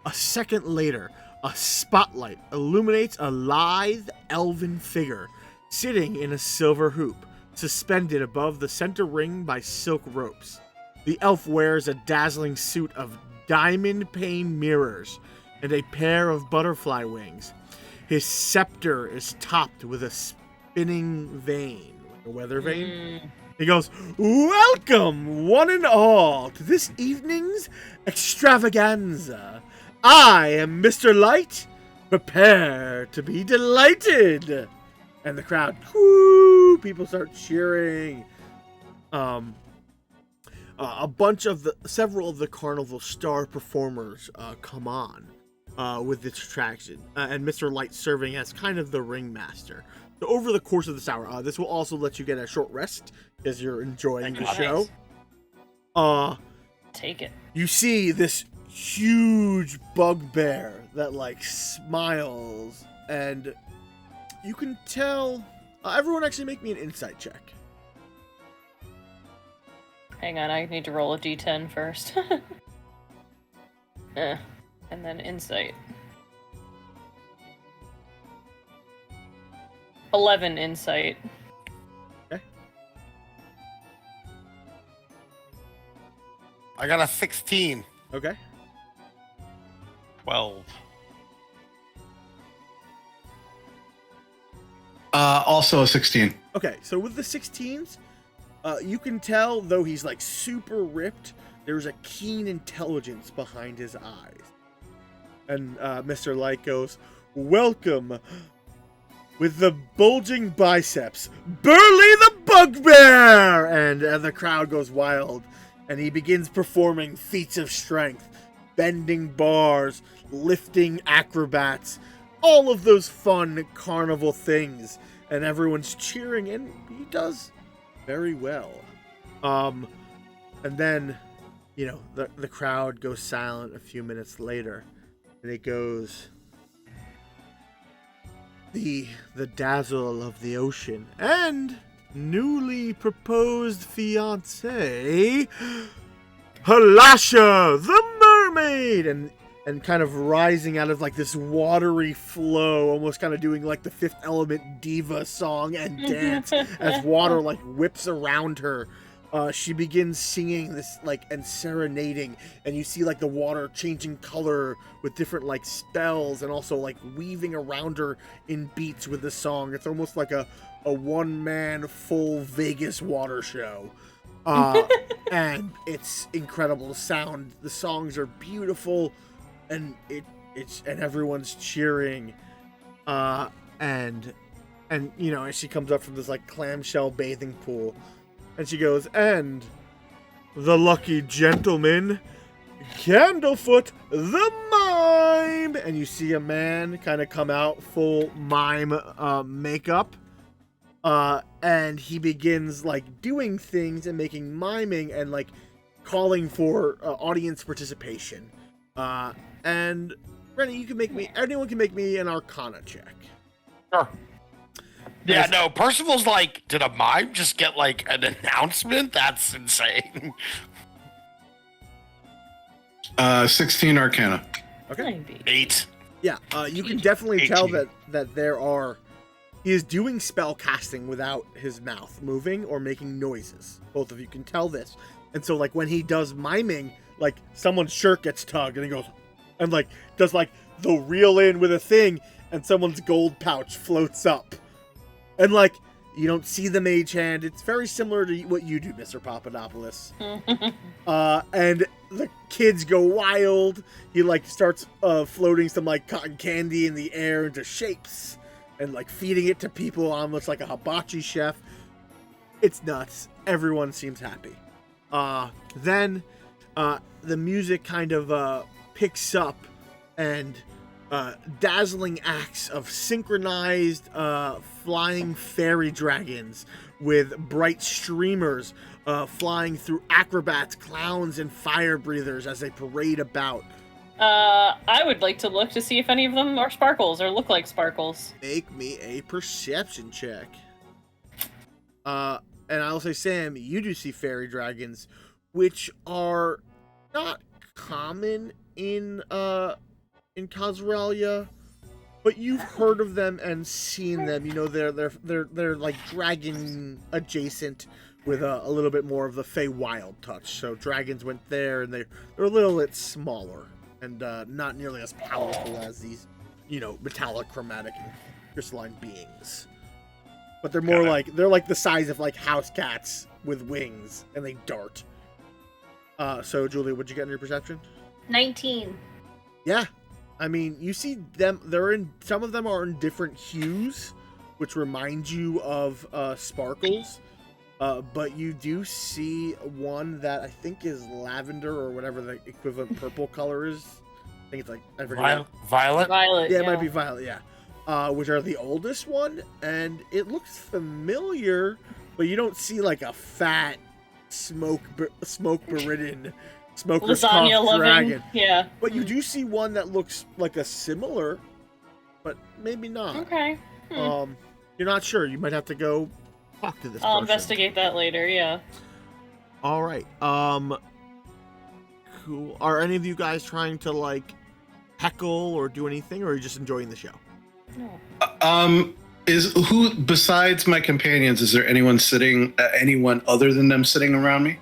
A second later, a spotlight illuminates a lithe elven figure sitting in a silver hoop, suspended above the center ring by silk ropes. The elf wears a dazzling suit of diamond-pane mirrors and a pair of butterfly wings. His scepter is topped with a spinning vane, like a weather vane. He goes, "Welcome, one and all, to this evening's extravaganza. I am Mr. Light. Prepare to be delighted." And the crowd, whoo, woo! People start cheering. Several of the carnival star performers come on with this attraction, and Mr. Light serving as kind of the ringmaster. So over the course of this hour, this will also let you get a short rest as you're enjoying the show. Take it. You see this huge bugbear that like smiles, and you can tell. Everyone, actually, make me an insight check. Hang on, I need to roll a d10 first. And then insight. 11 insight. Okay. I got a 16. Okay. 12. Also a 16. Okay, so with the 16s, you can tell, though he's like super ripped, there's a keen intelligence behind his eyes. And Mr. Light goes, "Welcome, with the bulging biceps, Burly the Bugbear!" And the crowd goes wild, and he begins performing feats of strength, bending bars, lifting acrobats, all of those fun carnival things, and everyone's cheering, and he does very well. And then, you know, the crowd goes silent a few minutes later, and it goes, the dazzle of the ocean and newly proposed fiancé, Halasha the mermaid, and kind of rising out of like this watery flow, almost kind of doing like the Fifth Element diva song and dance as water like whips around her. She begins singing this like and serenading, and you see like the water changing color with different like spells, and also like weaving around her in beats with the song. It's almost like a one-man full Vegas water show. And it's incredible. The songs are beautiful, and it's everyone's cheering. And you know, as she comes up from this like clamshell bathing pool, and she goes, "And the lucky gentleman, Candlefoot the Mime!" And you see a man kind of come out full mime makeup. And he begins like doing things and making miming and like calling for audience participation. And Rennie, anyone can make me an Arcana check. Sure. Yeah, no, Percival's like, did a mime just get like an announcement? That's insane. 16 Arcana. Okay. Maybe. 8. Yeah, you can definitely tell 18. that there are. He is doing spell casting without his mouth moving or making noises. Both of you can tell this. And so, like, when he does miming, like, someone's shirt gets tugged, and he goes, and, like, does, like, the reel in with a thing, and someone's gold pouch floats up. And, like, you don't see the mage hand. It's very similar to what you do, Mr. Papadopoulos. And the kids go wild. He, like, starts floating some, like, cotton candy in the air into shapes, and like feeding it to people almost like a hibachi chef. It's nuts. Everyone seems happy. Then the music kind of picks up, and dazzling acts of synchronized flying fairy dragons with bright streamers flying through acrobats, clowns, and fire breathers as they parade about. I would like to look to see if any of them are sparkles or look like sparkles. Make me a perception check. And I'll say, Sam, you do see fairy dragons, which are not common in Khazralia, but you've heard of them and seen them. You know, they're like dragon adjacent, with a little bit more of the Feywild touch. So dragons went there, and they're a little bit smaller and not nearly as powerful as these, you know, metallic, chromatic, and crystalline beings. But they're more like the size of like house cats with wings, and they dart. So Julia, what'd you get in your perception? 19. Yeah, I mean, you see them. Some of them are in different hues, which reminds you of sparkles. But you do see one that I think is lavender or whatever the equivalent purple color is. I think it's like I forget. Violet. Violet. Yeah, it might be violet. Yeah, which are the oldest one, and it looks familiar, but you don't see like a fat smoke-beridden, smoker's Lasagna cough loving. dragon. Yeah. But you do see one that looks like a similar, but maybe not. Okay. You're not sure. You might have to go talk to this I'll person. investigate that later. Yeah. All right. Cool. Are any of you guys trying to like heckle or do anything, or are you just enjoying the show? No. Is who besides my companions? Is there anyone other than them sitting around me?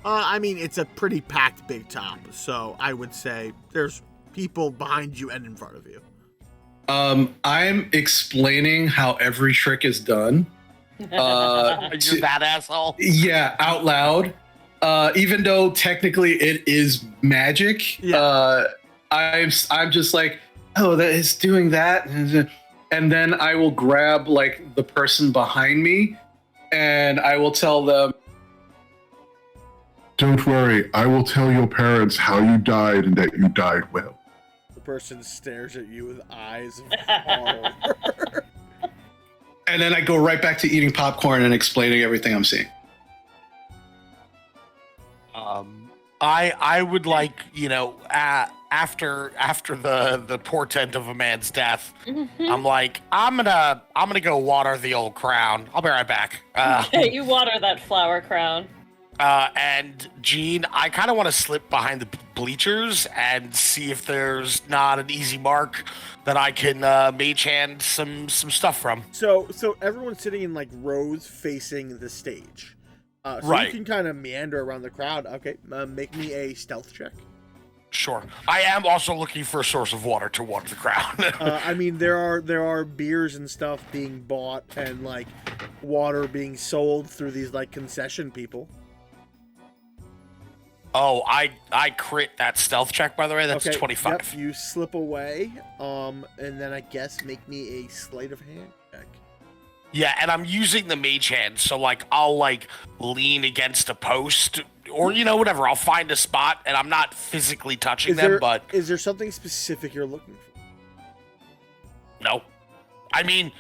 I mean, it's a pretty packed big top, so I would say there's people behind you and in front of you. I'm explaining how every trick is done. You're that asshole. Yeah, out loud. Even though technically it is magic, Yeah. I'm just like, oh, that is doing that, and then I will grab like the person behind me, and I will tell them, Don't worry, I will tell your parents how you died and that you died well. The person stares at you with eyes of horror. and then I go right back to eating popcorn and explaining everything I'm seeing. I would like, after the portent of a man's death, I'm like, I'm gonna go water the old crown. I'll be right back. You water that flower crown. And Gene, I kind of want to slip behind the bleachers and see if there's not an easy mark that I can mage hand some stuff from. So everyone's sitting in like rows facing the stage. So right. You can kind of meander around the crowd. Okay, make me a stealth check. Sure. I am also looking for a source of water to water the crowd. I mean, there are beers and stuff being bought and like water being sold through these like concession people. Oh, I crit that stealth check, by the way. That's Okay, 25. Yep, you slip away, and then I guess make me a sleight of hand check. Yeah, and I'm using the mage hand, so like I'll like lean against a post or whatever. I'll find a spot, and I'm not physically touching them, but is there something specific you're looking for? no. I mean,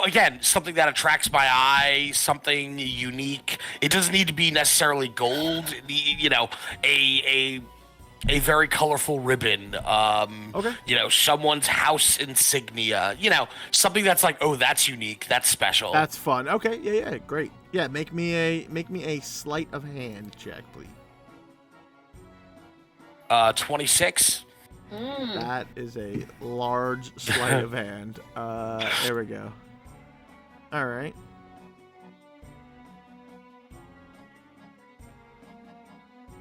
again, something that attracts my eye, something unique. It doesn't need to be necessarily gold. A very colorful ribbon. Okay. Someone's house insignia. Something that's like, oh, that's unique. That's special. That's fun. Okay, yeah, great. Yeah, make me a sleight of hand check, please. 26. That is a large sleight of hand. There we go. All right.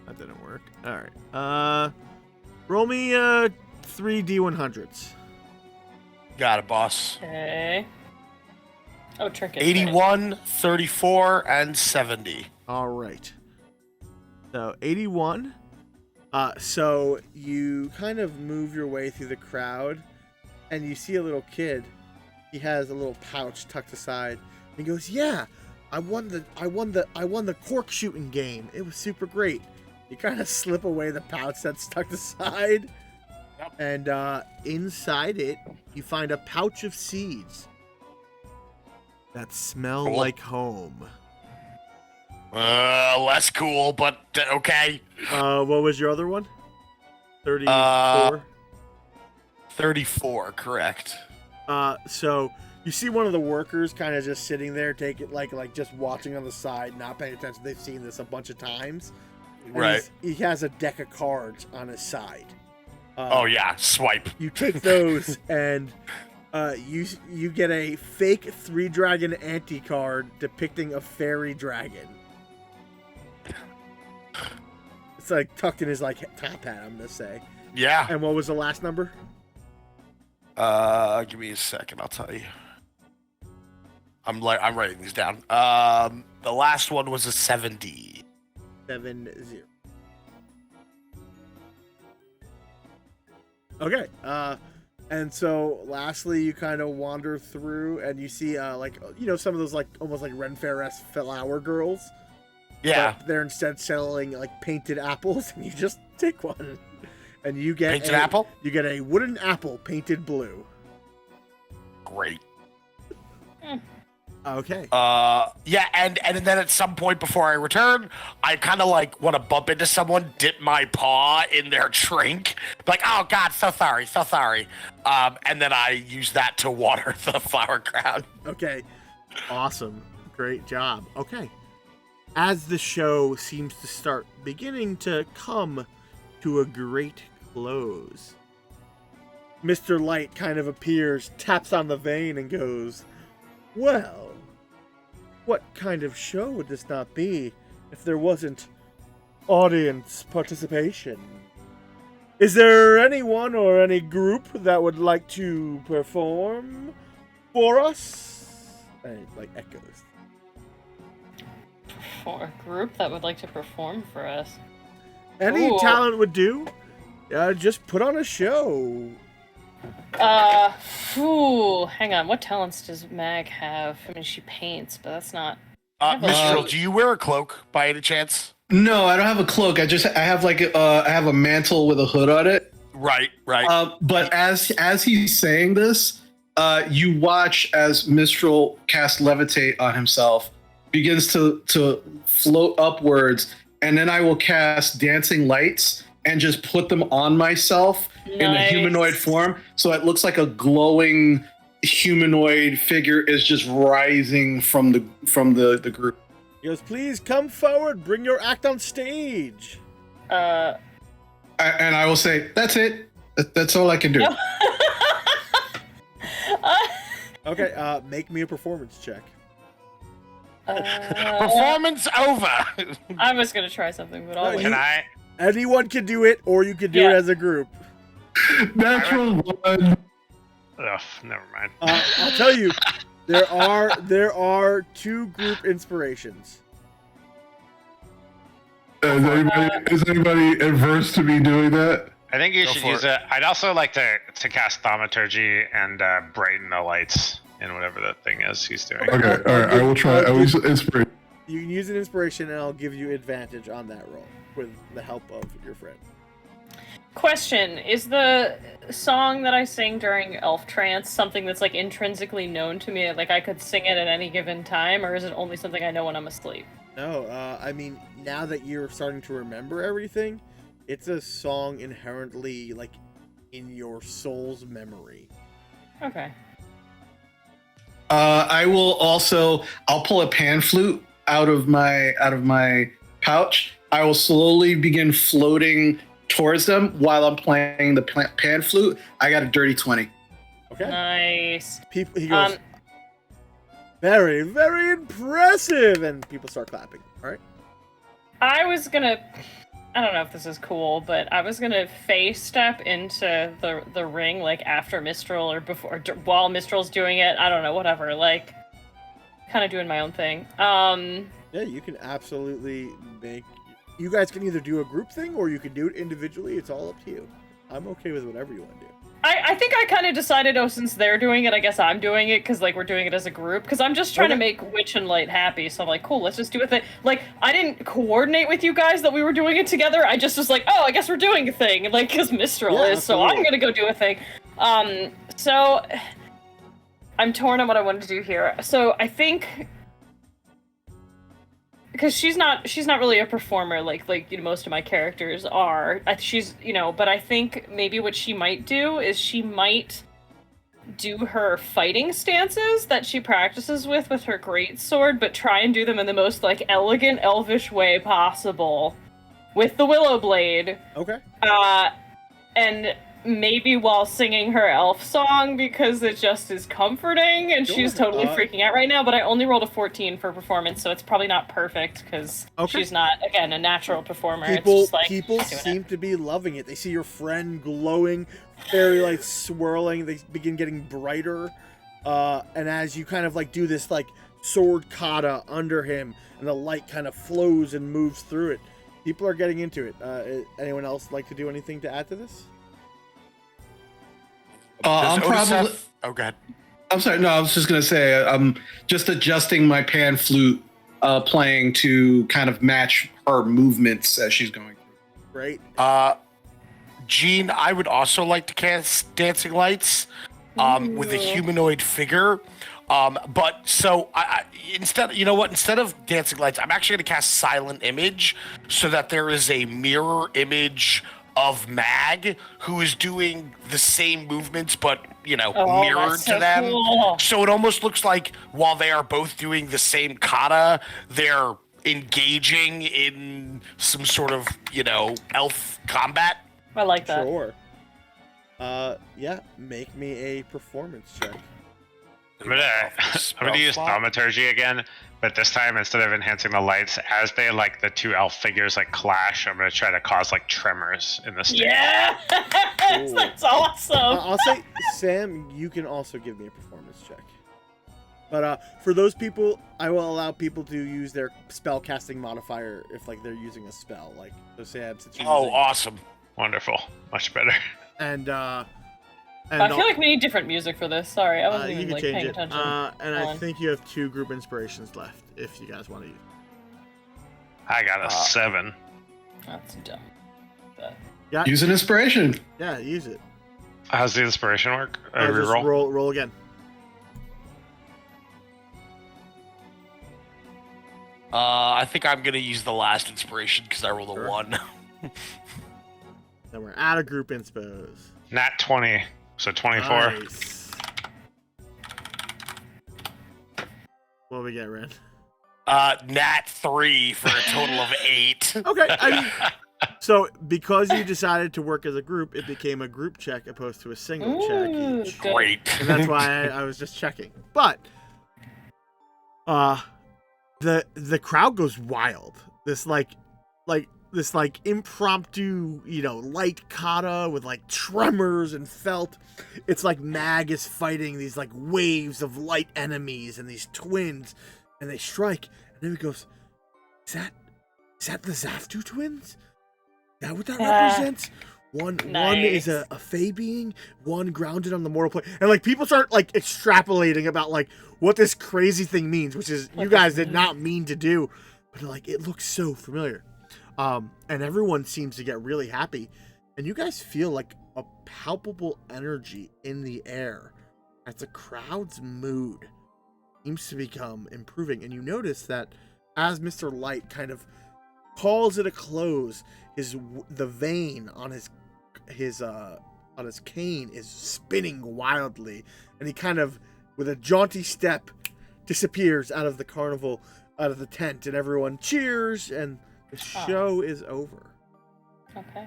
That didn't work. All right. Roll me 3 D100s. Got it, boss. Okay. Oh, trinket. 81, 34, and 70. All right. So 81. So you kind of move your way through the crowd, and you see a little kid. He has a little pouch tucked aside. And he goes, "Yeah, I won the cork shooting game. It was super great." You kind of slip away the pouch that's tucked aside, Yep. and inside it you find a pouch of seeds that smell Cool. like home. Less cool, but okay. What was your other one? 34. 34, correct. So you see one of the workers kind of just sitting there, taking like just watching on the side, not paying attention. They've seen this a bunch of times. And Right. He has a deck of cards on his side. Oh yeah, swipe. You take those and you get a fake 3-dragon anti-card depicting a fairy dragon. It's like tucked in his like top hat, I'm gonna say. Yeah. And what was the last number? Give me a second. I'll tell you. I'm writing these down. The last one was a 70. 70. Okay. And so, lastly, you kind of wander through, and you see, some of those, almost like Ren Fair-esque flower girls. Yeah. But they're instead selling, painted apples, and you just take one. And you get Painted apple? You get a wooden apple painted blue. Great. Okay. Yeah, and then at some point before I return, I kind of want to bump into someone, dip my paw in their drink, oh God, so sorry. And then I use that to water the flower crown. Okay. Awesome. Great job. Okay. As the show seems to start beginning to come to a great close, Mr. Light kind of appears, taps on the vein, and goes, "Well, what kind of show would this not be if there wasn't audience participation? Is there anyone or any group that would like to perform for us?" And it, echoes. For a group that would like to perform for us. Any Ooh. talent would do. Just put on a show. Hang on. What talents does Mag have? I mean, she paints, but that's not... Mistral, do you wear a cloak by any chance? No, I don't have a cloak. I have I have a mantle with a hood on it. Right. But as he's saying this, you watch as Mistral casts levitate on himself, begins to float upwards, and then I will cast dancing lights and just put them on myself in a humanoid form, so it looks like a glowing humanoid figure is just rising from the group. He goes, "Please come forward, bring your act on stage." And I will say, "That's it. That's all I can do." Okay, make me a performance check. Performance over. I was gonna try something, but I'll Can I? Anyone can do it, or you can do it as a group. Natural one. Ugh, never mind. I'll tell you, there are 2 group inspirations. Is anybody adverse to me doing that? I think you Go should for use it. I'd also like to cast thaumaturgy and brighten the lights in whatever that thing is he's doing. Okay, all right. I will try. I will use inspiration. You can use an inspiration, and I'll give you advantage on that roll with the help of your friend. Question, is the song that I sing during Elf Trance something that's intrinsically known to me, I could sing it at any given time, or is it only something I know when I'm asleep? No, I mean, now that you're starting to remember everything, it's a song inherently, in your soul's memory. Okay. I'll pull a pan flute out of my pouch. I will slowly begin floating towards them while I'm playing the pan flute. I got a dirty 20. Okay. Nice. He goes, very, very impressive, and people start clapping. All right. I don't know if this is cool, but I was gonna face step into the ring after Mistral or before, while Mistral's doing it. I don't know, whatever. Kind of doing my own thing. Yeah, you can absolutely make. You guys can either do a group thing or you can do it individually. It's all up to you. I'm okay with whatever you want to do. I think I kind of decided, since they're doing it, I guess I'm doing it, because, we're doing it as a group, because I'm just trying to make Witch and Light happy, so I'm like, cool, let's just do a thing. I didn't coordinate with you guys that we were doing it together, I just was like, oh, I guess we're doing a thing, because Mistral is, so I'm gonna go do a thing. So, I'm torn on what I wanted to do here. So, I think... Because she's not really a performer like most of my characters are. She's but I think maybe what she might do is she might do her fighting stances that she practices with her greatsword, but try and do them in the most elegant elvish way possible with the willow blade. Okay. And maybe while singing her elf song, because it just is comforting, and she's totally freaking out right now, but I only rolled a 14 for performance, so it's probably not perfect, because she's not, again, a natural performer. People seem to be loving it. They see your friend glowing, fairy lights swirling, they begin getting brighter, and as you kind of do this sword kata under him, and the light kind of flows and moves through it, people are getting into it. Anyone else like to do anything to add to this? Does I'm probably. Odysseus- Oh, go ahead. I'm sorry. No, I was just gonna say I'm just adjusting my pan flute playing to kind of match her movements as she's going through. Right? Gene, I would also like to cast Dancing Lights with a humanoid figure. But so I instead, you know what? Instead of Dancing Lights, I'm actually going to cast Silent Image so that there is a mirror image of Mag who is doing the same movements, but mirrored that's to so them. cool. So it almost looks like while they are both doing the same kata, they're engaging in some sort of elf combat. I like that. Sure. Yeah, make me a performance check. I'm gonna use thaumaturgy again, but this time instead of enhancing the lights, as they the two elf figures clash, I'm gonna try to cause tremors in the stage. Yeah, that's awesome. I'll say, Sam, you can also give me a performance check. But for those people, I will allow people to use their spell casting modifier if they're using a spell. So Sam, since you're using, Awesome. Wonderful, much better. And I feel like we need different music for this. Sorry, I wasn't you even can change paying it. attention. And I think you have 2 group inspirations left if you guys want to use. I got a 7. That's dumb. Use an inspiration. Yeah, use it. How's the inspiration work? Just Reroll. roll again. I think I'm gonna use the last inspiration because I rolled a 1. Then we're out of group inspos. Nat 20, so 24. Nice. What do we get, Ren? Nat 3 for a total of 8. Okay, so because you decided to work as a group, it became a group check opposed to a single check each. Good. Great. And that's why I was just checking. But the crowd goes wild. This impromptu, light kata with tremors and felt. It's like Mag is fighting these waves of light enemies and these twins, and they strike. And then he goes, "Is that the Zaftu twins? Is that what that represents?" One is a Fey being, one grounded on the mortal plane, and people start extrapolating about what this crazy thing means, which is you guys did not mean to do, but it looks so familiar. And everyone seems to get really happy, and you guys feel a palpable energy in the air as the crowd's mood seems to become improving. And you notice that as Mr. Light kind of calls it a close, the vein on his cane is spinning wildly, and he kind of, with a jaunty step, disappears out of the carnival, out of the tent, and everyone cheers, and the show is over. Okay.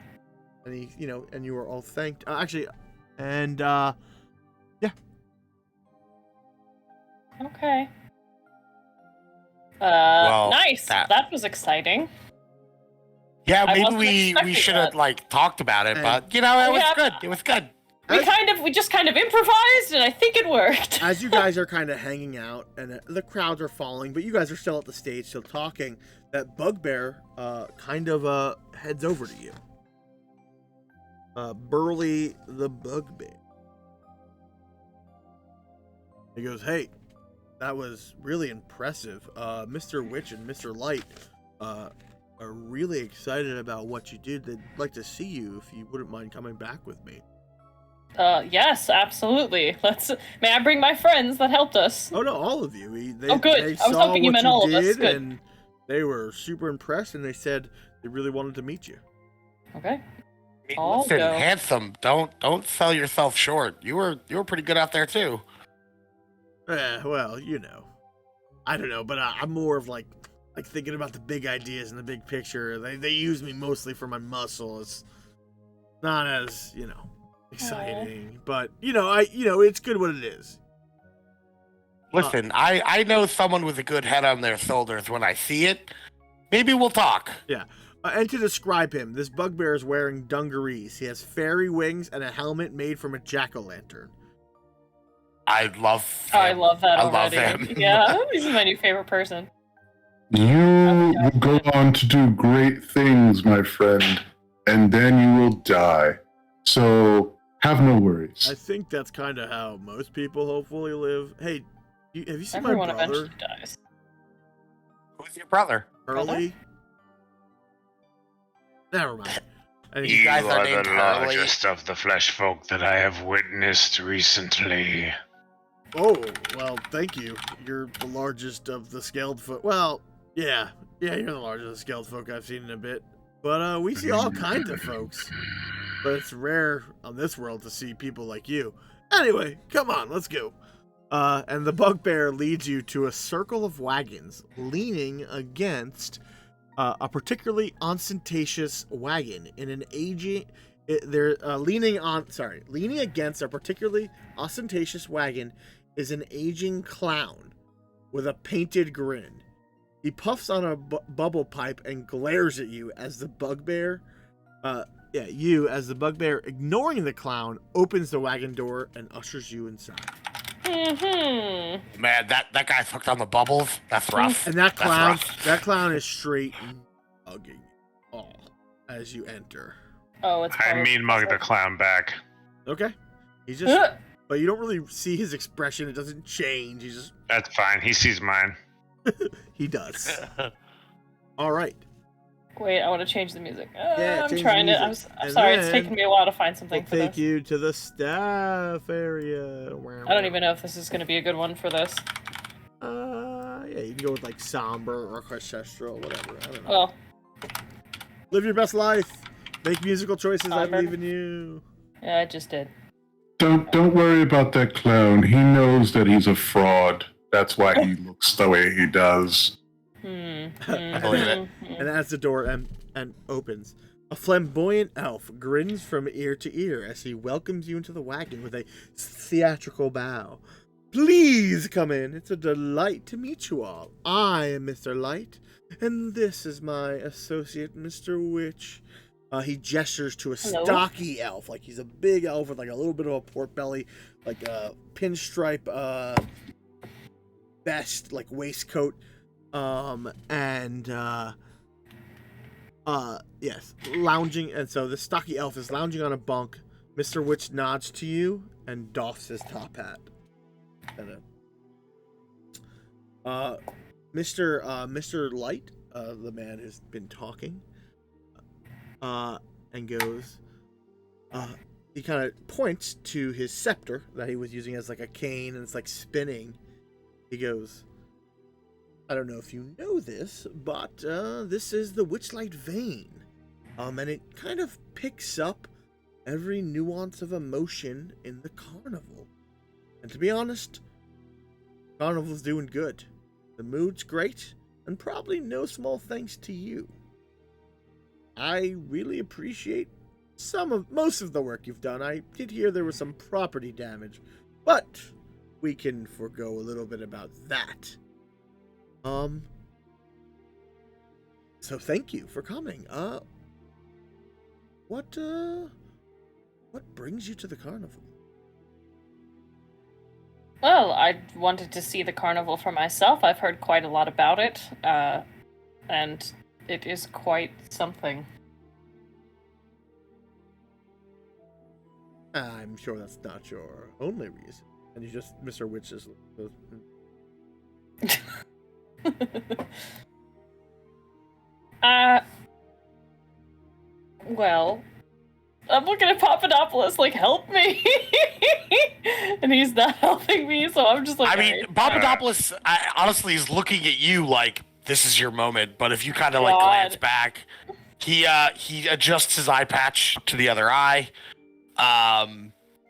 And and you are all thanked. Yeah. Okay. Well, nice. That was exciting. Yeah, I maybe wasn't we expecting should have talked about it, but it Yeah. was good. It was good. We just kind of improvised, and I think it worked. As you guys are kind of hanging out, and the crowds are falling, but you guys are still at the stage, still talking, that Bugbear kind of heads over to you. Burly the Bugbear. He goes, "Hey, that was really impressive. Mr. Witch and Mr. Light are really excited about what you did. They'd like to see you if you wouldn't mind coming back with me." Yes, absolutely. May I bring my friends that helped us? Oh no, all of you. They good. They I was saw hoping you what meant all of us. did, Good. and they were super impressed, and they said they really wanted to meet you. Okay. Listen, go. handsome, don't sell yourself short. You were pretty good out there too. Well, I don't know, but I'm more of thinking about the big ideas and the big picture. They use me mostly for my muscle. It's not as exciting, but it's good what it is. Listen, I know someone with a good head on their shoulders when I see it. Maybe we'll talk. Yeah. And to describe him, this Bugbear is wearing dungarees. He has fairy wings and a helmet made from a jack-o'-lantern. I love him. I love that I already. love him. Yeah, he's my new favorite person. You will go on to do great things, my friend, and then you will die. So Have no worries. I think that's kind of how most people hopefully live. Hey, have you seen Everyone my brother? eventually dies. Who's your brother? Early? Never mind. And You guys are are named the Hurley. largest of the flesh folk that I have witnessed recently. oh, well, thank you. You're the largest of the scaled folk. Well, yeah, you're the largest of the scaled folk I've seen in a bit. But we see all kinds of folks. But it's rare on this world to see people like you. Anyway, come on, let's go. And the bugbear leads you to a circle of wagons leaning against a particularly ostentatious wagon in an aging. They're leaning against a particularly ostentatious wagon is an aging clown with a painted grin. He puffs on a bubble pipe and glares at you as the bugbear. Ignoring the clown, opens the wagon door and ushers you inside. Mm-hmm. Man, that guy's hooked on the bubbles. That's rough. And that That's clown is straight hugging all as you enter. Oh, it's. I mean mug the clown back. Okay. He's just, but you don't really see his expression. It doesn't change. He's just, That's fine. He sees mine. he does. rough. All right. Wait, I want to change the music. Yeah, I'm change trying the to. music. I'm And sorry, it's then taken me a while to find something We'll for take this. you to the staff area. I don't even know if this is going to be a good one for this. Yeah, you can go with like somber or ancestral, whatever. I don't know. Well, Live your best life. Make musical choices. I Somber. believe in you. yeah, I just did. Don't worry about that clown. He knows that he's a fraud. That's why he looks the way he does. believe it. And as the door and opens, a flamboyant elf grins from ear to ear as he welcomes you into the wagon with a theatrical bow. Please come in. It's a delight to meet you all. I am Mr. Light, and this is my associate, Mr. Witch. He gestures to a Hello. stocky elf, like he's a big elf with like a little bit of a pork belly, like a pinstripe vest, like waistcoat, yes, lounging. And so the stocky elf is lounging on a bunk. Mr. Witch nods to you and doffs his top hat. Mr. Light, the man who's been talking, and goes, he kind of points to his scepter that he was using as like a cane, and it's like spinning. He goes, I don't know if you know this, but this is the Witchlight Vein, and it kind of picks up every nuance of emotion in the carnival. And to be honest, carnival's doing good. The mood's great, and probably no small thanks to you. I really appreciate most of the work you've done. I did hear there was some property damage, but we can forego a little bit about that. So thank you for coming. What brings you to the carnival? Well, I wanted to see the carnival for myself. I've heard quite a lot about it, and it is quite something. I'm sure that's not your only reason. And you just, Mr. Witch is... Well, I'm looking at Papadopoulos like, help me! And he's not helping me, so I'm just like... I mean, Papadopoulos honestly is looking at you like this is your moment, but if you kind of like glance back, he adjusts his eye patch to the other eye. I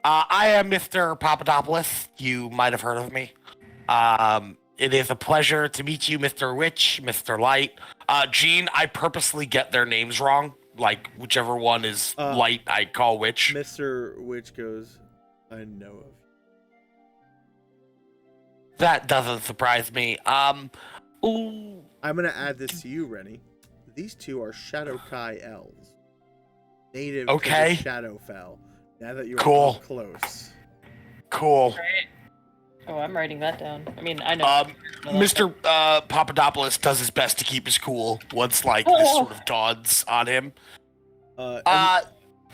am Mr. Papadopoulos. You might have heard of me. It is a pleasure to meet you, Mr. Witch, Mr. Light. Gene, I purposely get their names wrong. Like, whichever one is Light, I call Witch. Mr. Witch goes, I know of you. That doesn't surprise me. Ooh. I'm going to add this to you, Rennie. These two are Shadowkai elves. Native to the Shadowfell. Now that you're Cool. up close. Cool. Right. Oh, I'm writing that down. I mean, I know. Mr. Papadopoulos does his best to keep his cool once, like, this sort of dawns on him.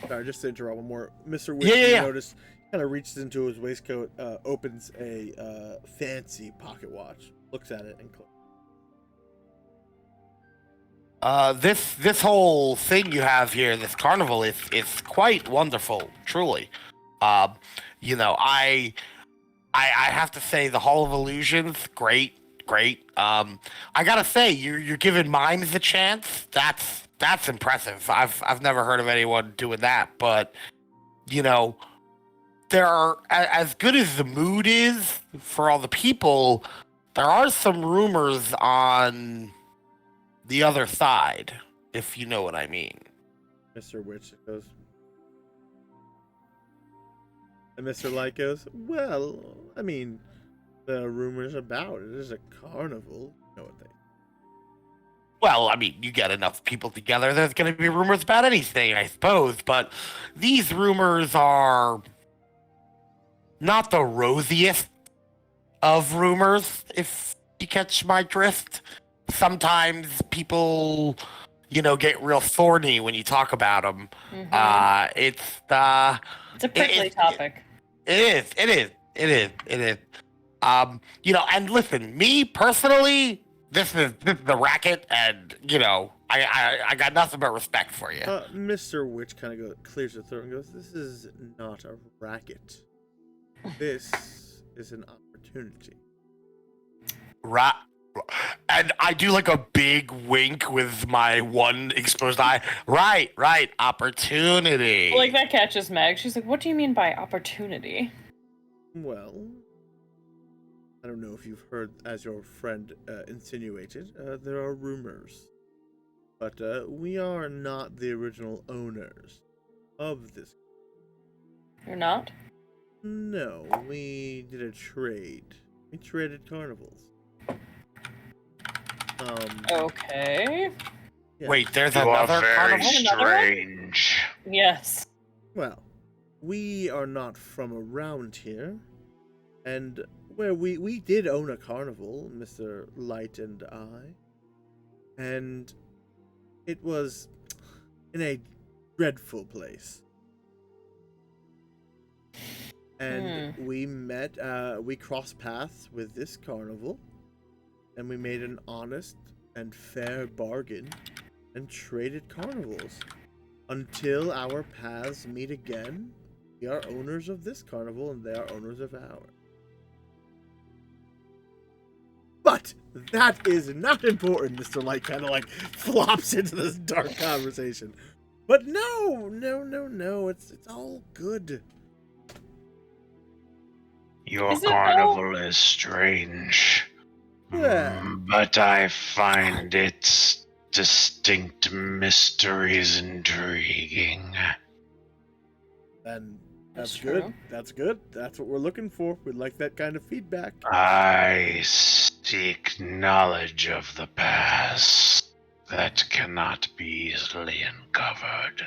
Sorry, just to interrupt one more. Mr. Witch, Yeah. noticed, kind of reaches into his waistcoat, opens a fancy pocket watch, looks at it, and clicks. This whole thing you have here, this carnival, is quite wonderful, truly. I have to say the Hall of Illusions, great. I gotta say, you're giving mimes a chance. That's impressive. I've never heard of anyone doing that, but there are, as good as the mood is for all the people, there are some rumors on the other side, if you know what I mean. Mr. Witch goes. And Mr. Light goes, well, I mean, the rumors about it is a carnival. You know what they. Well, I mean, you get enough people together, there's going to be rumors about anything, I suppose, but these rumors are not the rosiest of rumors, if you catch my drift. Sometimes people, get real thorny when you talk about them. Mm-hmm. It's a prickly topic. It is. And listen, me personally, this is the racket, and I got nothing but respect for you. Mr. Witch kind of clears his throat and goes, this is not a racket. This is an opportunity. Right. And I do like a big wink with my one exposed eye. Right. Opportunity. Like that catches Meg. She's like, what do you mean by opportunity? Well, I don't know if you've heard, as your friend insinuated, there are rumors. But we are not the original owners of this. You're not? No, we did a trade. We traded carnivals. Okay. Yeah. Wait, there's You are another very carnival? strange. Yes. Well, we are not from around here, and where we did own a carnival, Mr. Light and I, and it was in a dreadful place. And we met, we crossed paths with this carnival, and we made an honest and fair bargain and traded carnivals. Until our paths meet again, we are owners of this carnival and they are owners of ours. But that is not important, Mr. Light kind of like flops into this dark conversation. But no, it's all good. Your Is it carnival is strange. Yeah. But I find its distinct mysteries intriguing. And that's That's good. true. That's good. That's what we're looking for. We'd like that kind of feedback. I seek knowledge of the past that cannot be easily uncovered.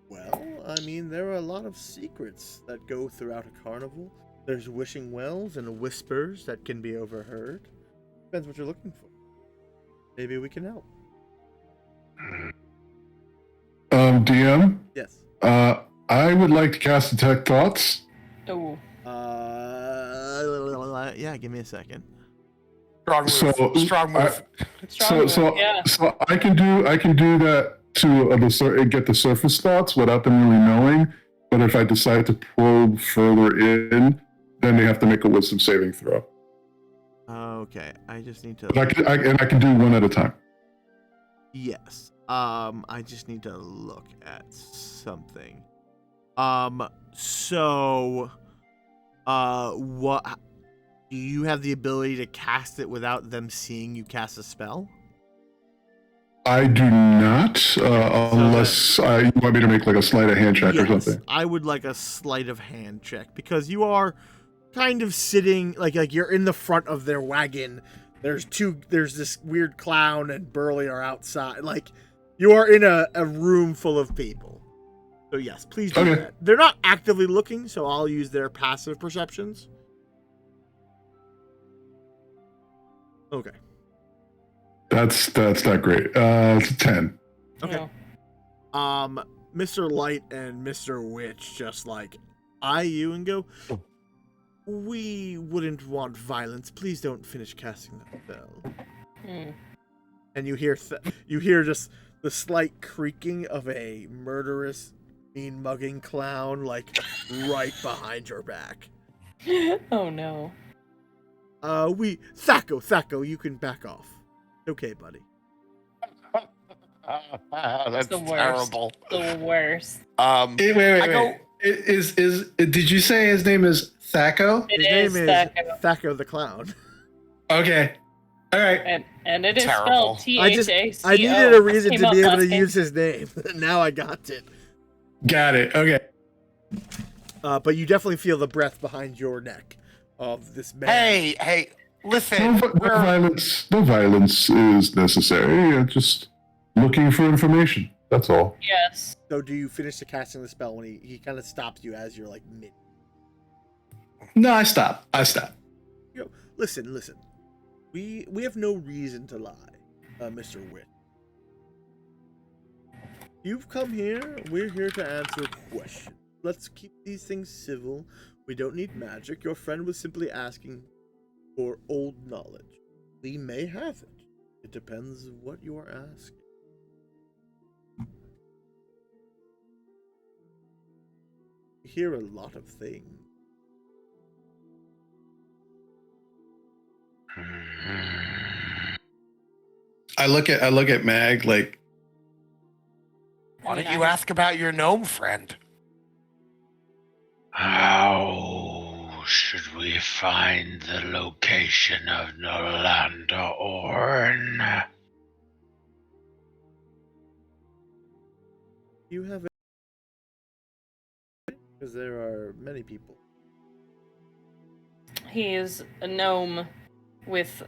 Well, I mean, there are a lot of secrets that go throughout a carnival. There's wishing wells and whispers that can be overheard. Depends what you're looking for. Maybe we can help. DM, Yes. I would like to cast Detect Thoughts. Oh. Yeah, give me a second. Strong move. Strong move. So I can do that to get the surface thoughts without them really knowing. But if I decide to probe further in, then they have to make a wisdom saving throw. Okay, I just need to. But I can do one at a time. Yes. I just need to look at something. What? Do you have the ability to cast it without them seeing you cast a spell? I do not, unless you want me to make like a sleight of hand check or something. I would like a sleight of hand check because you are kind of sitting like you're in the front of their wagon. There's this weird clown and Burley are outside. Like you are in a room full of people. So yes, please do that. They're not actively looking, so I'll use their passive perceptions. Okay. That's not great. It's a 10. Okay. Mr. Light and Mr. Witch just like eye you and go, we wouldn't want violence. Please don't finish casting that spell. And you hear just the slight creaking of a murderous, mean mugging clown like right behind your back. Oh no. Thaco, you can back off. Okay, buddy. That's The worst. terrible. The worst. Wait. Did you say his name is Thaco? His name is Thaco the Clown. Okay. All right. And it is Terrible. spelled Thaco. I needed a reason to be able to use his name. Now I got it. Got it. Okay. But you definitely feel the breath behind your neck of this man. Hey, listen. No violence is necessary. You're just looking for information. That's all. Yes. So do you finish the casting the spell when he kind of stops you as you're like mid? No, I stop. You know, listen. We have no reason to lie, Mr. Witt. You've come here. We're here to answer questions. Let's keep these things civil. We don't need magic. Your friend was simply asking for old knowledge. We may have it. It depends what you are asking. We hear a lot of things. I look at Mag like, Why don't you ask about your gnome friend? How should we find the location of Nolanda Orn? You have because there are many people. He is a gnome with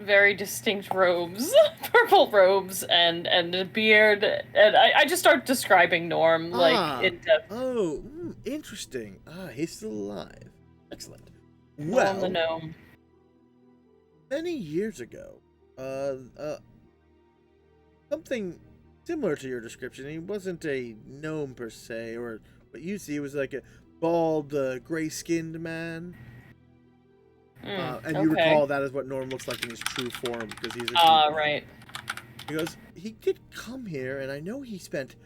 very distinct robes, purple robes, and a beard. And I just start describing Norm in depth. Oh, interesting. He's still alive. Excellent. Norm the gnome. Many years ago, something similar to your description. He wasn't a gnome per se, or what you see was like a bald, gray-skinned man. And you recall that is what Norm looks like in his true form because he's a right. Because he did come here, and I know he spent a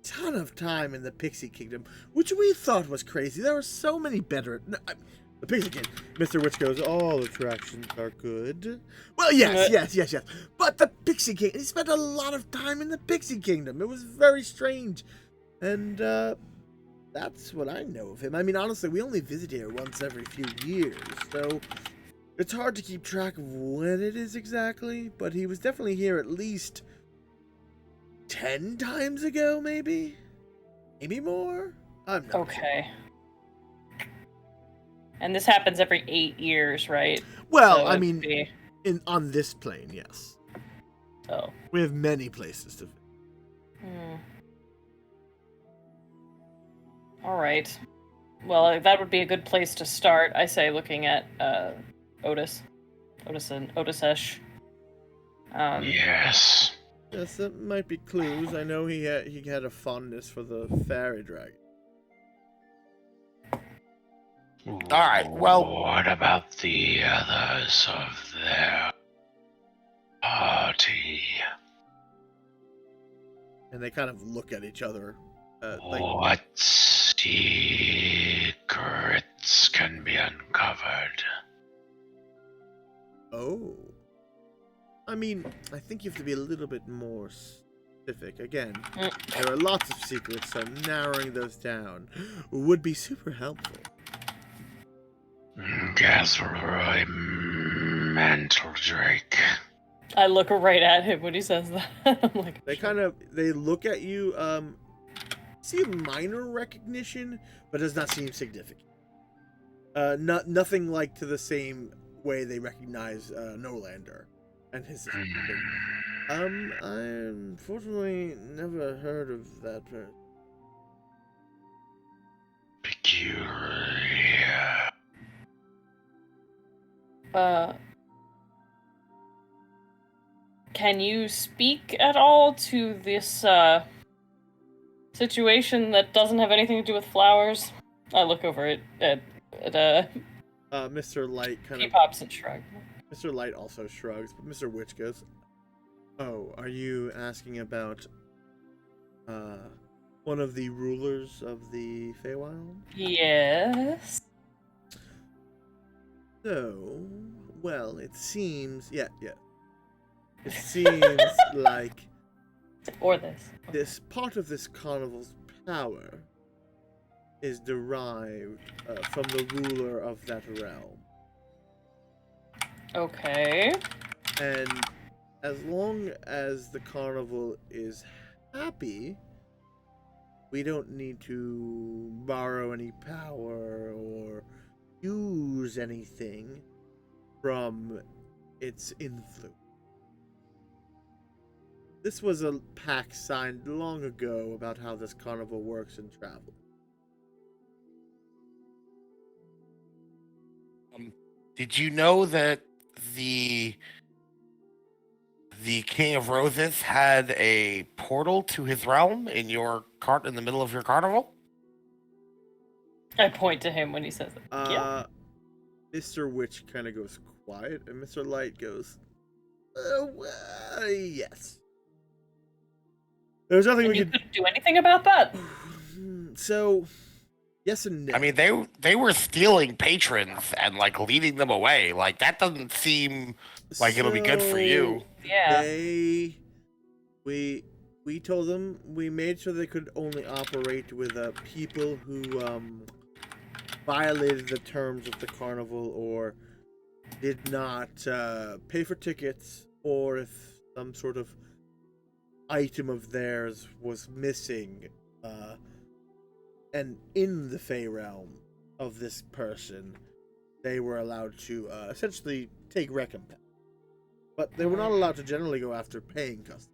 ton of time in the Pixie Kingdom, which we thought was crazy. There were so many better. The Pixie Kingdom. Mr. Witch goes, all attractions are good. Well, yes. But the Pixie Kingdom, he spent a lot of time in the Pixie Kingdom. It was very strange. And, that's what I know of him. I mean, honestly, we only visit here once every few years, so it's hard to keep track of when it is exactly, but he was definitely here at least 10 times ago, maybe? Maybe more? I'm not Okay. Sure. And this happens every 8 years, right? Well, So I mean, on this plane, yes. Oh. We have many places to visit. All right. Well, that would be a good place to start, I say, looking at Otis and Otis-esh. Yes. Yes, that might be clues. I know he had a fondness for the fairy dragon. All right, well... What about the others of their party? And they kind of look at each other. What secrets can be uncovered? Oh. I mean, I think you have to be a little bit more specific. Again, there are lots of secrets, so narrowing those down would be super helpful. Gazroy Manteldrake. I look right at him when he says that. I'm like, they look at you, see minor recognition, but does not seem significant. Nothing like to the same way they recognize Nolander and his sister. I unfortunately never heard of that person. Peculiar. can you speak at all to this situation that doesn't have anything to do with flowers? I look over at Mr. Light he pops and shrugs. Mr. Light also shrugs, but Mr. Witch goes, "Oh, are you asking about one of the rulers of the Feywild?" Yes. So, well, it seems, yeah. It seems like Or this. this part of this carnival's power is derived from the ruler of that realm. Okay. And as long as the carnival is happy, we don't need to borrow any power or use anything from its influence. This was a pact signed long ago about how this carnival works and travels. Did you know that the King of Roses had a portal to his realm in your cart in the middle of your carnival? I point to him when he says it. Yeah. Mr. Witch kind of goes quiet, and Mr. Light goes, yes. There's nothing And we you could couldn't do anything about that? So, yes and no. I mean, they were stealing patrons and like leading them away. Like that doesn't seem like it'll be good for you. Yeah. We told them, we made sure they could only operate with people who violated the terms of the carnival or did not pay for tickets, or if some sort of item of theirs was missing and in the Fey realm of this person, they were allowed to essentially take recompense. But they were not allowed to generally go after paying customers.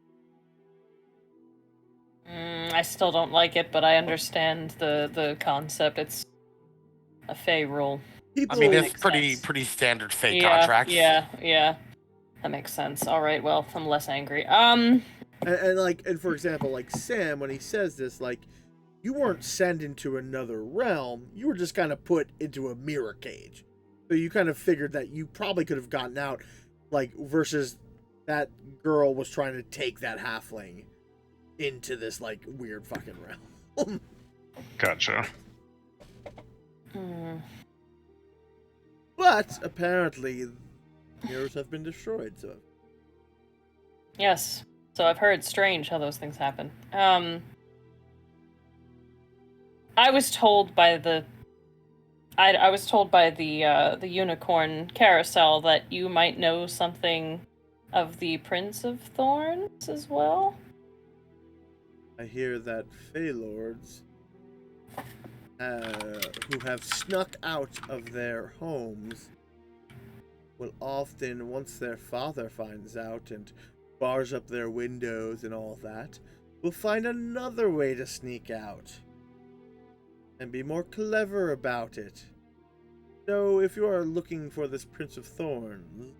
I still don't like it, but I understand the concept. It's a Fey rule. I mean, it's pretty standard Fey contracts. Yeah. That makes sense. All right, well, I'm less angry. And for example, like Sam, when he says this, like, you weren't sent into another realm, you were just kind of put into a mirror cage. So you kind of figured that you probably could have gotten out, like, versus that girl was trying to take that halfling into this, like, weird fucking realm. Gotcha. But apparently, mirrors have been destroyed, so. Yes. So I've heard strange how those things happen. I was told by the unicorn carousel that you might know something of the Prince of Thorns as well. I hear that Fey Lords who have snuck out of their homes will often, once their father finds out and bars up their windows and all that, will find another way to sneak out and be more clever about it. So if you are looking for this Prince of Thorns,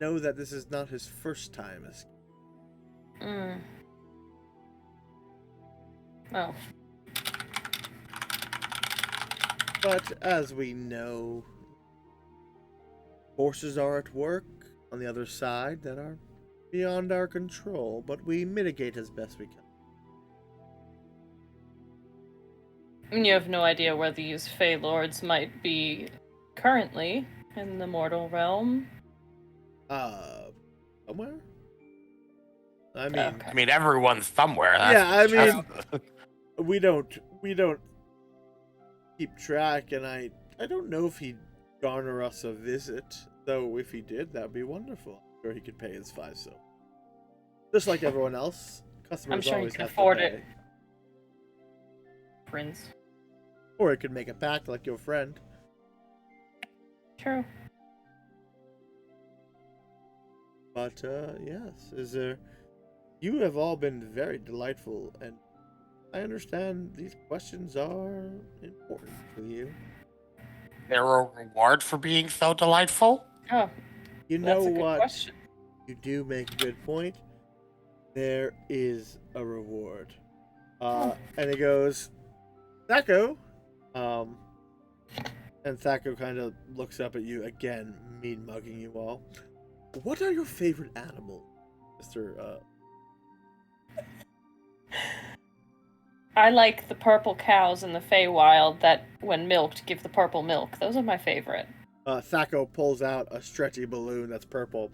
know that this is not his first time escaping. Oh. But as we know, forces are at work on the other side that are beyond our control, but we mitigate as best we can. And you have no idea where these Fey Lords might be currently in the mortal realm? Somewhere? I mean... Okay. I mean, everyone's somewhere. We don't keep track, and I don't know if he'd garner us a visit, though if he did, that'd be wonderful. I'm sure he could pay his 5 silver. Just like everyone else, customers I'm sure always he can have afford to pay. it. Prince. Or he could make a pact like your friend. True. But, yes, you have all been very delightful, and I understand these questions are important to you. There a reward for being so delightful? Oh, You know that's a good what? question. you do make a good point. There is a reward. And he goes, Thaco. And Thaco kind of looks up at you again, mean mugging you all. What are your favorite animals, Mr. I like the purple cows in the Feywild that, when milked, give the purple milk. Those are my favorite. Thaco pulls out a stretchy balloon that's purple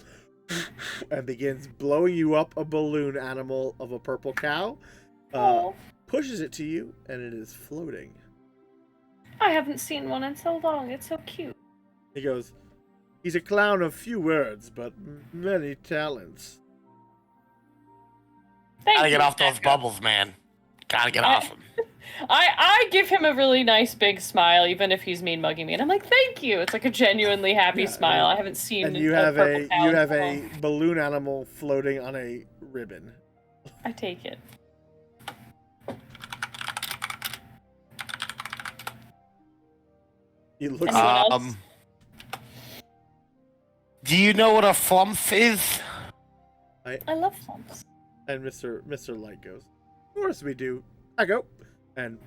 and begins blowing you up a balloon animal of a purple cow. Pushes it to you, and it is floating. I haven't seen one in so long. It's so cute. He goes, he's a clown of few words, but many talents. Gotta get off those bubbles, man. Gotta get off them. I give him a really nice big smile, even if he's mean mugging me, and I'm like, "Thank you." It's like a genuinely happy smile. I haven't seen. And you have a balloon animal floating on a ribbon. I take it. He looks. Do you know what a flumph is? I love flumps. And Mr. Light goes, of course we do. I go. And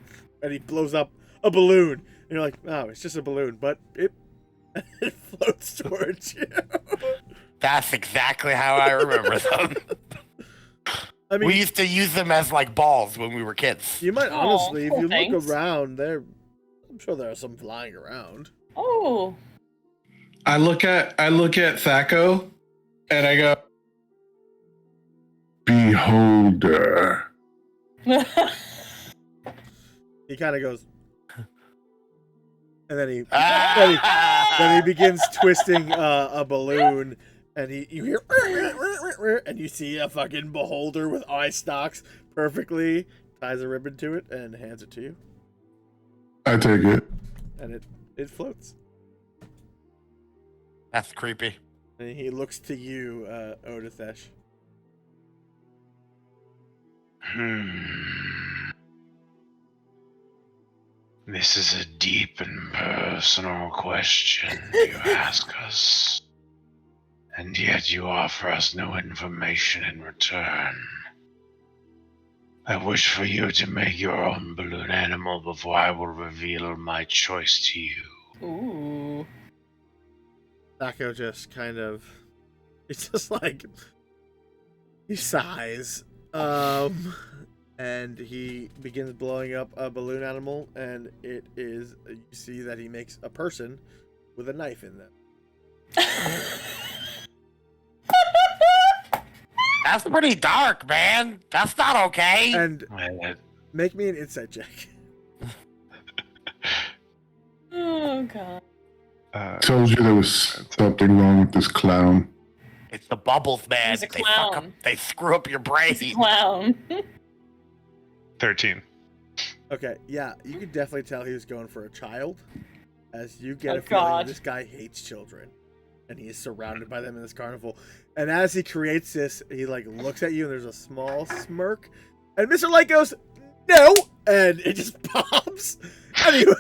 he blows up a balloon. And you're like, oh, it's just a balloon, but it floats towards you. That's exactly how I remember them. I mean, we used to use them as like balls when we were kids. You might honestly, if you thanks. look around, I'm sure there are some flying around. Oh. I look at Thaco, and I go, Beholder. He kind of goes, and then he begins twisting a balloon, and you hear, and you see a fucking beholder with eye stalks perfectly, ties a ribbon to it, and hands it to you. I take it. And it floats. That's creepy. And he looks to you, Odathesh. This is a deep and personal question you ask us, and yet you offer us no information in return. I wish for you to make your own balloon animal before I will reveal my choice to you. Ooh. Thaco just kind of, it's just like, he sighs, and he begins blowing up a balloon animal, and it is, you see that he makes a person with a knife in them. That's pretty dark, man. That's not okay. And make me an insight check. Oh, God. Told you there was something wrong with this clown. It's the bubbles, man. He's a They clown. fuck up. They screw up your brain. He's a clown. 13. Okay, yeah, you can definitely tell he was going for a child, as you get Oh, a feeling God. this guy hates children, and he is surrounded by them in this carnival. And as he creates this, he like looks at you, and there's a small smirk, and Mr. Light goes, "No!" and it just pops. Anyway,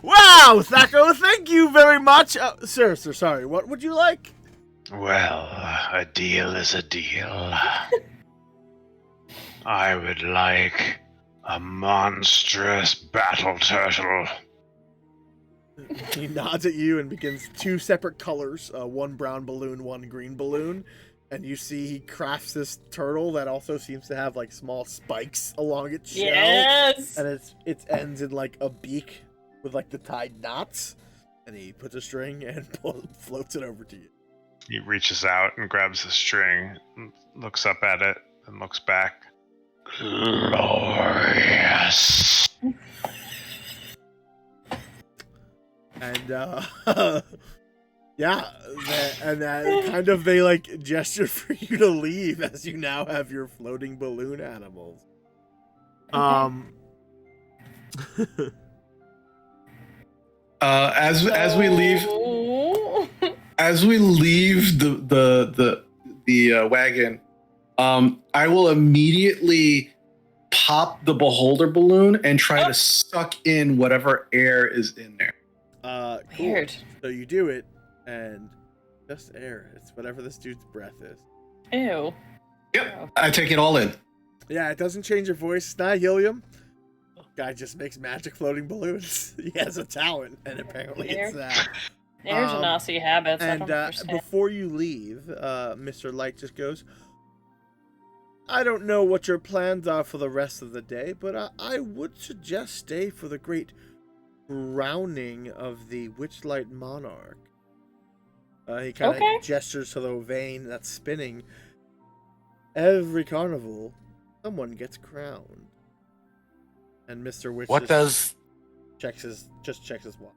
wow, Thaco, thank you very much, sir. Sorry, what would you like? Well, a deal is a deal. I would like a monstrous battle turtle. He nods at you and begins two separate colors, one brown balloon, one green balloon. And you see he crafts this turtle that also seems to have like small spikes along its shell. Yes! And its ends in like a beak with like the tied knots. And he puts a string and floats it over to you. He reaches out and grabs the string, and looks up at it, and looks back. Glorious. And yeah, kind of they like gesture for you to leave as you now have your floating balloon animals. As we leave the wagon, I will immediately pop the beholder balloon and try to suck in whatever air is in there. Cool. Weird. So you do it, and Just air. It's whatever this dude's breath is. Ew. Yep, I take it all in. Yeah, it doesn't change your voice. It's not helium. Guy just makes magic floating balloons. He has a talent, and apparently it's that. Air genasi habits. I don't And understand. before you leave, Mr. Light just goes, I don't know what your plans are for the rest of the day, but I would suggest stay for the great crowning of the Witchlight Monarch. He kind of gestures to the vein that's spinning. Every carnival, someone gets crowned. And Mr. Witch checks his watch.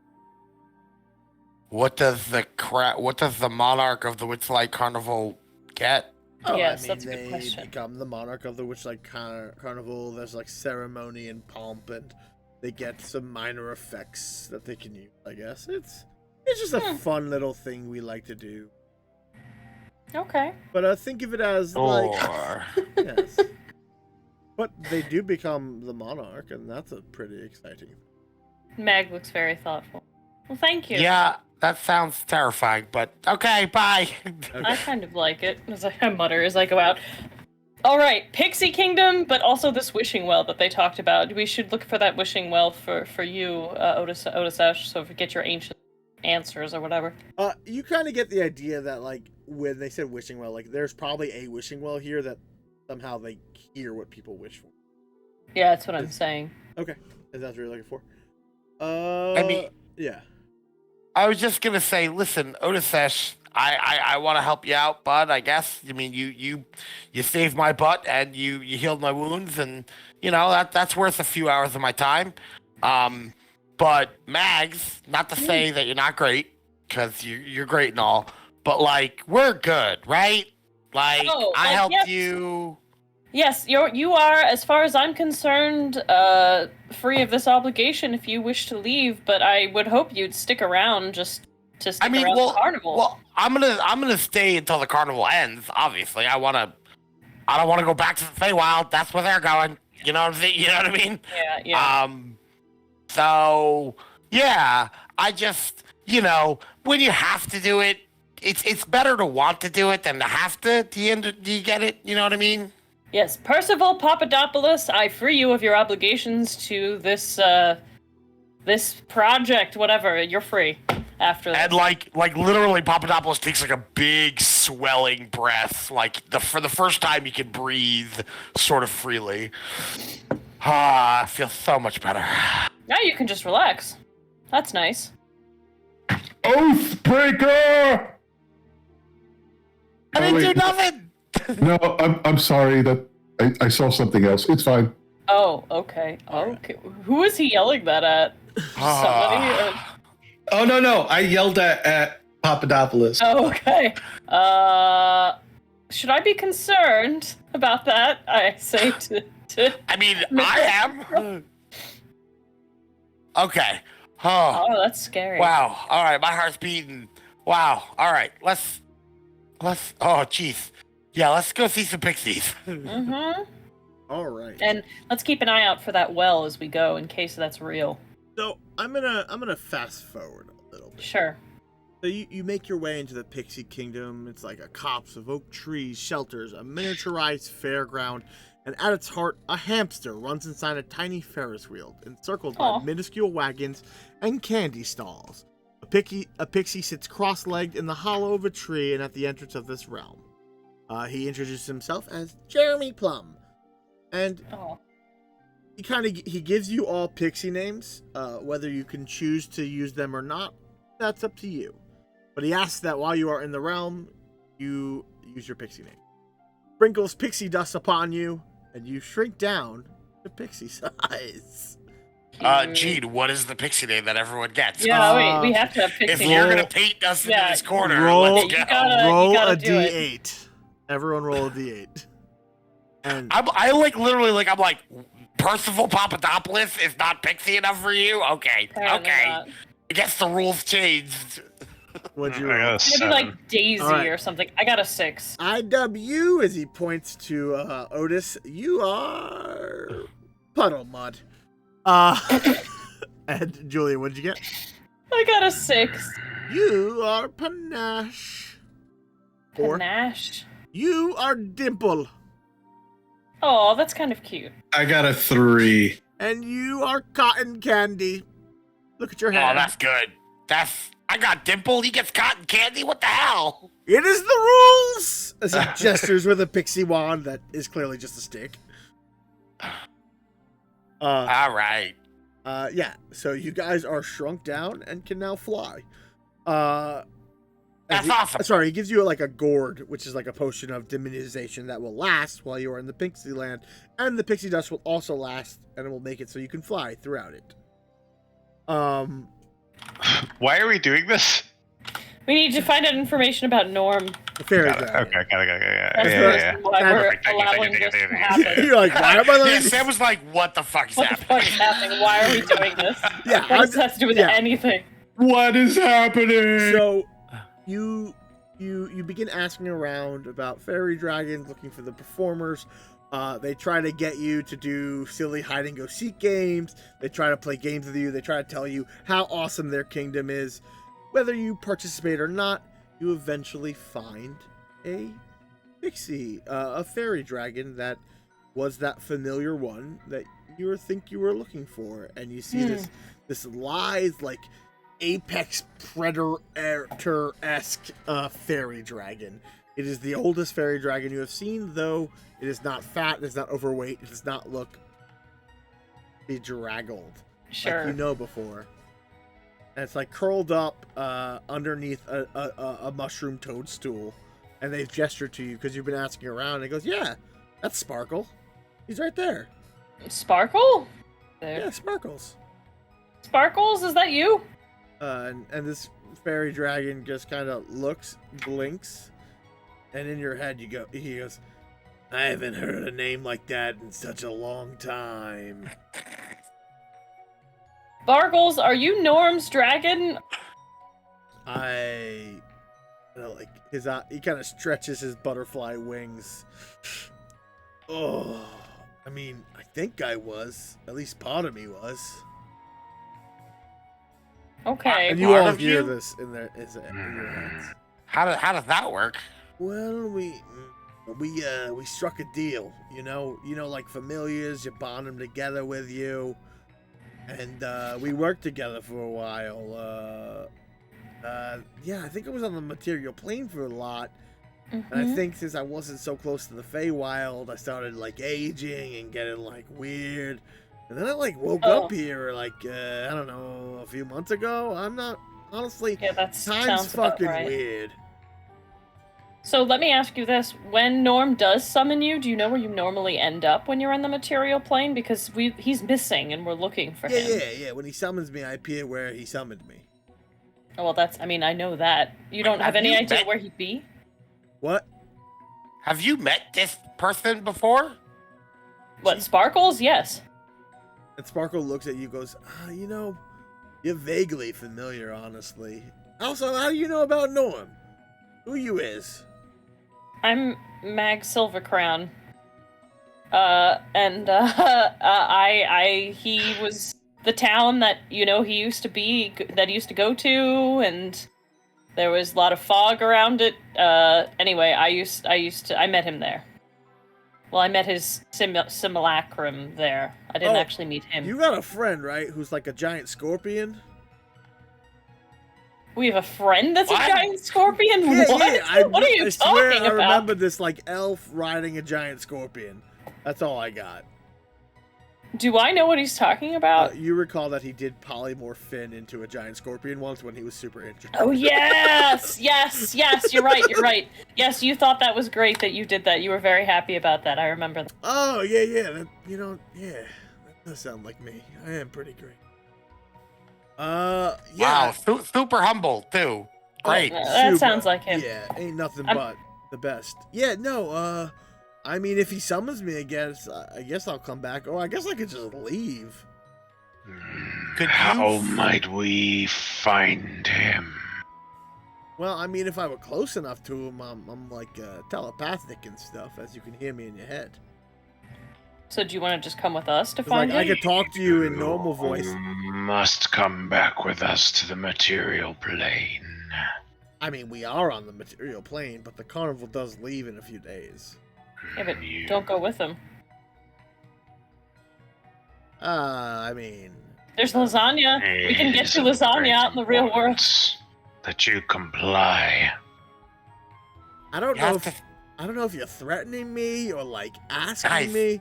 What does the monarch of the Witchlight Carnival get? Oh, yes, that's a good they question. become the monarch of the Witchlight Carnival. There's like ceremony and pomp, and they get some minor effects that they can use. I guess it's just a fun little thing we like to do. Okay. But think of it as like yes. But they do become the monarch, and that's a pretty exciting thing. Mag looks very thoughtful. Well, thank you. Yeah, that sounds terrifying, but okay, bye. I kind of like it, as I mutter as I go out. All right, Pixie Kingdom, but also this wishing well that they talked about. We should look for that wishing well for you, Otisesh, so if we get your ancient answers or whatever. You kind of get the idea that, like, when they said wishing well, like, there's probably a wishing well here that somehow they hear what people wish for. Yeah, that's what I'm saying. Okay, is that what you're looking for? Yeah. I was just gonna say, listen, Otisesh, I want to help you out, bud. I guess. I mean, you saved my butt and you healed my wounds, and you know that's worth a few hours of my time. But Mags, not to say that you're not great, because you're great and all, but like we're good, right? Like I helped you. Yes, you are, as far as I'm concerned, free of this obligation if you wish to leave. But I would hope you'd stick around just to stick around the carnival. Well, I'm gonna stay until the carnival ends. Obviously, I don't want to go back to the Feywild. That's where they're going. You know what I'm saying? You know what I mean? Yeah. So yeah, I just when you have to do it, it's better to want to do it than to have to. Do you get it? You know what I mean? Yes, Percival Papadopoulos, I free you of your obligations to this project, whatever. You're free after that. And like literally, Papadopoulos takes like a big swelling breath, like for the first time he can breathe sort of freely. I feel so much better. Now you can just relax. That's nice. Oathbreaker! I didn't do nothing. No, I'm sorry that I saw something else. It's fine. Oh, okay. Okay. Who is he yelling that at? Somebody? Oh, no. I yelled at Papadopoulos. Oh, okay. Should I be concerned about that? I say to I mean, I am. Okay. Oh, that's scary. Wow. All right, my heart's beating. Wow. All right, let's. Oh, jeez. Yeah, let's go see some pixies. Mm-hmm. All right. And let's keep an eye out for that well as we go, in case that's real. So I'm gonna fast forward a little bit. Sure. So you make your way into the Pixie Kingdom. It's like a copse of oak trees, shelters, a miniaturized fairground, and at its heart, a hamster runs inside a tiny Ferris wheel, encircled by minuscule wagons and candy stalls. A pixie sits cross-legged in the hollow of a tree and at the entrance of this realm. He introduces himself as Jeremy Plum, and he gives you all pixie names. Whether you can choose to use them or not, that's up to you. But he asks that while you are in the realm, you use your pixie name. Sprinkles pixie dust upon you, and you shrink down to pixie size. Gene, what is the pixie name that everyone gets? Yeah, wait, we have to have pixie If names. you're gonna paint us into this corner, roll, let's go. Roll a d8. Everyone roll a d8. And I like literally like I'm like Percival Papadopoulos is not pixie enough for you? Okay. Apparently not. I guess the rules changed. what'd you I roll? got a Maybe 7. like Daisy Alright. or something. I got a 6. IW, as he points to Otis, you are Puddle Mud. And Julia, what did you get? I got a 6. You are Panache. 4. Panache. You are Dimple. Oh, that's kind of cute. I got a 3. And you are Cotton Candy. Look at your hair. Oh, that's good. I got Dimple. He gets cotton candy. What the hell? It is the rules! As he gestures with a pixie wand that is clearly just a stick. All right. Yeah, so you guys are shrunk down and can now fly. That's awesome. Sorry, he gives you like a gourd, which is like a potion of diminization that will last while you are in the pixie land. And the pixie dust will also last, and it will make it so you can fly throughout it. Why are we doing this? We need to find out information about Norm. The fairy Got it. dragon. Okay, got it. That's Yeah. why we're Perfect. Thank you, allowing thank you, this thank to you. happen. You're like, why am I Yeah, letting Sam was like, "What the fuck is What the happening?" fuck is happening? Why are we doing this? Yeah, What does this have to do with anything? What is happening? So you begin asking around about fairy dragons, looking for the performers. They try to get you to do silly hide and go seek games. They try to play games with you. They try to tell you how awesome their kingdom is. Whether you participate or not, you eventually find a pixie, a fairy dragon that was that familiar one that you think you were looking for, and you see this lithe, like apex predator-esque fairy dragon. It is the oldest fairy dragon you have seen, though it is not fat, it is not overweight, it does not look bedraggled like you know before. And it's like curled up underneath a mushroom toadstool. And they've gestured to you because you've been asking around. And he goes, yeah, that's Sparkle. He's right there. Sparkle? Yeah, Sparkles. Sparkles, is that you? And this fairy dragon just kind of looks, blinks, and in your head he goes, I haven't heard a name like that in such a long time. Sparkles, are you Norm's dragon? Like his eye, he kind of stretches his butterfly wings. Oh, I mean, I think I was. At least part of me was. Okay. And you all hear this in your heads. How does that work? Well, we struck a deal. You know, like familiars. You bond them together with you, and we worked together for a while. Yeah, I think I was on the material plane for a lot. And I think since I wasn't so close to the Feywild, I started like aging and getting like weird. And then I like woke up here like I don't know, a few months ago. I'm not honestly. Yeah, that time's sounds fucking about right. weird. So let me ask you this: when Norm does summon you, do you know where you normally end up when you're in the material plane? Because he's missing and we're looking for him. Yeah. When he summons me, I appear where he summoned me. Oh, well, I know that. You don't have any idea where he'd be? What? Have you met this person before? What, Sparkles? Yes. And Sparkle looks at you, goes, you're vaguely familiar, honestly. Also, how do you know about Norm? Who you is? I'm Mag Silvercrown. He was the town that, he used to go to, and there was a lot of fog around it. Anyway, I met him there. Well, I met his simulacrum there. I didn't actually meet him. You got a friend, right, who's like a giant scorpion? We have a friend that's a giant scorpion? Yeah, what? Yeah. What are you talking about? I remember this like elf riding a giant scorpion. That's all I got. Do I know what he's talking about? You recall that he did polymorph Finn into a giant scorpion once when he was super interested. Oh, yes! Yes, you're right. Yes, you thought that was great that you did that. You were very happy about that. I remember that. Oh, yeah. That does sound like me. I am pretty great. Yeah. Wow, super humble, too. Great. That sounds like him. Yeah, ain't nothing but the best. Yeah, no, I mean, if he summons me, I guess I'll come back. Or I guess I could just leave. How might we find him? Well, I mean, if I were close enough to him, I'm like telepathic and stuff, as you can hear me in your head. So do you want to just come with us to find him? I could talk to you in normal voice. Must come back with us to the material plane. I mean, we are on the material plane, but the carnival does leave in a few days. Yeah, but don't go with them. I mean... There's lasagna. We can get you lasagna out in the real world. That you comply. I don't know if you're threatening me or, like, asking me.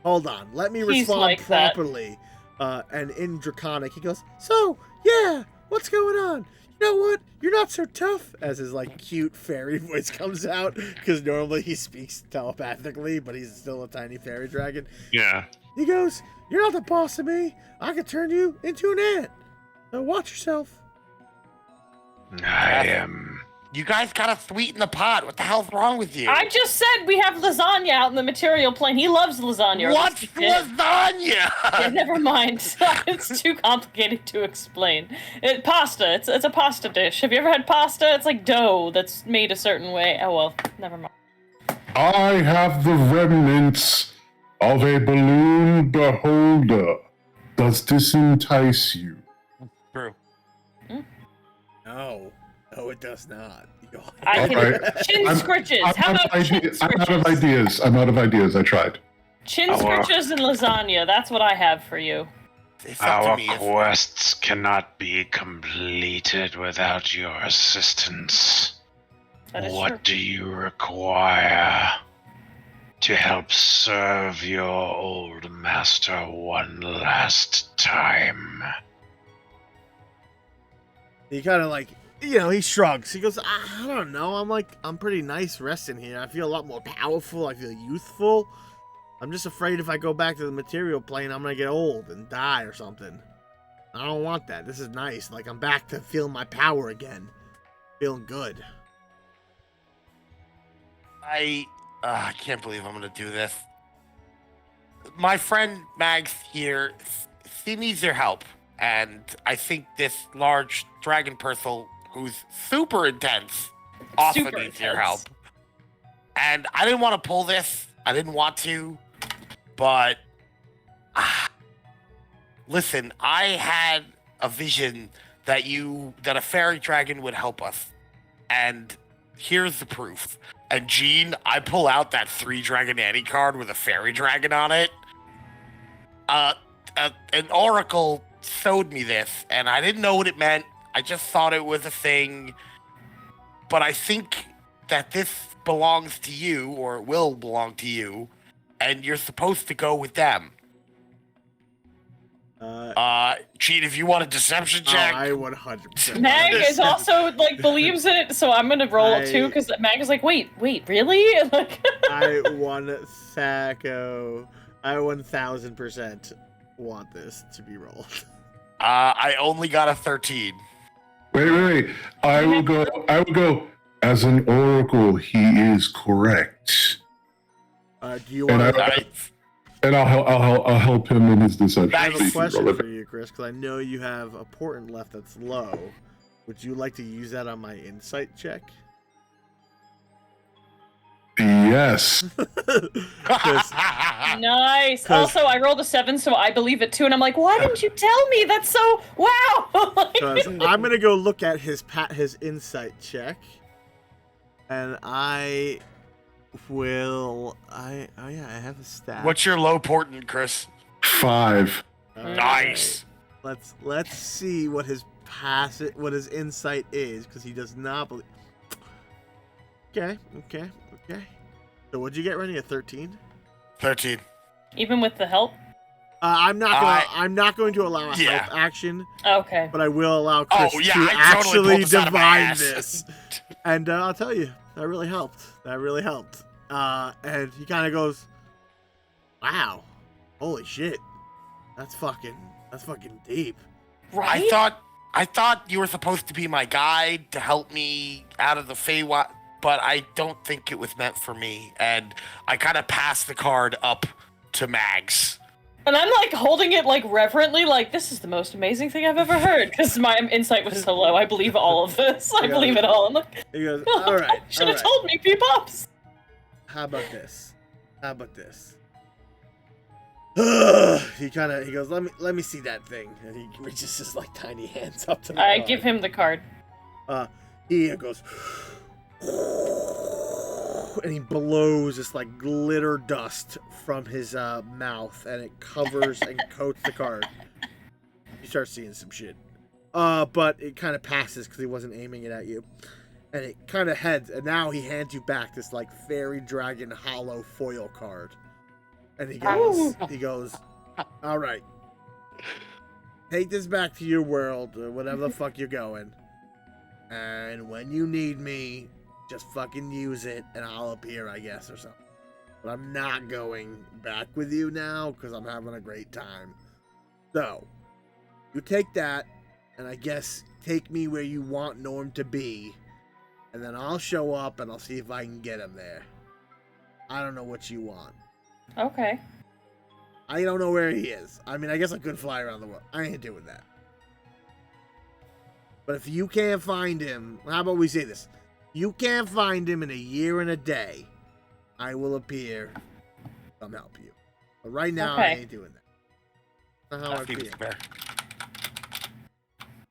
Hold on. Let me respond like properly. And in Draconic, he goes, so, yeah, what's going on? You know what? You're not so tough, as his, like, cute fairy voice comes out, because normally he speaks telepathically, but he's still a tiny fairy dragon. Yeah. He goes, you're not the boss of me. I could turn you into an ant. So watch yourself. I am. You guys gotta sweeten the pot. What the hell's wrong with you? I just said we have lasagna out in the material plane. He loves lasagna. What's lasagna? Yeah, never mind. It's too complicated to explain. Pasta. It's a pasta dish. Have you ever had pasta? It's like dough that's made a certain way. Oh well, never mind. I have the remnants of a balloon beholder. Does this entice you? True. No, it does not. I can Alright. chin scritches. How about chin scritches? I'm out of ideas. I tried. Chin scritches and lasagna. That's what I have for you. It's up to Our me. quests cannot be completed without your assistance. That is What true. do you require to help serve your old master one last time? He kind of like, he shrugs. He goes, I don't know. I'm pretty nice resting here. I feel a lot more powerful. I feel youthful. I'm just afraid if I go back to the material plane, I'm going to get old and die or something. I don't want that. This is nice. Like, I'm back to feeling my power again. Feeling good. I can't believe I'm gonna do this. My friend Mags here, he needs your help. And I think this large dragon Percival, who's super intense, also Super needs your intense. help. And I didn't want to pull this. I didn't want to. But, listen, I had a vision that a fairy dragon would help us. And here's the proof. And Gene, I pull out that 3 Dragon Annie card with a fairy dragon on it. An oracle showed me this, and I didn't know what it meant. I just thought it was a thing. But I think that this belongs to you, or it will belong to you, and you're supposed to go with them. Gene, if you want a deception check. I 100%. Mag is also believes it, so I'm gonna roll it too, because Mag is like, wait, really? Like, I 1000% want this to be rolled. I only got a 13. Wait. I will go. As an oracle, he is correct. Do you want to... And I'll help him in his deception. I have a question for you, Chris, because I know you have a portent left that's low. Would you like to use that on my insight check? Yes. nice. Also, I rolled a 7, so I believe it too, and I'm like, why didn't you tell me? That's so wow. Because I'm gonna go look at his insight check, and I will. I have a stat. What's your low portent, Chris? 5. Nice. Let's see what his insight is, because he does not believe. Okay. So what'd you get, Rennie? A 13? 13. Even with the help? I'm not going to allow a help action. Okay. But I will allow Chris to I actually totally pulled this out of my divine ass. this. And I'll tell you, that really helped. And he kind of goes, "Wow, holy shit, that's fucking deep." Right? I thought you were supposed to be my guide to help me out of the Feywild, but I don't think it was meant for me. And I kind of passed the card up to Mags. And I'm holding it reverently, this is the most amazing thing I've ever heard, because my insight was so low. I believe all of this. I believe it all. I'm like, he goes, "All right, should have told me, P-Pops." How about this? He goes, let me see that thing, and he reaches his tiny hands up to the I card. give him the card. He goes, and he blows this like glitter dust from his mouth, and it covers and coats the card. You start seeing some shit. But it kind of passes because he wasn't aiming it at you. And it kind of heads, and now he hands you back this like fairy dragon hollow foil card. And he goes, all right, take this back to your world, or whatever the fuck you're going. And when you need me, just fucking use it, and I'll appear, I guess, or something. But I'm not going back with you now, because I'm having a great time. So, you take that, and I guess take me where you want Norm to be, and then I'll show up, and I'll see if I can get him there. I don't know what you want. Okay. I don't know where he is. I mean, I guess I could fly around the world. I ain't doing that. But if you can't find him, how about we say this? You can't find him in a year and a day. I will appear. Come help you. But right now, I ain't doing that. Not how I feel.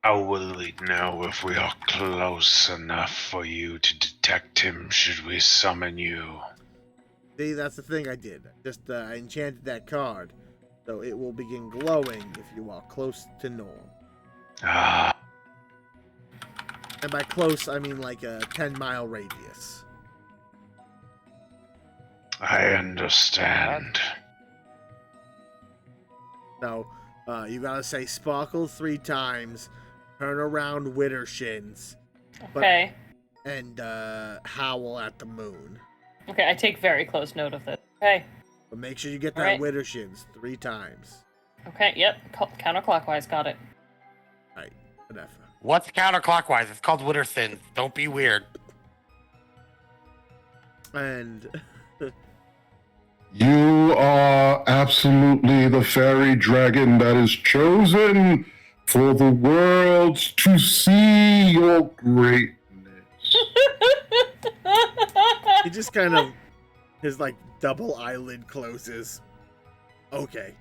How will we know if we are close enough for you to detect him should we summon you? See, that's the thing I did. Just I enchanted that card, so it will begin glowing if you are close to Norm. Ah. And by close, I mean like a 10-mile radius. I understand. So, you gotta say Sparkle 3 times, turn around Wittershins. Okay. And howl at the moon. Okay, I take very close note of this. Okay. But make sure you get that Wittershins 3 times. Okay, yep. Counterclockwise, got it. Right, whatever. What's counterclockwise? It's called Witterthin. Don't be weird. And You are absolutely the fairy dragon that is chosen for the world to see your greatness. he just kind of, his like double eyelid closes. Okay.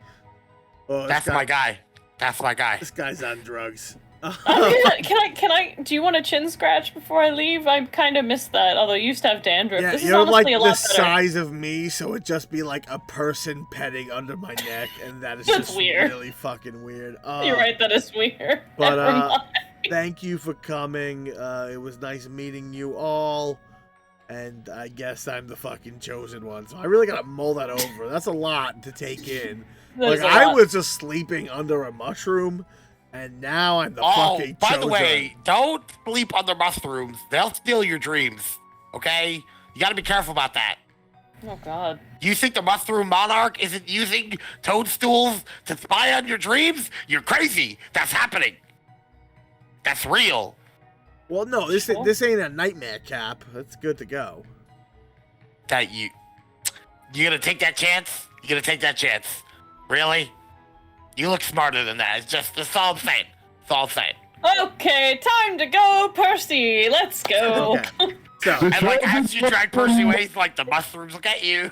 Oh, That's my guy. That's my guy. This guy's on drugs. Can I? Do you want a chin scratch before I leave? I kind of missed that. Although you used to have dandruff. Yeah, this is you're honestly like a the lot better. size of me, so it'd just be like a person petting under my neck, and that is That's just weird. really fucking weird. You're right, that is weird. But Never mind. thank you for coming. It was nice meeting you all. And I guess I'm the fucking chosen one. So I really gotta mull that over. That's a lot to take in. Like, I was just sleeping under a mushroom, and now I'm the fucking chosen. By the way, don't sleep under mushrooms. They'll steal your dreams, okay? You gotta be careful about that. Oh, God. You think the mushroom monarch isn't using toadstools to spy on your dreams? You're crazy. That's happening. That's real. Well, no, this ain't a nightmare, Cap. That's good to go. That you gonna take that chance? You gonna take that chance? Really? You look smarter than that. That's all I'm saying. That's all I'm saying. Okay, time to go, Percy. Let's go. Okay. So, And like as you drag Percy away, like the mushrooms look at you.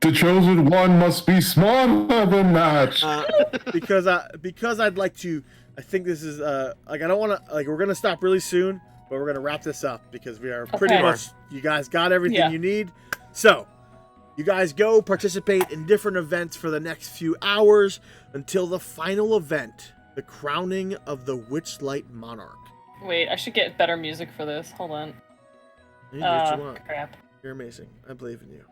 The chosen one must be smarter than that. because I'd like to. I think this is like I don't want to like we're gonna stop really soon, but we're gonna wrap this up because we are pretty much. You guys got everything you need, so you guys go participate in different events for the next few hours until the final event, the crowning of the Witchlight Monarch. Wait, I should get better music for this. Hold on. You do what you want. Crap. You're amazing. I believe in you.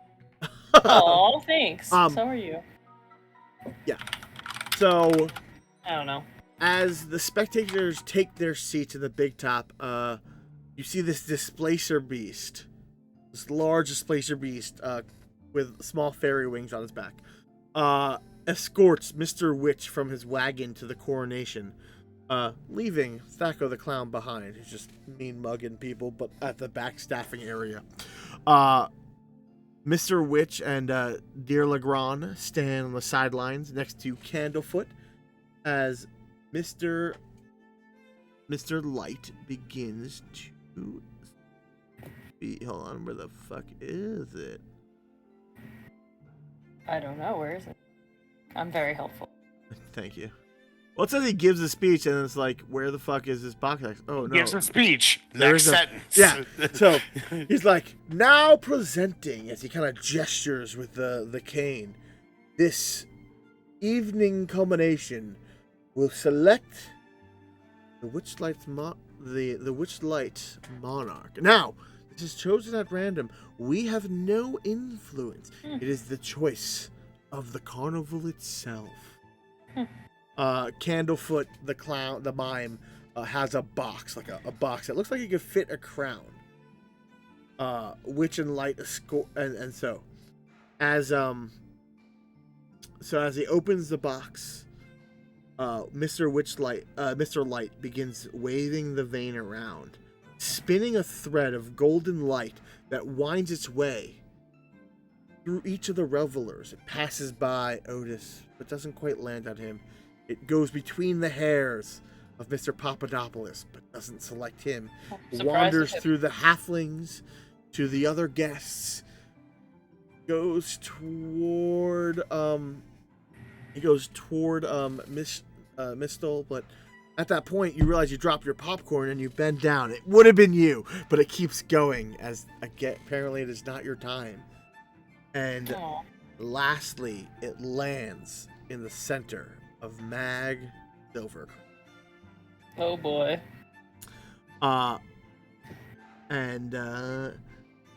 Oh, thanks. So are you. Yeah. So I don't know. as the spectators take their seats in the big top, you see this displacer beast, this large displacer beast with small fairy wings on his back, escorts Mr. Witch from his wagon to the coronation, leaving Thaco the Clown behind, who's just mean mugging people, but at the back staffing area. Mr. Witch and Dear Legrand stand on the sidelines next to Candlefoot as Mr. Light begins to be. Hold on, where the fuck is it? I don't know. Where is it? I'm very helpful. Thank you. Well, it says he gives a speech, and it's like, where the fuck is this box? Like, oh, no. Gives a speech. There Next is a- sentence. Yeah. So he's like, now presenting, as he kind of gestures with the cane, this evening culmination will select the Witchlight the Witchlight Monarch. Now, this is chosen at random. We have no influence. It is the choice of the carnival itself. Candlefoot, the clown, the mime, has a box, like a box that looks like it could fit a crown. Witch and Light escort, and so as he opens the box, Mr. Light begins waving the vein around, spinning a thread of golden light that winds its way through each of the revelers. It passes by Otis, but doesn't quite land on him. It goes between the hairs of Mr. Papadopoulos, but doesn't select him. Wanders through the halflings to the other guests. Goes toward Mistle, but at that point you realize you drop your popcorn and you bend down. It would have been you, but it keeps going as apparently it is not your time. And lastly, it lands in the center of Mag Silver. Oh boy.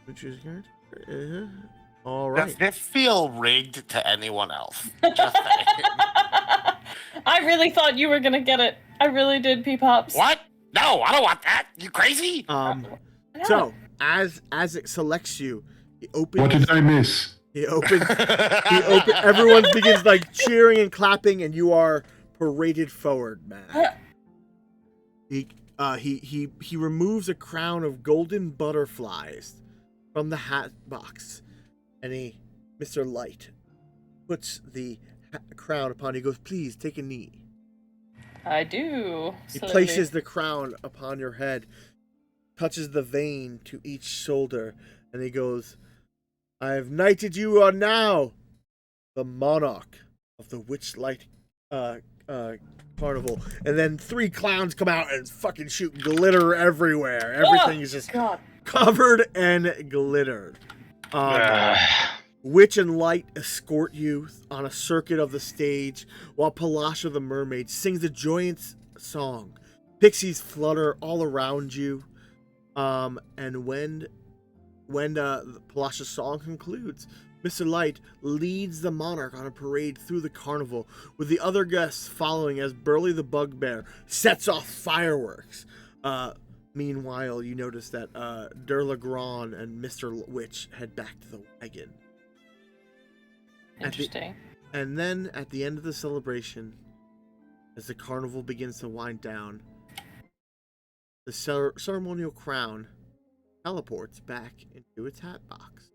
Which is good. All right. Does this feel rigged to anyone else? Just saying. I really thought you were gonna get it. I really did, P-Pops. What? No, I don't want that. You crazy? So as it selects you, he opens. What did I miss? He opens. Everyone begins like cheering and clapping, and you are paraded forward, man. He removes a crown of golden butterflies from the hat box, and Mr. Light puts the crown upon you. He goes, please take a knee. I do. He slowly. places the crown upon your head, touches the vein to each shoulder, and he goes, I have knighted you are now the monarch of the Witchlight Carnival. And then 3 clowns come out and fucking shoot glitter everywhere. Everything is just covered and glittered. Witch and Light escort you on a circuit of the stage while Palasha the Mermaid sings a joyous song. Pixies flutter all around you. And when the Palasha's song concludes, Mr. Light leads the monarch on a parade through the carnival, with the other guests following as Burly the Bugbear sets off fireworks. Meanwhile, you notice that Durlagrand and Mr. Witch head back to the wagon. Interesting. And then, at the end of the celebration, as the carnival begins to wind down, the ceremonial crown teleports back into its hat box.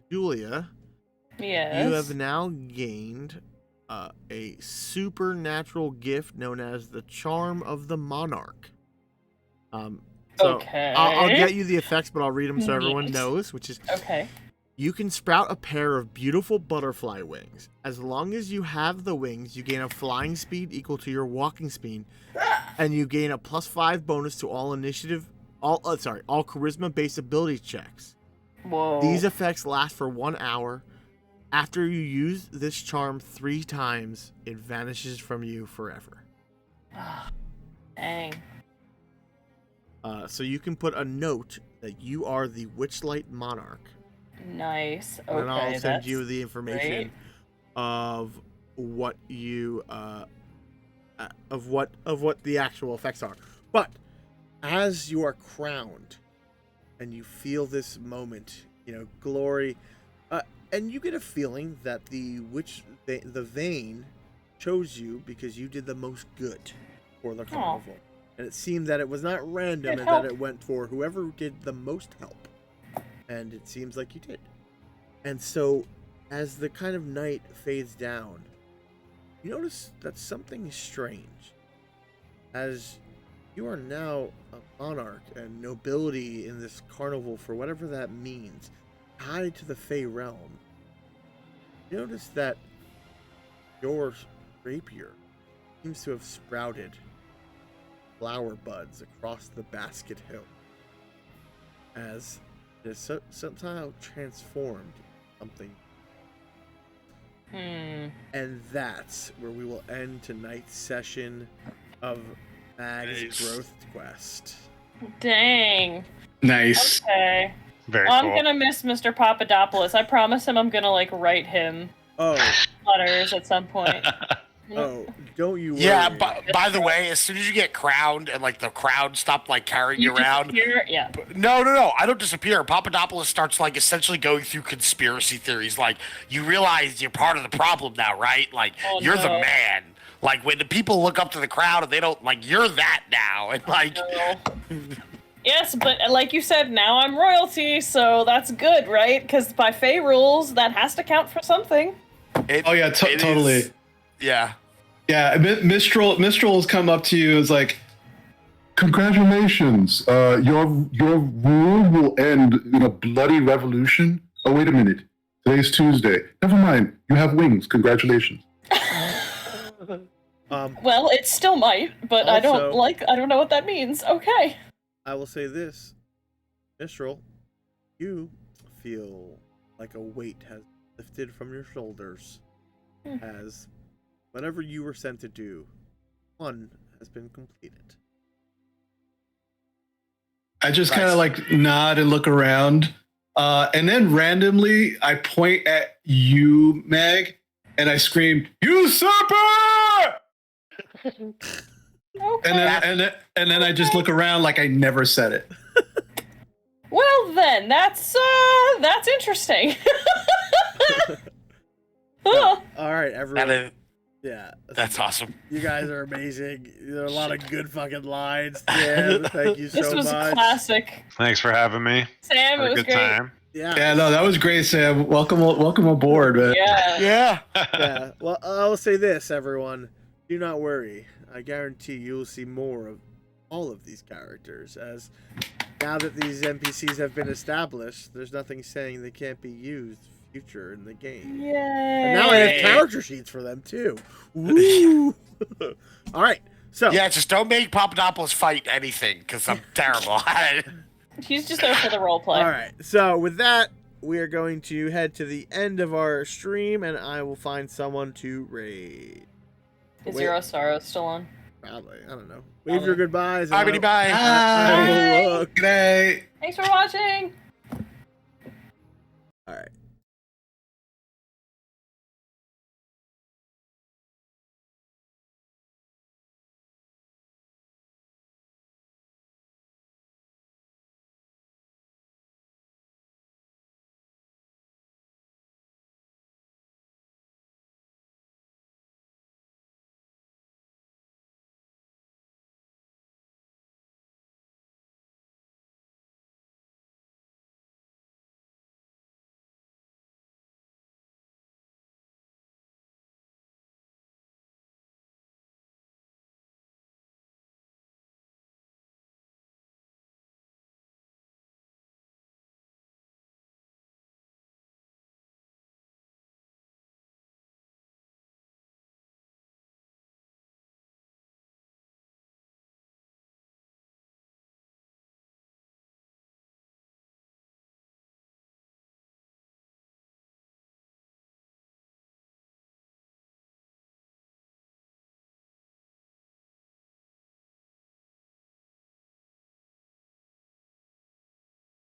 Julia, Yes. you have now gained a supernatural gift known as the Charm of the Monarch. So Okay. I'll get you the effects, but I'll read them so everyone Yes. knows, which is... Okay. You can sprout a pair of beautiful butterfly wings. As long as you have the wings, you gain a flying speed equal to your walking speed, and you gain a +5 bonus to all charisma-based ability checks. Whoa. These effects last for 1 hour. After you use this charm 3 times, it vanishes from you forever. Dang. So you can put a note that you are the Witchlight Monarch. Nice. Okay. And I'll send that's you the information great. of what you of what the actual effects are. But as you are crowned and you feel this moment, glory, and you get a feeling that the vein chose you because you did the most good for the carnival. And it seemed that it was not random and that it went for whoever did the most help. And it seems like you did. And so, as the kind of night fades down, you notice that something is strange. As you are now a monarch and nobility in this carnival, for whatever that means, tied to the Fey realm, You notice that your rapier seems to have sprouted flower buds across the basket hill, as it is somehow transformed into something. And that's where we will end tonight's session of Mag's Growth Quest. Dang. Nice. Okay. Very I'm cool. gonna miss Mr. Papadopoulos. I promise him I'm gonna like write him letters at some point. Oh, don't you worry. Yeah, by the way, as soon as you get crowned and like the crowd stop like carrying you around, yeah. no, I don't disappear. Papadopoulos starts like essentially going through conspiracy theories. Like, you realize you're part of the problem now, right? Like, you're the man. Like, when the people look up to the crowd and they don't like, you're that now, and like. Yes, but like you said, now I'm royalty, so that's good, right? Because by Fae rules, that has to count for something. Totally. Yeah. Yeah, Mistral has come up to you and is like, congratulations, your rule will end in a bloody revolution. Oh, wait a minute. Today's Tuesday. Never mind. You have wings. Congratulations. Well, it still might, but I don't know what that means. Okay. I will say this, Mistral, you feel like a weight has lifted from your shoulders as whatever you were sent to do, one has been completed. I just kind of like nod and look around, and then randomly I point at you, Meg, and I scream, "Usurper!" Okay. And then I just look around like I never said it. Well then, that's interesting. All right, everyone. Yeah, that's awesome. You guys are amazing. There are a lot of good fucking lines. Yeah, thank you so much. This was classic. Thanks for having me. Sam, Had it a was good great. time. Yeah, No, that was great, Sam. Welcome aboard, man. Yeah. yeah. Well, I will say this, everyone. Do not worry. I guarantee you will see more of all of these characters, as now that these NPCs have been established, there's nothing saying they can't be used future in the game. Yay. And now I have character sheets for them too. Woo! All right. So yeah, just don't make Papadopoulos fight anything, because I'm terrible. He's just there for the role play. all right. So with that, we are going to head to the end of our stream, and I will find someone to raid. Is Zero Sorrow still on? Probably. I don't know. Wave your goodbyes. Bye. I will look. Great. Thanks for watching. All right.